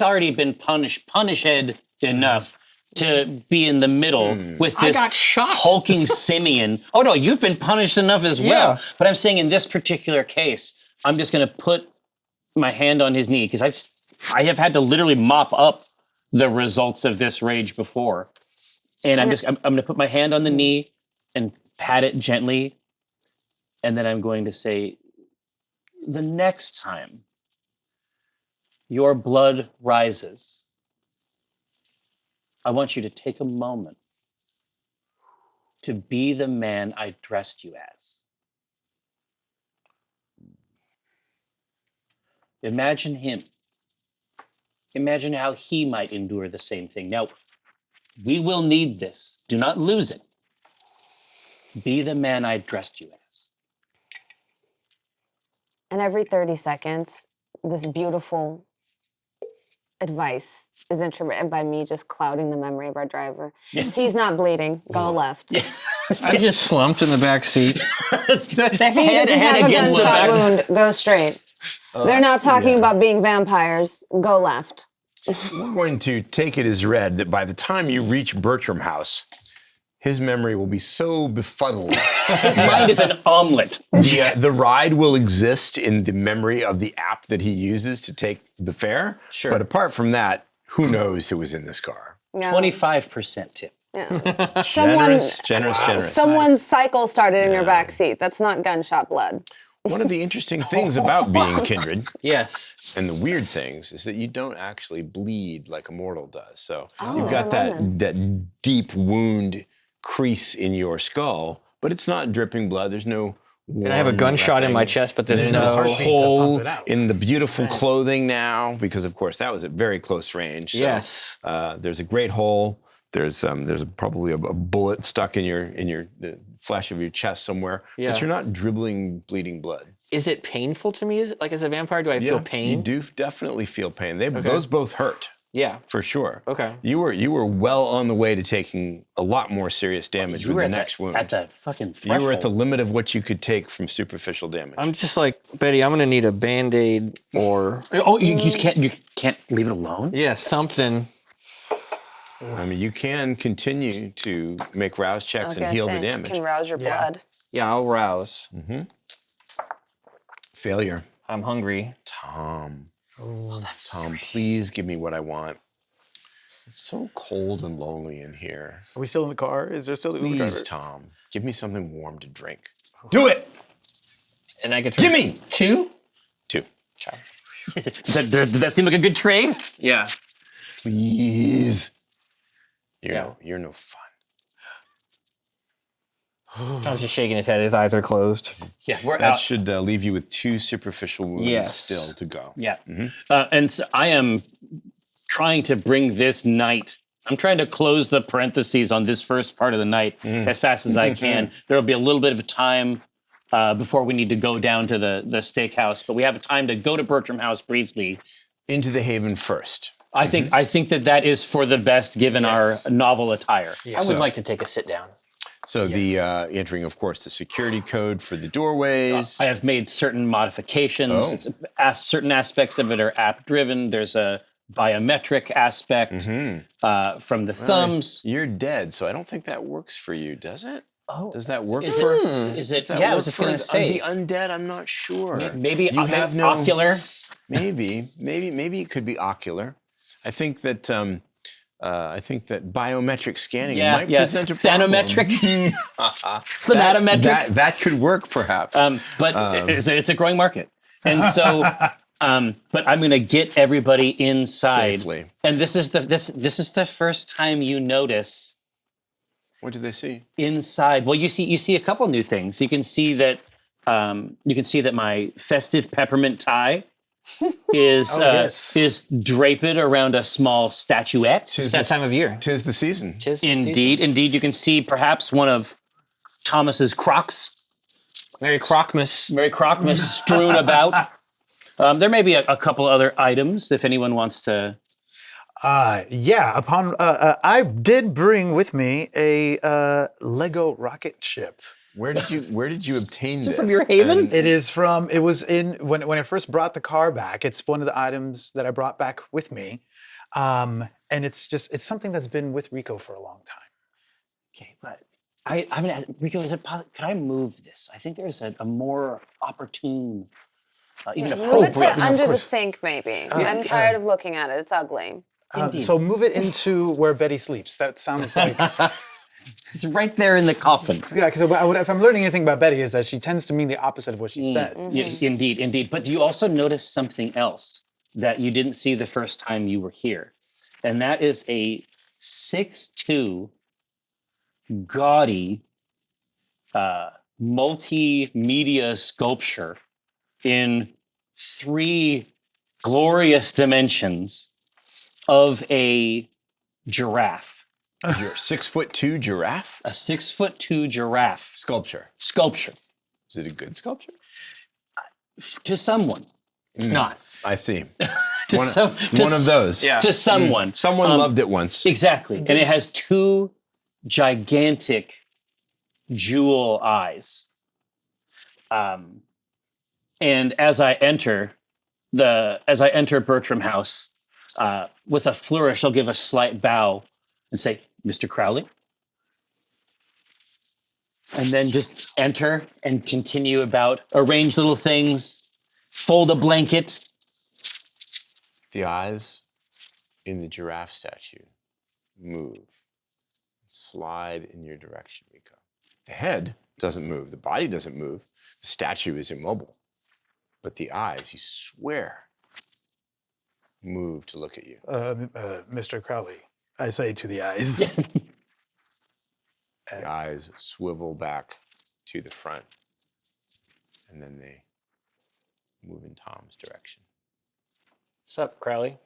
already been punished enough to be in the middle with this got shot. hulking simian. Oh no, you've been punished enough as well. But I'm saying in this particular case, I'm just going to put my hand on his knee because I have had to literally mop up the results of this rage before, and I'm going to put my hand on the knee and pat it gently, and then I'm going to say, the next time your blood rises, I want you to take a moment to be the man I dressed you as. Imagine him. Imagine how he might endure the same thing. Now, we will need this. Do not lose it. Be the man I dressed you as. And every 30 seconds, this beautiful advice is interrupted by me just clouding the memory of our driver. He's not bleeding. Go left. I just slumped in the back seat. If he doesn't have a gunshot wound, go straight. They're not talking about being vampires. Go left. We're going to take it as read that by the time you reach Bertram House, his memory will be so befuddled. His mind is an omelet. The ride will exist in the memory of the app that he uses to take the fare. Sure. But apart from that, who knows who was in this car? No. 25% tip. Yeah. Generous. Someone's cycle started in your back seat. That's not gunshot blood. One of the interesting things about being kindred Yes. and the weird things is that you don't actually bleed like a mortal does. So you've got that deep wound crease in your skull, but it's not dripping blood. There's no And I have a gunshot in my chest, but there's no heartbeat to hole pump it out. in the beautiful clothing now, because of course that was at very close range. So, Yes. there's a great hole. There's probably a bullet stuck in the flesh of your chest somewhere, Yeah. but you're not dribbling bleeding blood. Is it painful to me? Like as a vampire, do I feel pain? You do definitely feel pain. Those both hurt. Yeah. For sure. Okay. You were well on the way to taking a lot more serious damage with the next wound. At the fucking threshold. You were at the limit of what you could take from superficial damage. I'm just like, Betty, I'm gonna need a Band-Aid or Oh, you can't leave it alone? something. I mean, you can continue to make rouse checks and heal the damage. Can rouse your blood. Yeah, I'll rouse. Failure. I'm hungry. Tom. Tom, please give me what I want. It's so cold and lonely in here. Are we still in the car? Is there still the Uber driver? Please, Tom, give me something warm to drink. Do it! And I get Give me! 2? 2. Does that seem like a good trade? Yeah. Please. Yeah. You're no fun. Tom's just shaking his head. His eyes are closed. Yeah, we're That out. should leave you with 2 superficial wounds Yes. still to go. Yeah. And so I am trying to bring this night, I'm trying to close the parentheses on this first part of the night as fast as I can. There will be a little bit of a time before we need to go down to the steakhouse, but we have a time to go to Bertram House briefly. Into the Haven first. I think that is for the best given our novel attire. I would like to take a sit down. So the entering, of course, the security code for the doorways. I have made certain modifications. Certain aspects of it are app-driven. There's a biometric aspect from the thumbs. You're dead, so I don't think that works for you, does it? Oh, Does that work is for? it? Is it? Does that Yeah, I work was just for going to say. the undead. I'm not sure. Maybe You have no- ocular. Maybe it could be ocular. I think that biometric scanning might present a problem. Thanometric. Thanatometric. That could work, perhaps. But it's a growing market, and so. But I'm going to get everybody inside, Safely. and this is the first time you notice What do they see? inside. Well, you see a couple new things. You can see that my festive peppermint tie is is draped around a small statuette. It's that time of year. Tis the season. Indeed, you can see perhaps one of Thomas's Crocs. Merry Crockmas. Strewn about. There may be a couple other items if anyone wants to. Yeah. I did bring with me a Lego rocket ship. Where did you obtain Is this? it from your haven? And- It was in when I first brought the car back. It's one of the items that I brought back with me, and it's something that's been with Rico for a long time. Okay, but I'm gonna ask, Rico, is it possible? Could I move this? I think there's a more opportune, even Move it appropriate. to under the course. sink, maybe. I'm tired of looking at it. It's ugly. Indeed. So move it into where Betty sleeps. That sounds like It's right there in the coffin. yeah. Because if I'm learning anything about Betty, is that she tends to mean the opposite of what she says. Indeed. But you also notice something else that you didn't see the first time you were here, and that is a 6'2", gaudy, multimedia sculpture in 3 glorious dimensions of a giraffe. Your 6'2" giraffe A 6'2" giraffe sculpture. Is it a good sculpture? To someone. It's not. I see. To One of those. Yeah. To someone. Someone loved it once. Exactly. And it has 2 gigantic jewel eyes. And as I enter Bertram House, with a flourish, I'll give a slight bow and say, Mr. Crowley. And then just enter and continue about, arrange little things, fold a blanket. The eyes in the giraffe statue move, slide in your direction, Rico. The head doesn't move. The body doesn't move. The statue is immobile. But the eyes, you swear, move to look at you. Mr. Crowley, I say to the eyes. The eyes swivel back to the front, and then they move in Tom's direction. What's up, Crowley?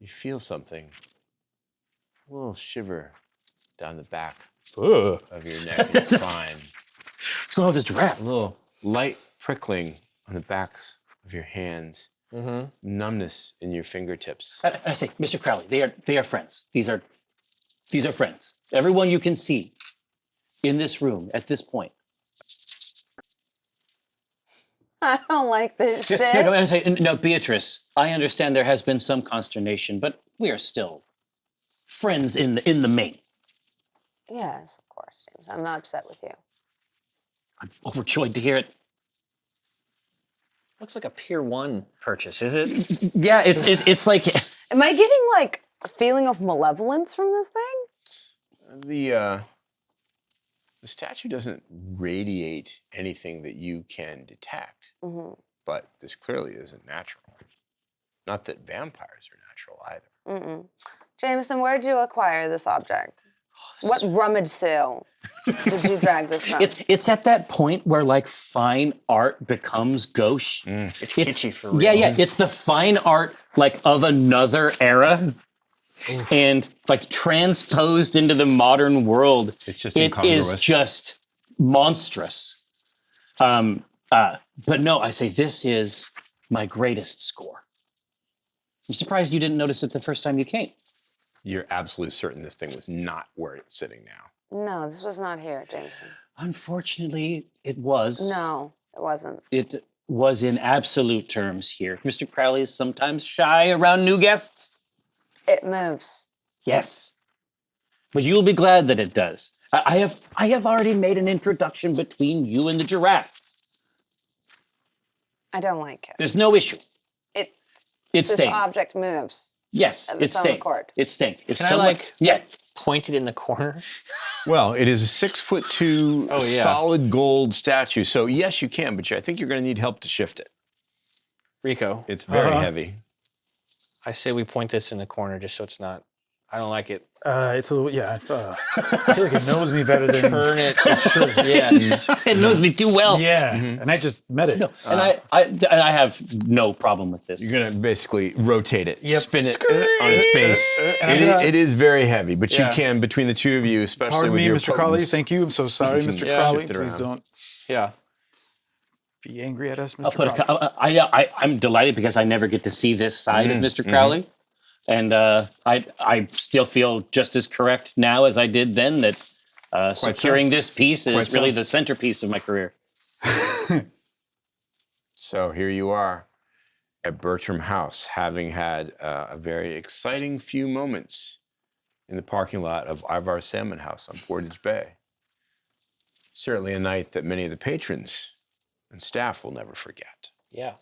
You feel something, a little shiver down the back Ugh. of your neck and spine. What's going on with this giraffe? A little light prickling on the backs of your hands. Numbness in your fingertips. I say, Mr. Crowley, they are friends. These are friends. Everyone you can see in this room at this point. I don't like this shit. No, I say, no, Beatrice, I understand there has been some consternation, but we are still friends in the main. Yes, of course, James. I'm not upset with you. I'm overjoyed to hear it. Looks like a Pier 1 purchase, is it? Yeah, it's like Am I getting like a feeling of malevolence from this thing? The statue doesn't radiate anything that you can detect, but this clearly isn't natural. Not that vampires are natural either. Jamison, where did you acquire this object? What rummage sale did you drag this from? it's at that point where like fine art becomes gauche. It's kitschy for real. Yeah. It's the fine art like of another era. And like transposed into the modern world, It's just it incongruous. is just monstrous. But no, I say this is my greatest score. I'm surprised you didn't notice it the first time you came. You're absolutely certain this thing was not where it's sitting now. No, this was not here, Jameson. Unfortunately, it was. No, it wasn't. It was in absolute terms here. Mr. Crowley is sometimes shy around new guests. It moves. Yes. But you'll be glad that it does. I have already made an introduction between you and the giraffe. I don't like it. There's no issue. It It's this staying. object moves. Yes, of it's its own staying. accord. It's staying. If Can I, someone, like- yeah, Pointed in the corner. Well, it is a 6'2" Oh, yeah. solid gold statue. So yes, you can, but I think you're going to need help to shift it. Rico, It's very heavy. I say we point this in the corner just so it's not. I don't like it. It's a little, yeah. I feel like it knows me better than Turn it. it should. Yeah. it knows me too well. Yeah, and I just met it. And I have no problem with this. You're going to basically rotate it, Yep. spin it on its base. And It is very heavy, but Yeah. you can, between the two of you, especially Pardon with me, your Mr. Crowley. potence, Thank you. I'm so sorry, you can Mr. shift Crowley. it Please around. don't. Yeah. Be angry at us, Mr. I'll put Crowley. I'm delighted because I never get to see this side of Mr. Crowley. And I still feel just as correct now as I did then that securing this piece is really the centerpiece of my career. So here you are at Bertram House, having had a very exciting few moments in the parking lot of Ivar's Salmon House on Portage Bay. Certainly a night that many of the patrons and staff will never forget. Yeah.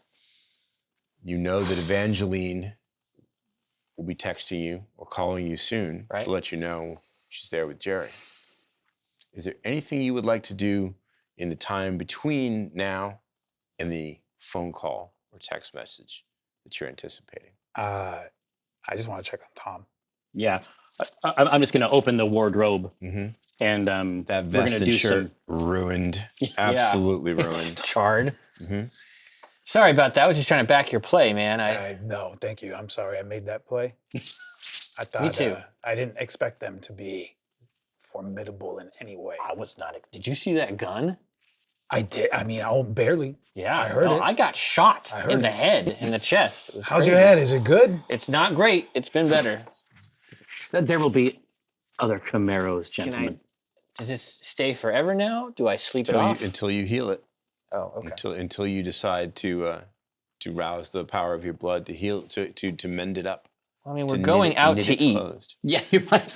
You know that Evangeline will be texting you or calling you soon to let you know she's there with Jerry. Is there anything you would like to do in the time between now and the phone call or text message that you're anticipating? I just want to check on Tom. Yeah. I'm just going to open the wardrobe and That we're vest going to and do shirt some. ruined. Absolutely ruined. Charred. Sorry about that. I was just trying to back your play, man. No, thank you. I'm sorry I made that play. I thought Me too. I didn't expect them to be formidable in any way. I was not. Did you see that gun? I did. I mean, barely. Yeah, I heard it. I got shot I heard in the it. head, in the chest. It was How's your crazy. head? Is it good? It's not great. It's been better. There will be other Camaros, Can gentlemen. Does this stay forever now? Do I sleep it off? Until you heal it. Oh, okay. Until you decide to rouse the power of your blood to heal to mend it up. I mean, to we're knit going it- out knit to it eat. closed. Yeah, you might.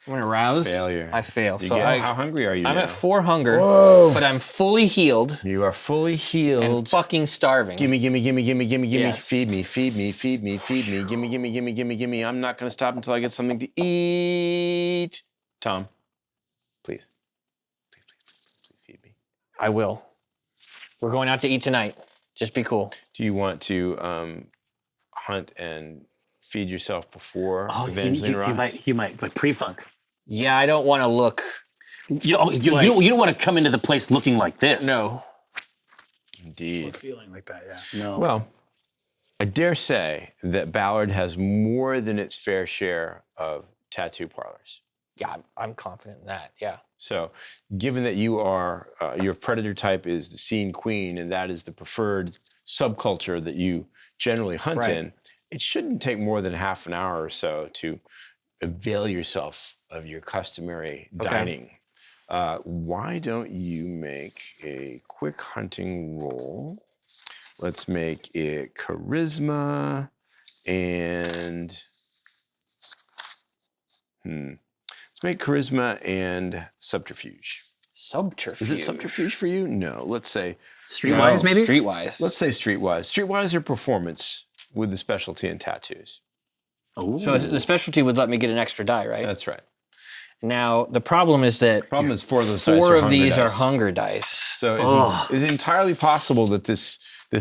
I'm gonna rouse. Failure. I fail. You So get- how hungry are you I'm now? at 4 hunger, Whoa. but I'm fully healed You are fully healed. and fucking starving. Gimme. Yeah. Feed me. Gimme. I'm not gonna stop until I get something to eat. Tom, please feed me. I will. We're going out to eat tonight. Just be cool. Do you want to hunt and feed yourself before Oh, Evangeline arrives? you might, but pre-funk. Yeah, I don't want to look. You don't want to come into the place looking like this. No. Indeed. Feeling like that, yeah. No. Well, I dare say that Ballard has more than its fair share of tattoo parlors. Yeah, I'm confident in that. Yeah. So, given that you are, your predator type is the scene queen, and that is the preferred subculture that you generally hunt in, it shouldn't take more than half an hour or so to avail yourself of your customary dining. Why don't you make a quick hunting roll? Let's make it charisma and let's make charisma and subterfuge. Subterfuge. Is it subterfuge for you? No. Let's say Streetwise, maybe? Streetwise. let's say streetwise. Streetwise or performance with the specialty in tattoos. Ooh. So the specialty would let me get an extra die, right? That's right. Now the problem is that Problem is 4 of those dice four are of hunger these are dice. hunger dice. So is it entirely possible that this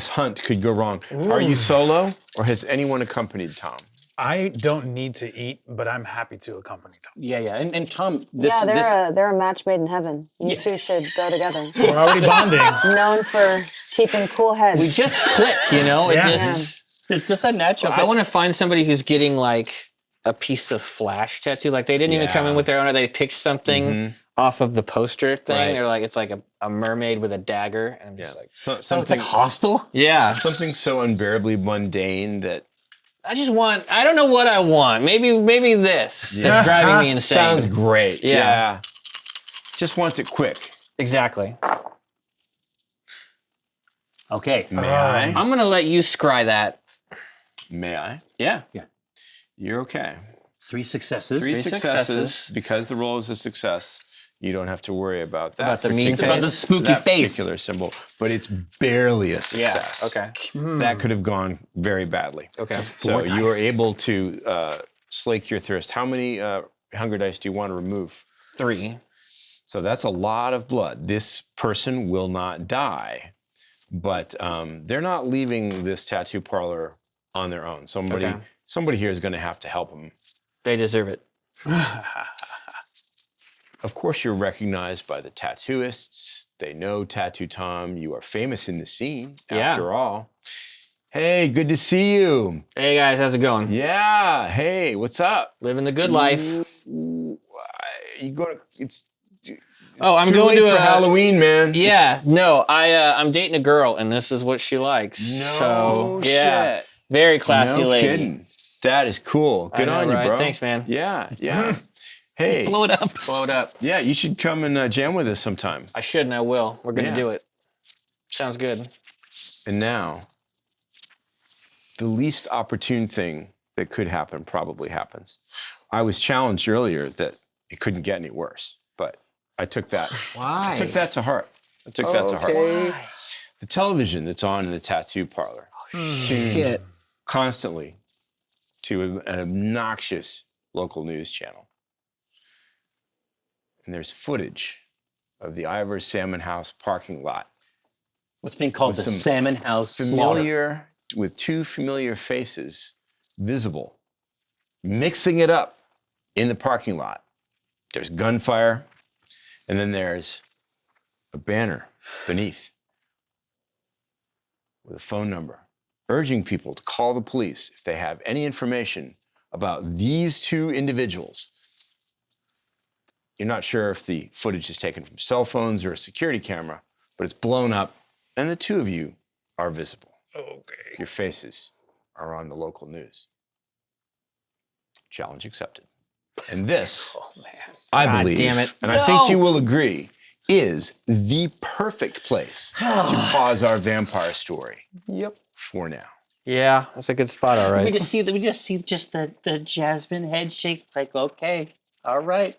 hunt could go wrong? Are you solo or has anyone accompanied Tom? I don't need to eat, but I'm happy to accompany Tom. Yeah. And Tom, this, They're a match made in heaven. You two should go together. We're already bonding. Known for keeping cool heads. We just click, you know? It Yeah. just- it's just a natural. I want to find somebody who's getting like a piece of flash tattoo. Like they didn't even come in with their own, or they picked something off of the poster thing. Right. They're like, it's like a mermaid with a dagger. And I'm just like, it's like hostile. yeah. something so unbearably mundane that I don't know what I want. Maybe this is driving me insane. sounds great. Yeah. Just wants it quick. Exactly. Okay. May I? I'm going to let you scry that. May I? Yeah. You're okay. 3 successes. 3 successes. successes. Because the roll is a success, you don't have to worry about that. About the mean particular- face? About the spooky that face. particular symbol, but it's barely a success. Okay. That could have gone very badly. Okay. So you are able to slake your thirst. How many hunger dice do you want to remove? 3. So that's a lot of blood. This person will not die, but they're not leaving this tattoo parlor on their own. Somebody here is going to have to help them. They deserve it. Of course, you're recognized by the tattooists. They know Tattoo Tom. You are famous in the scene, after all. Hey, good to see you. Hey guys, how's it going? Yeah. Hey, what's up? Living the good life. You going to? Oh, I'm Too going late to for a Halloween, man. Yeah, no, I'm dating a girl, and this is what she likes. No so, yeah, shit. very classy No lady. kidding. That is cool. Good know, on you, right? bro. Thanks, man. Yeah. Hey. Blow it up. Blow it up. Yeah, you should come and jam with us sometime. I should, and I will. We're gonna Yeah. do it. Sounds good. And now, the least opportune thing that could happen probably happens. I was challenged earlier that it couldn't get any worse, but I took that. Why? I took that to heart. The television that's on in the tattoo parlor is tuned constantly to an obnoxious local news channel. And there's footage of the Ivor Salmon House parking lot. What's being called With the some Salmon House slaughter. With two familiar faces visible, mixing it up in the parking lot. There's gunfire, and then there's a banner beneath with a phone number urging people to call the police if they have any information about these two individuals. You're not sure if the footage is taken from cell phones or a security camera, but it's blown up, and the two of you are visible. Okay. Your faces are on the local news. Challenge accepted. And this, I God believe, damn it. and I think you will agree, is the perfect place to pause our vampire story. Yep. For now. Yeah, that's a good spot. All right. We just see the Jasmine head shake. Like, okay, all right.